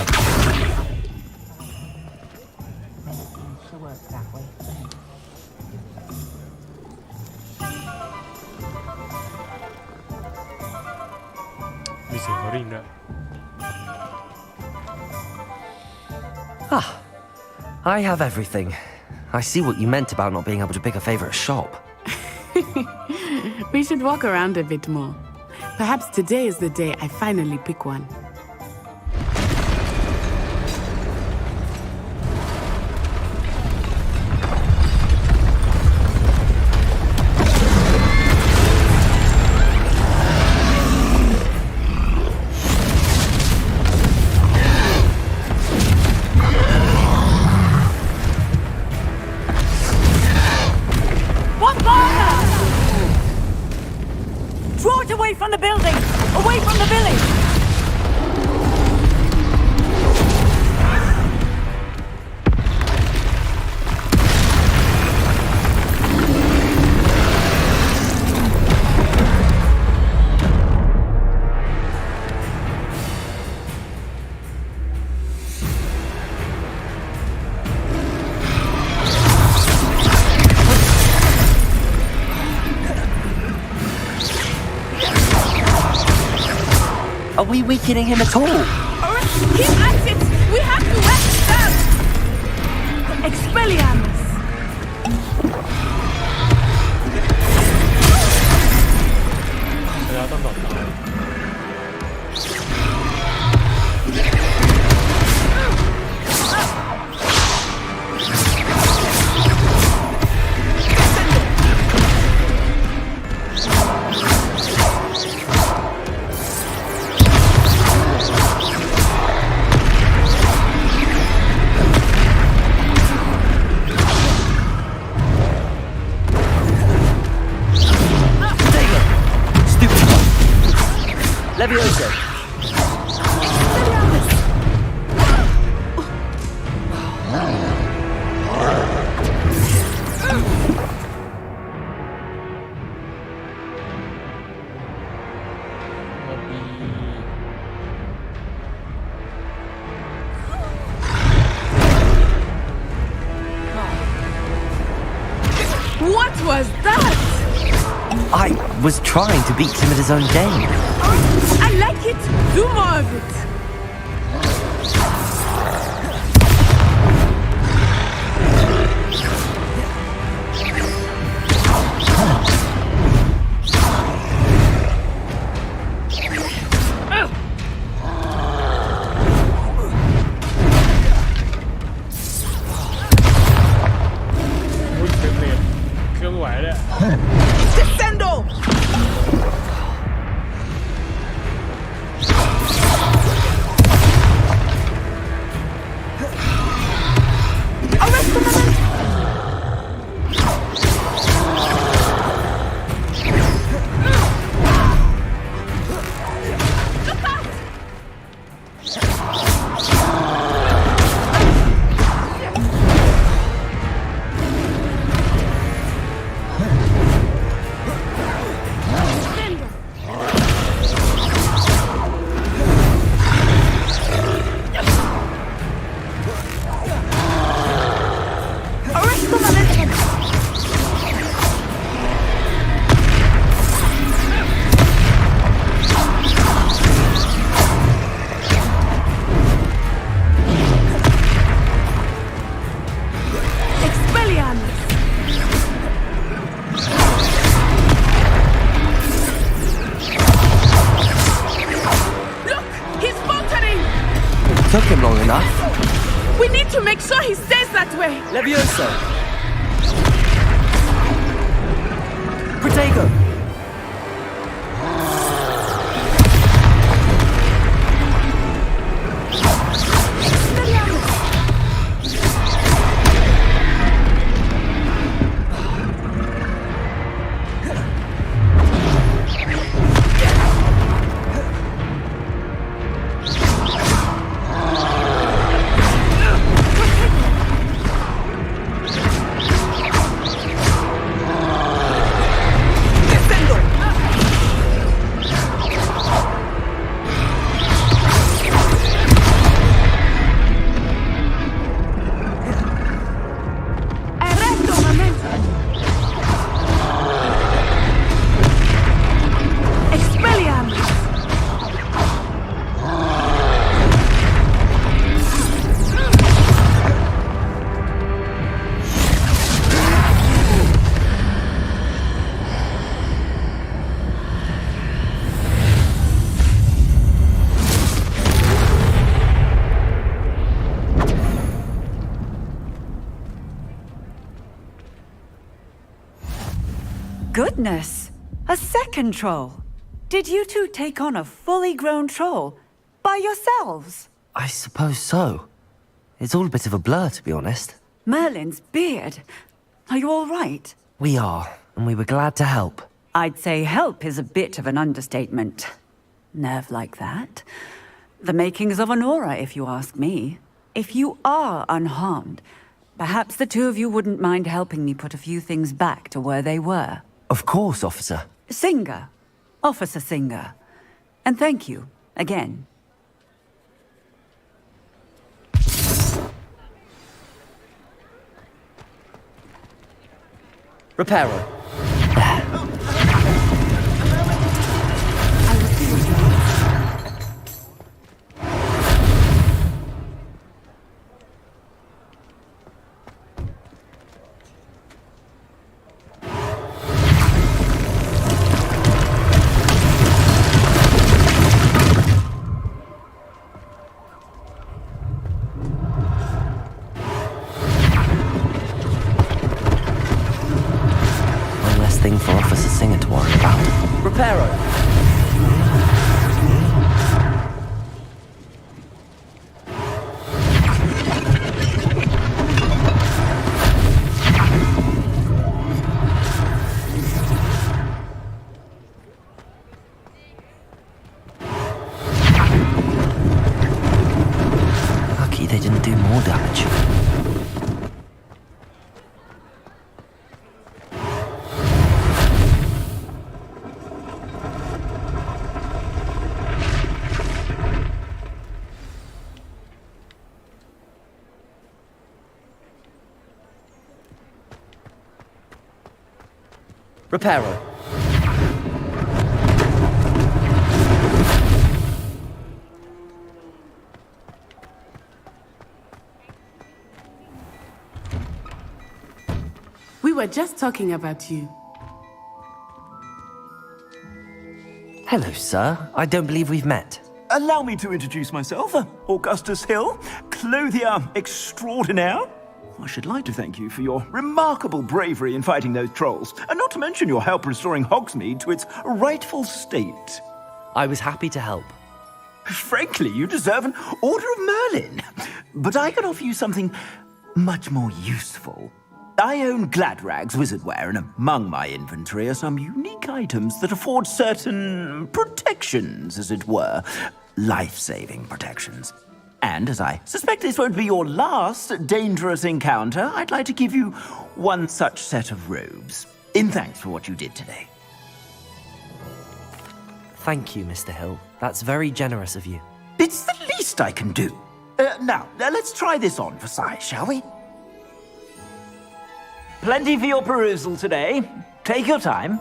Ah, I have everything. I see what you meant about not being able to pick a favorite shop. We should walk around a bit more. Perhaps today is the day I finally pick one. Draw it away from the building! Away from the village! Are we weakening him at all? Keep at it! We have to wet them! Expelliarmus! แล้วต้องดอดตาย Levioso. What was that? I was trying to beat him at his own game. I like it. Do more of it. Descendo! Took him long enough. We need to make sure he stays that way. Levioso. Protego. Goodness! A second troll! Did you two take on a fully grown troll by yourselves? I suppose so. It's all a bit of a blur, to be honest. Merlin's beard. Are you all right? We are, and we were glad to help. I'd say help is a bit of an understatement. Nerve like that. The makings of an aura, if you ask me. If you are unharmed, perhaps the two of you wouldn't mind helping me put a few things back to where they were. Of course, officer. Singer. Officer Singer. And thank you, again. Reparo. didn't do more damage. Reparo. We were just talking about you. Hello, sir. I don't believe we've met. Allow me to introduce myself, Augustus Hill, clothier extraordinaire. I should like to thank you for your remarkable bravery in fighting those trolls, and not to mention your help restoring Hogsmeade to its rightful state. I was happy to help. Frankly, you deserve an Order of Merlin. But I can offer you something much more useful. I own Gladrag's wizardware, and among my inventory are some unique items that afford certain protections, as it were. Life-saving protections. And as I suspect this won't be your last dangerous encounter, I'd like to give you one such set of robes, in thanks for what you did today. Thank you, Mr. Hill. That's very generous of you. It's the least I can do. Now, let's try this on for size, shall we? Plenty for your perusal today. Take your time.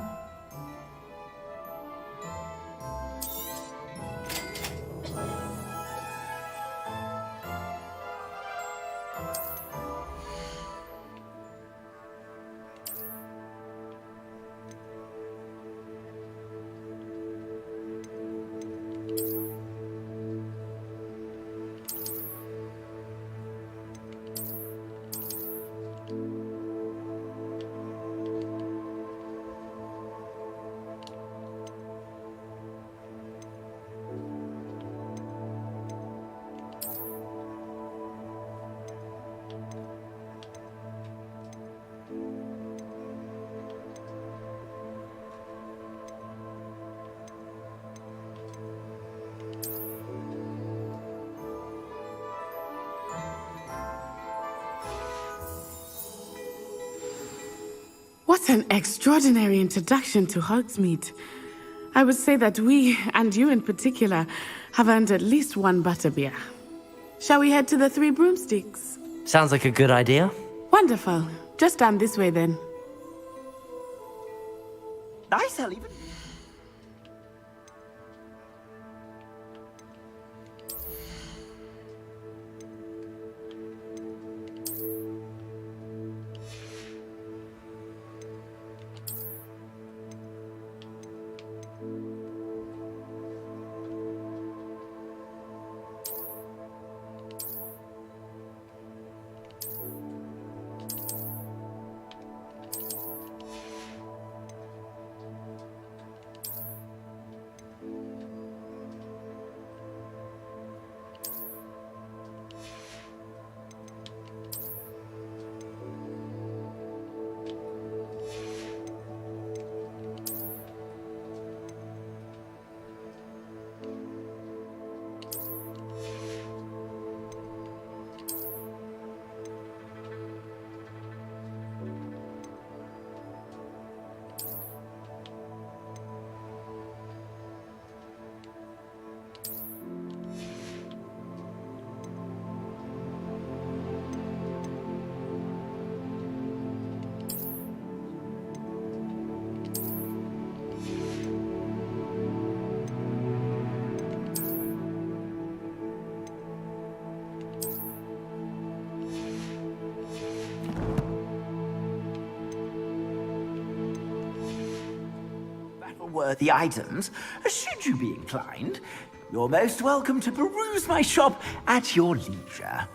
What an extraordinary introduction to Hogsmeade. I would say that we, and you in particular, have earned at least one butterbeer. Shall we head to the Three Broomsticks? Sounds like a good idea. Wonderful. Just down this way then. Nice, I'll even... Worthy items, should you be inclined, you're most welcome to peruse my shop at your leisure.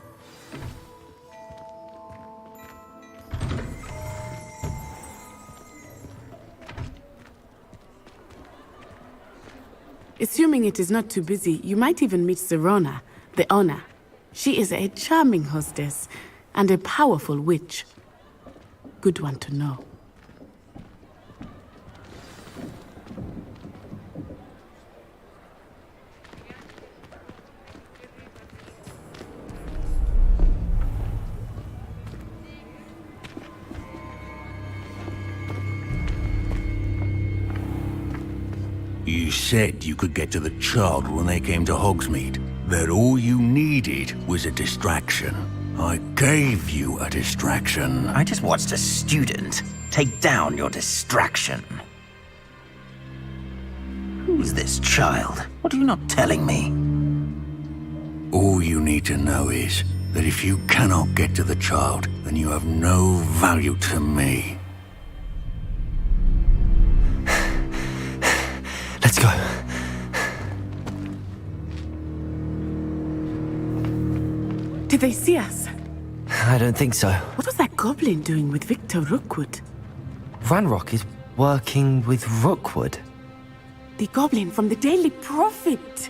Assuming it is not too busy, you might even meet Serona, the owner. She is a charming hostess and a powerful witch. Good one to know. said you could get to the child when they came to Hogsmeade. That all you needed was a distraction. I gave you a distraction. I just watched a student take down your distraction. Who's this child? What are you not telling me? All you need to know is that if you cannot get to the child, then you have no value to me. Let's go. Did they see us? I don't think so. What was that goblin doing with Victor Rookwood? Ranrock is working with Rookwood. The goblin from the Daily Prophet.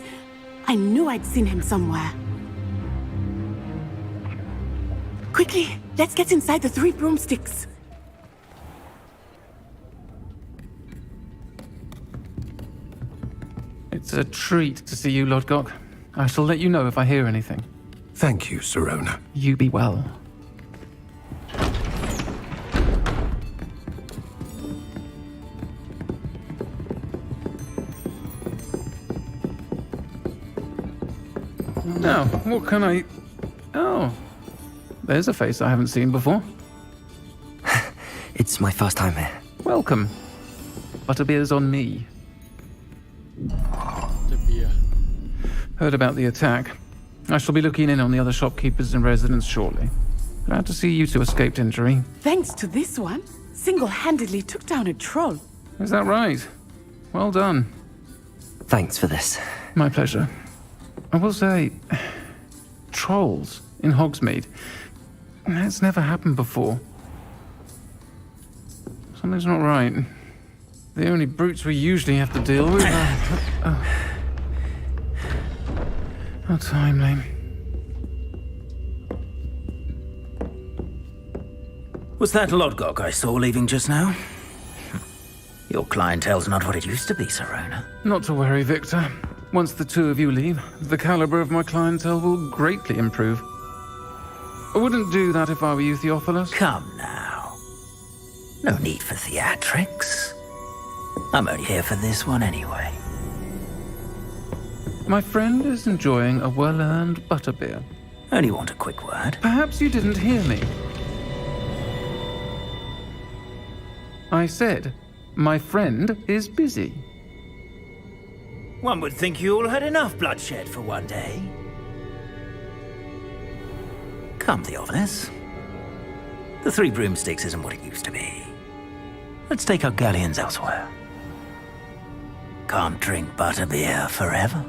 I knew I'd seen him somewhere. Quickly, let's get inside the 3 broomsticks. It's a treat to see you, Lord Gok. I shall let you know if I hear anything. Thank you, Sirona. You be well. Now, what can I... Oh, there's a face I haven't seen before. It's my first time here. Welcome. Butterbeer's on me. Heard about the attack. I shall be looking in on the other shopkeepers and residents shortly. Glad to see you two escaped injury. Thanks to this one, single-handedly took down a troll. Is that right? Well done. Thanks for this. My pleasure. I will say, trolls in Hogsmeade. That's never happened before. Something's not right. The only brutes we usually have to deal with are... How timely. Was that Lodgok I saw leaving just now? Your clientele's not what it used to be, Sirona. Not to worry, Victor. Once the 2 of you leave, the caliber of my clientele will greatly improve. I wouldn't do that if I were you, Theophilus. Come now. No need for theatrics. I'm only here for this one anyway. My friend is enjoying a well-earned butterbeer. Only want a quick word. Perhaps you didn't hear me. I said, my friend is busy. One would think you all had enough bloodshed for one day. Come, Theophilus. The 3 broomsticks isn't what it used to be. Let's take our galleons elsewhere. Can't drink butterbeer forever.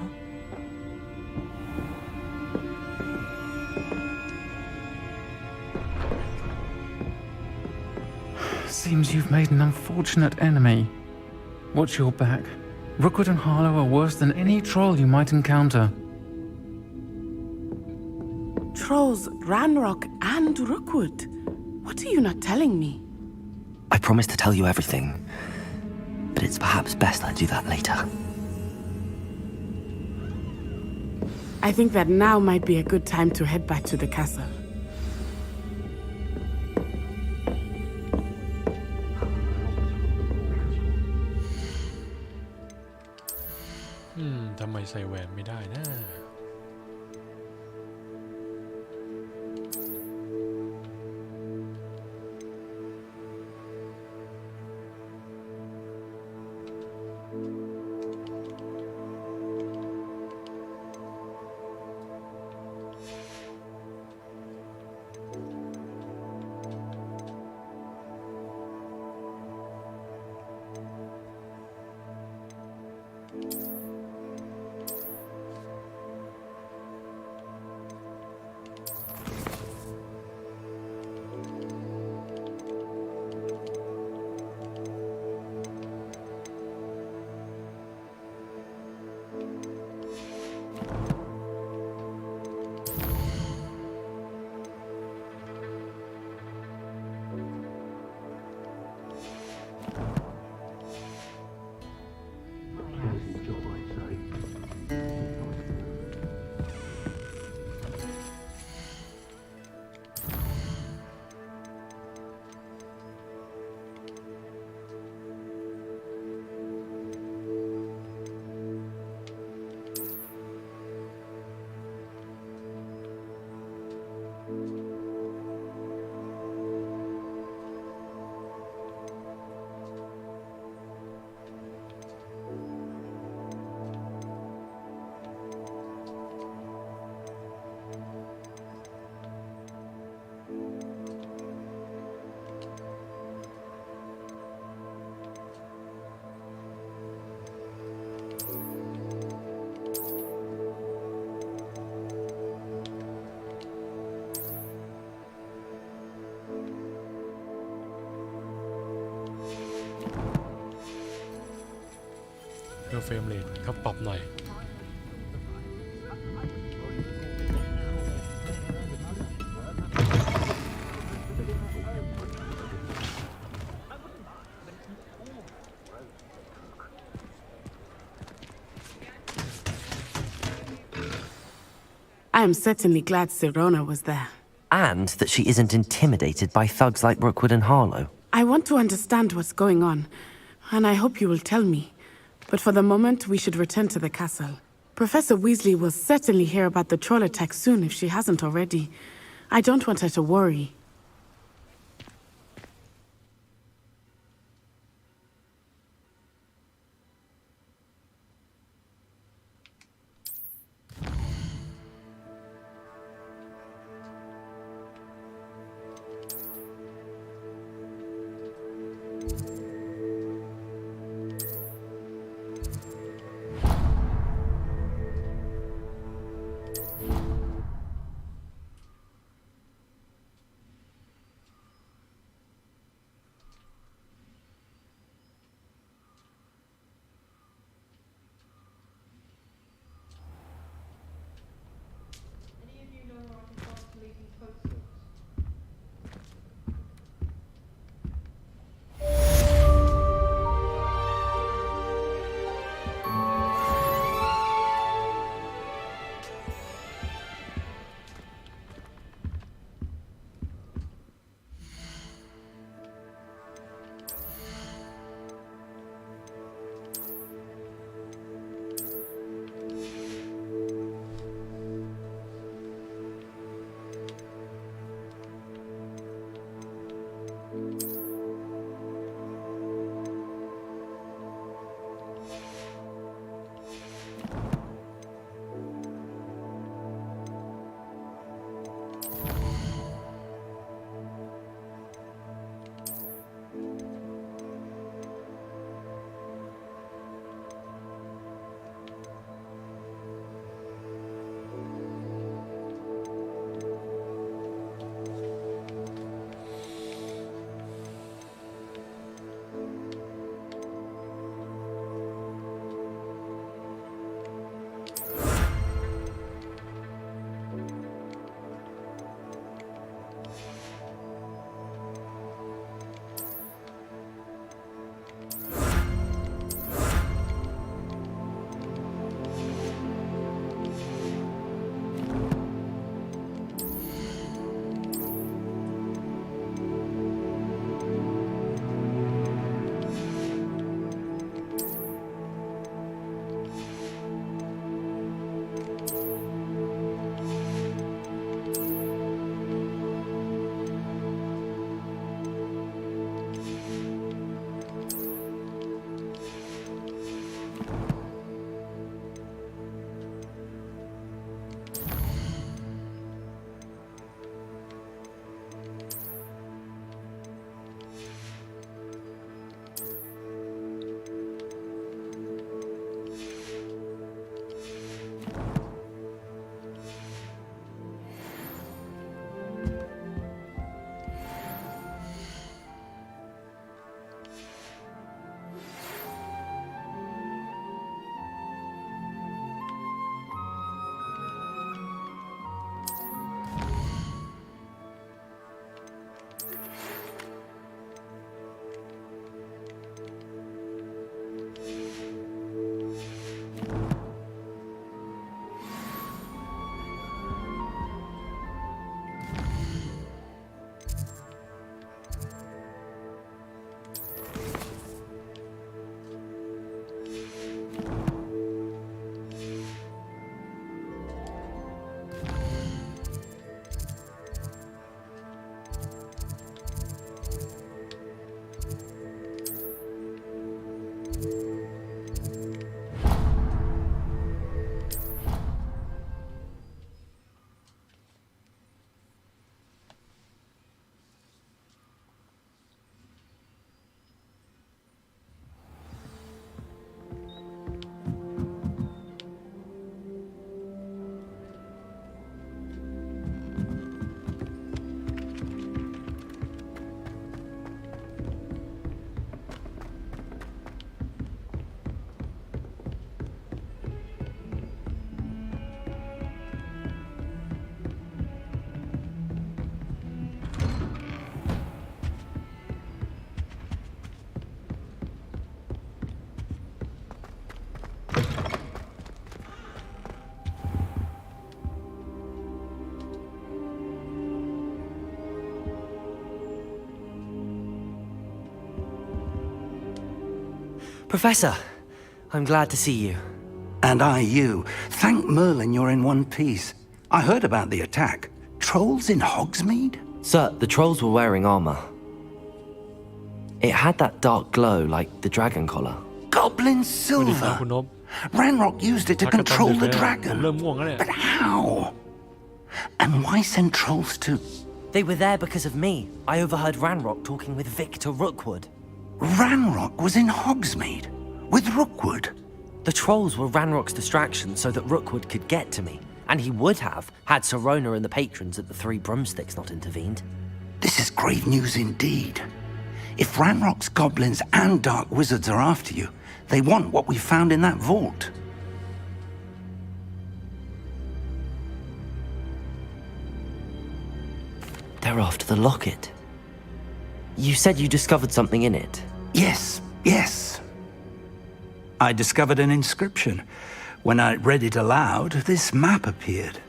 Seems you've made an unfortunate enemy. Watch your back. Rookwood and Harlow are worse than any troll you might encounter. Trolls, Ranrock, and Rookwood. What are you not telling me? I promise to tell you everything, but it's perhaps best I do that later. I think that now might be a good time to head back to the castle. ทำไมใส่แหวนไม่ได้นะ เฟรมเรทก็ปรับหน่อย I am certainly glad Sirona was there. And that she isn't intimidated by thugs like Brookwood and Harlow. I want to understand what's going on, and I hope you will tell me. But for the moment, we should return to the castle. Professor Weasley will certainly hear about the troll attack soon if she hasn't already. I don't want her to worry. Professor, I'm glad to see you. And I you. Thank Merlin you're in one piece. I heard about the attack. Trolls in Hogsmeade? Sir, the trolls were wearing armor. It had that dark glow like the dragon collar. Goblin silver. Ranrock used it to control the dragon. But how? And why send trolls to... They were there because of me. I overheard Ranrock talking with Victor Rookwood. Ranrock was in Hogsmeade? With Rookwood? The trolls were Ranrock's distraction so that Rookwood could get to me. And he would have, had Sirona and the patrons at the Three Broomsticks not intervened. This is grave news indeed. If Ranrock's goblins and dark wizards are after you, they want what we found in that vault. They're after the locket. You said you discovered something in it. Yes. I discovered an inscription. When I read it aloud, this map appeared.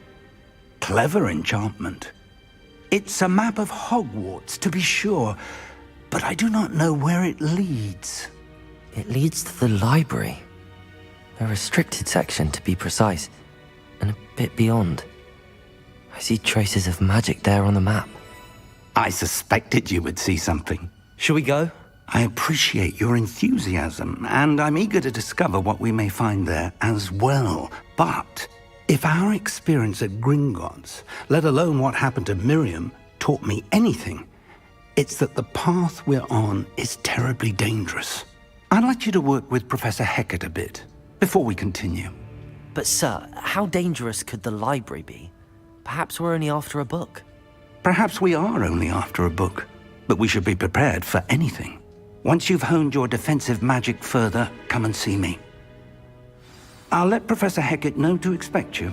Clever enchantment. It's a map of Hogwarts, to be sure, but I do not know where it leads. It leads to the library. A restricted section, to be precise, and a bit beyond. I see traces of magic there on the map. I suspected you would see something. Shall we go? I appreciate your enthusiasm, and I'm eager to discover what we may find there as well. But if our experience at Gringotts, let alone what happened to Miriam, taught me anything, it's that the path we're on is terribly dangerous. I'd like you to work with Professor Hecat a bit before we continue. But sir, how dangerous could the library be? Perhaps we're only after a book. Perhaps we are only after a book, but we should be prepared for anything. Once you've honed your defensive magic further, come and see me. I'll let Professor Hecat know to expect you.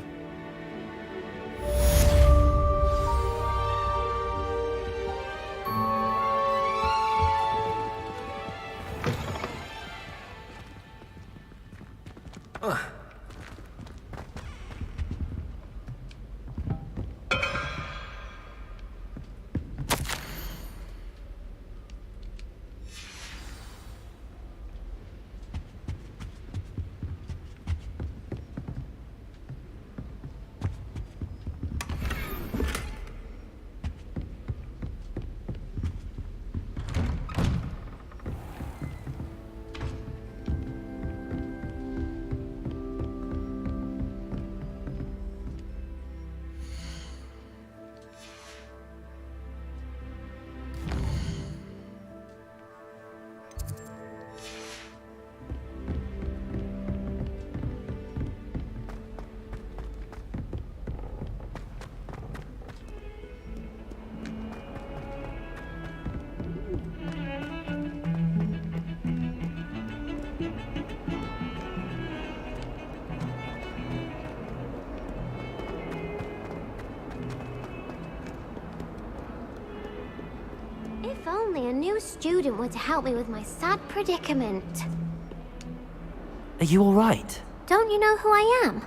If only a new student were to help me with my sad predicament. Are you all right? Don't you know who I am?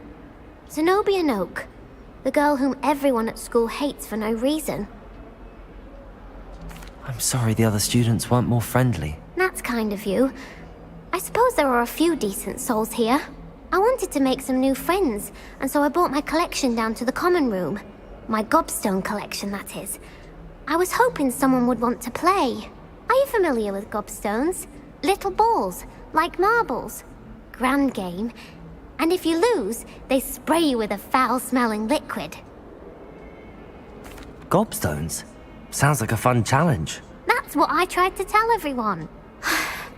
Zenobia Noak, the girl whom everyone at school hates for no reason. I'm sorry the other students weren't more friendly. That's kind of you. I suppose there are a few decent souls here. I wanted to make some new friends, and so I brought my collection down to the common room. My gobstone collection, that is. I was hoping someone would want to play. Are you familiar with gobstones? Little balls, like marbles. Grand game. And if you lose, they spray you with a foul-smelling liquid. Gobstones? Sounds like a fun challenge. That's what I tried to tell everyone.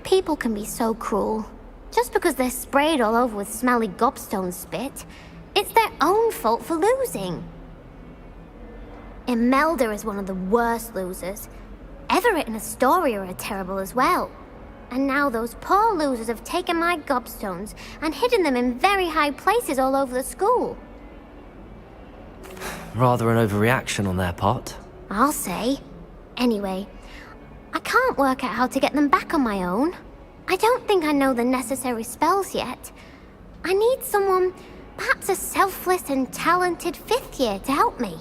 People can be so cruel. Just because they're sprayed all over with smelly gobstone spit, it's their own fault for losing. Imelda is one of the worst losers. Everett and Astoria are terrible as well. And now those poor losers have taken my gobstones and hidden them in very high places all over the school. Rather an overreaction on their part. I'll say. Anyway, I can't work out how to get them back on my own. I don't think I know the necessary spells yet. I need someone, perhaps a selfless and talented fifth year to help me.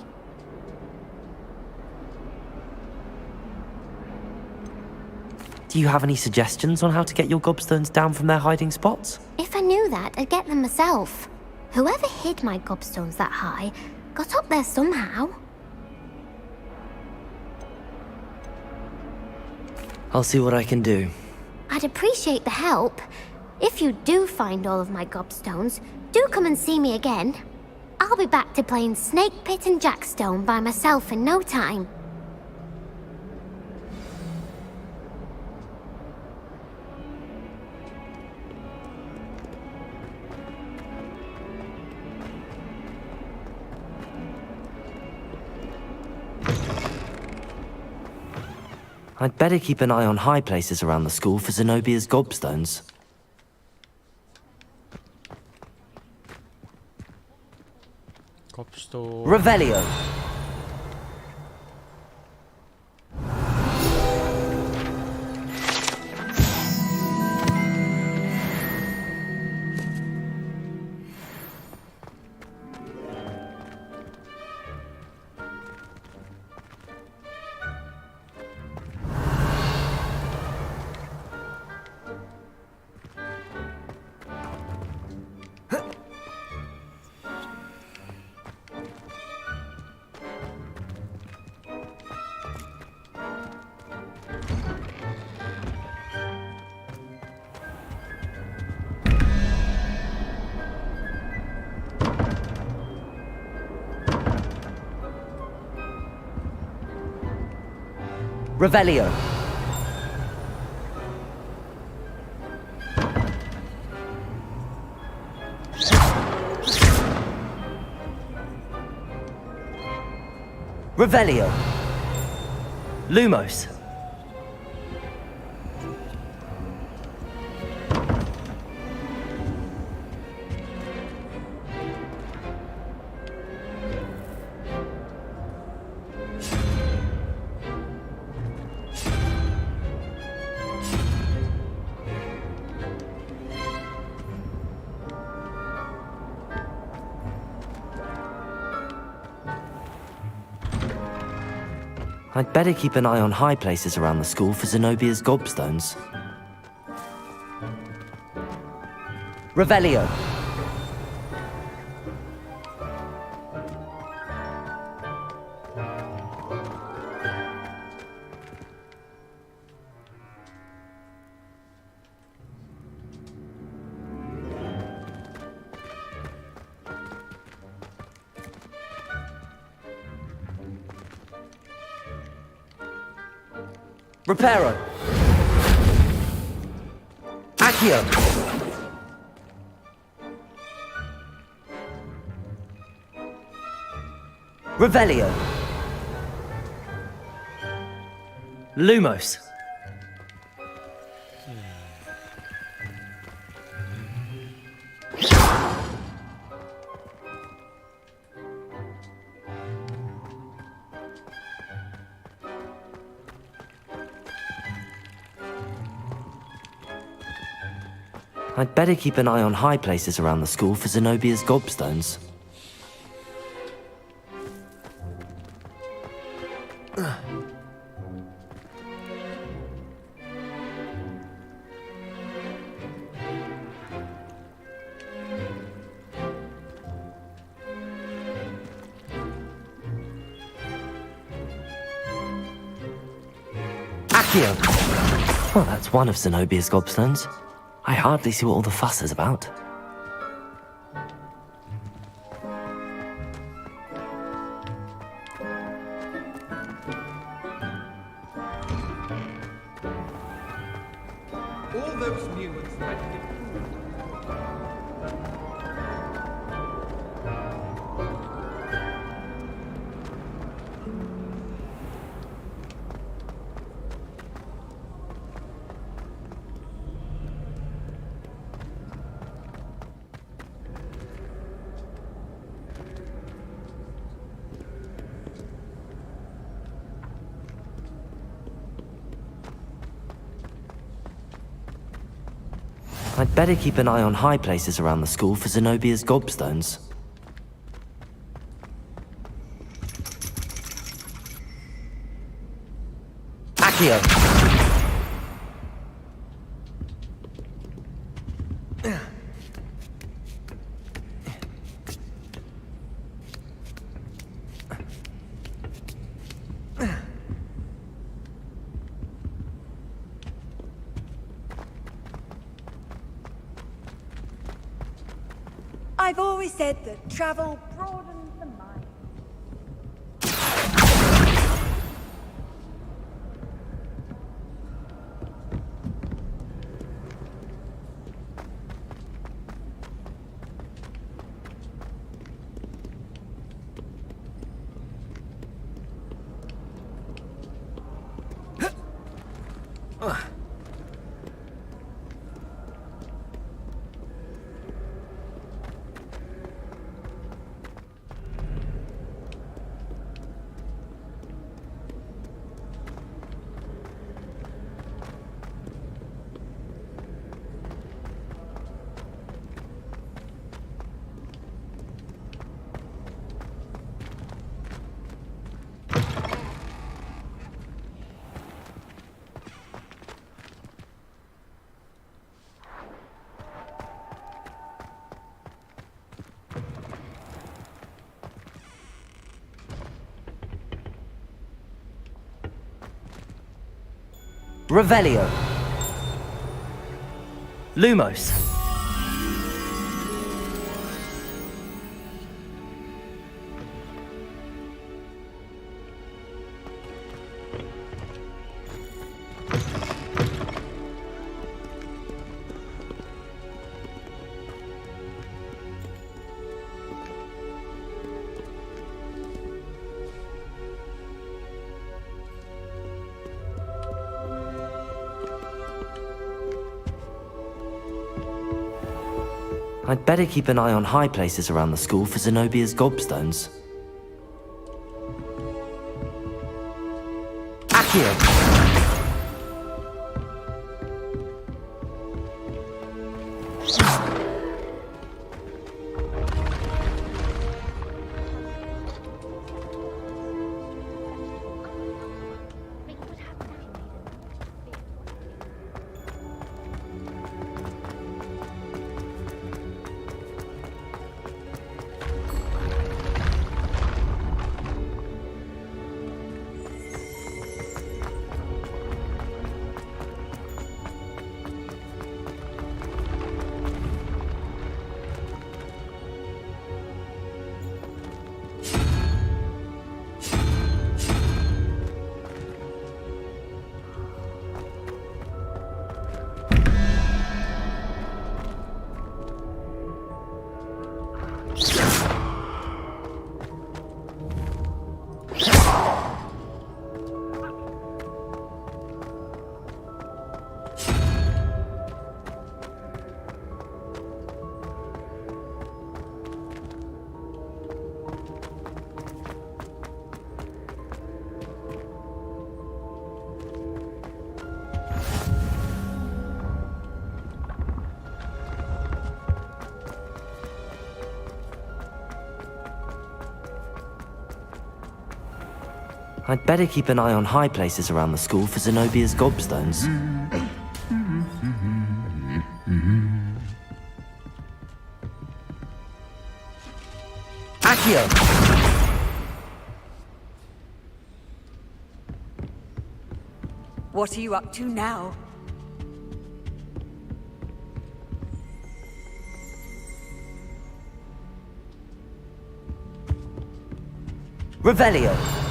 Do you have any suggestions on how to get your gobstones down from their hiding spots? If I knew that, I'd get them myself. Whoever hid my gobstones that high got up there somehow. I'll see what I can do. I'd appreciate the help. If you do find all of my gobstones, do come and see me again. I'll be back to playing Snake Pit and Jackstone by myself in no time. I'd better keep an eye on high places around the school for Zenobia's gobstones. Gobstone. Revelio. Revelio. Revelio. Lumos. I'd better keep an eye on high places around the school for Zenobia's gobstones. Revelio. Reparo. Accio. Revelio. Lumos. I'd better keep an eye on high places around the school for Zenobia's gobstones. Accio! Well, that's one of Zenobia's gobstones. I hardly see what all the fuss is about. All those new ones had I'd better keep an eye on high places around the school for Zenobia's gobstones. Accio! I've always said that travel broadens the mind. Revelio. Lumos. I'd better keep an eye on high places around the school for Zenobia's gobstones. Accio! I'd better keep an eye on high places around the school for Zenobia's gobstones. Accio! What are you up to now? Revelio.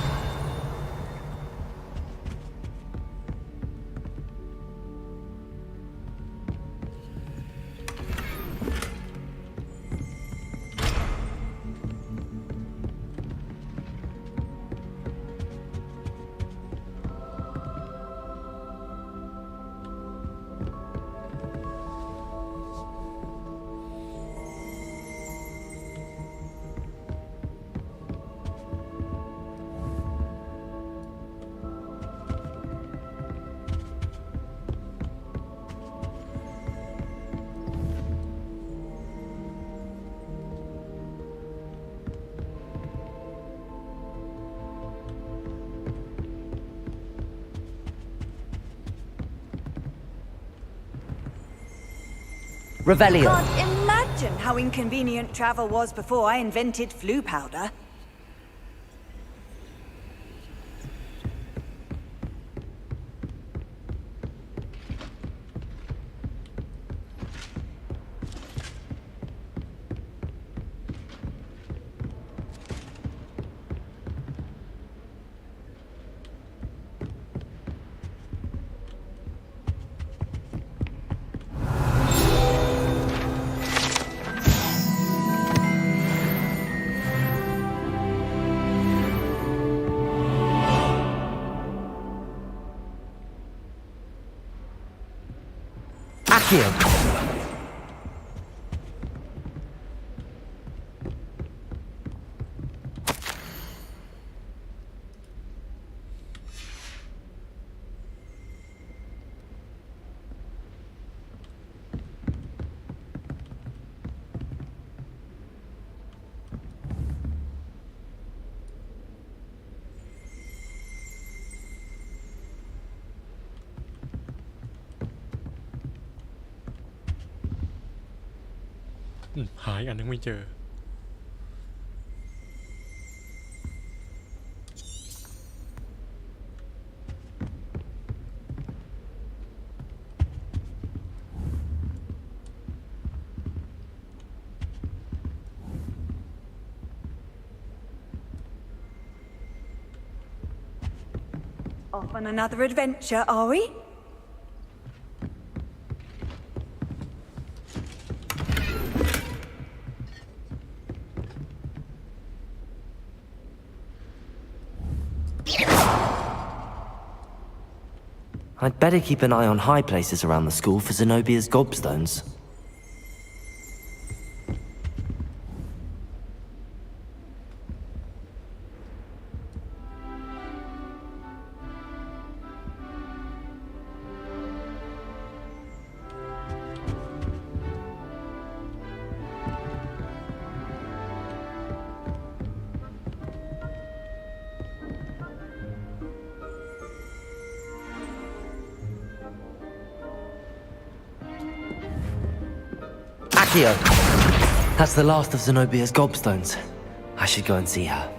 Revelio. Can't imagine how inconvenient travel was before I invented flu powder. Akio. หายอันนึงไม่เจอ Off on another adventure, are we? I'd better keep an eye on high places around the school for Zenobia's gobstones. Akio! That's the last of Zenobia's gobstones. I should go and see her.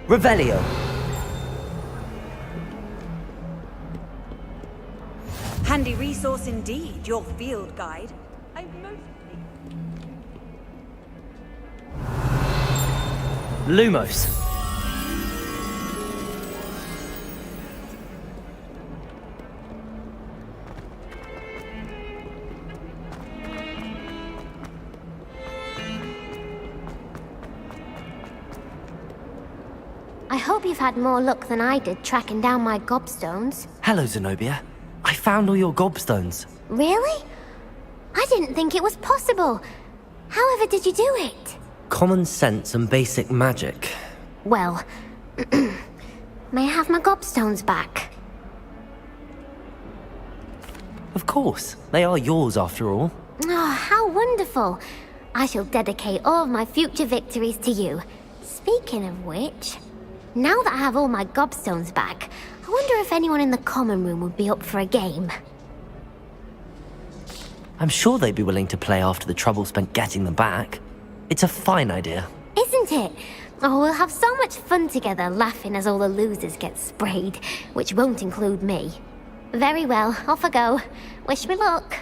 Revelio. Handy resource indeed, your field guide. I mostly... Lumos. I hope you've had more luck than I did tracking down my gobstones. Hello, Zenobia. I found all your gobstones. Really? I didn't think it was possible. However did you do it? Common sense and basic magic. Well, may I have my gobstones back? Of course. They are yours after all. Oh, how wonderful. I shall dedicate all of my future victories to you. Speaking of which, now that I have all my gobstones back, I wonder if anyone in the common room would be up for a game. I'm sure they'd be willing to play after the trouble spent getting them back. It's a fine idea. Isn't it? Oh, we'll have so much fun together laughing as all the losers get sprayed, which won't include me. Very well, off I go. Wish me luck.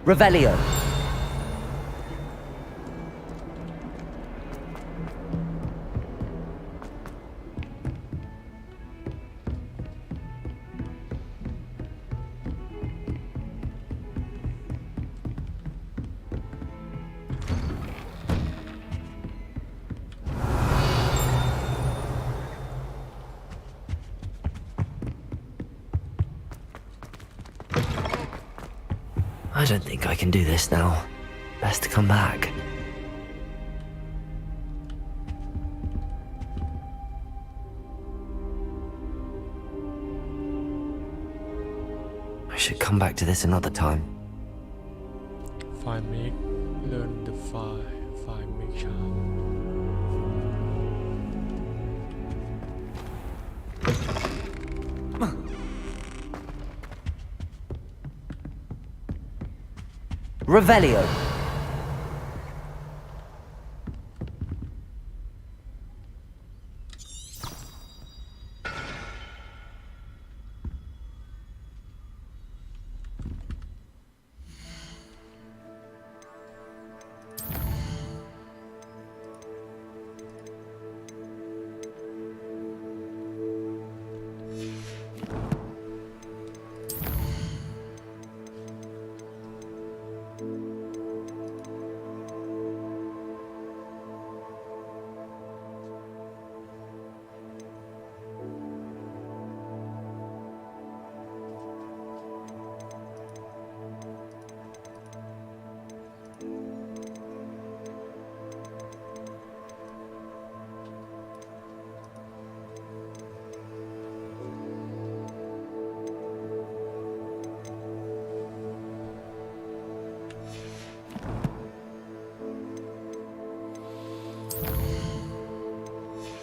Revelio. I don't think I can do this now. Best to come back. I should come back to this another time. File make learn the file make sharp. Revelio.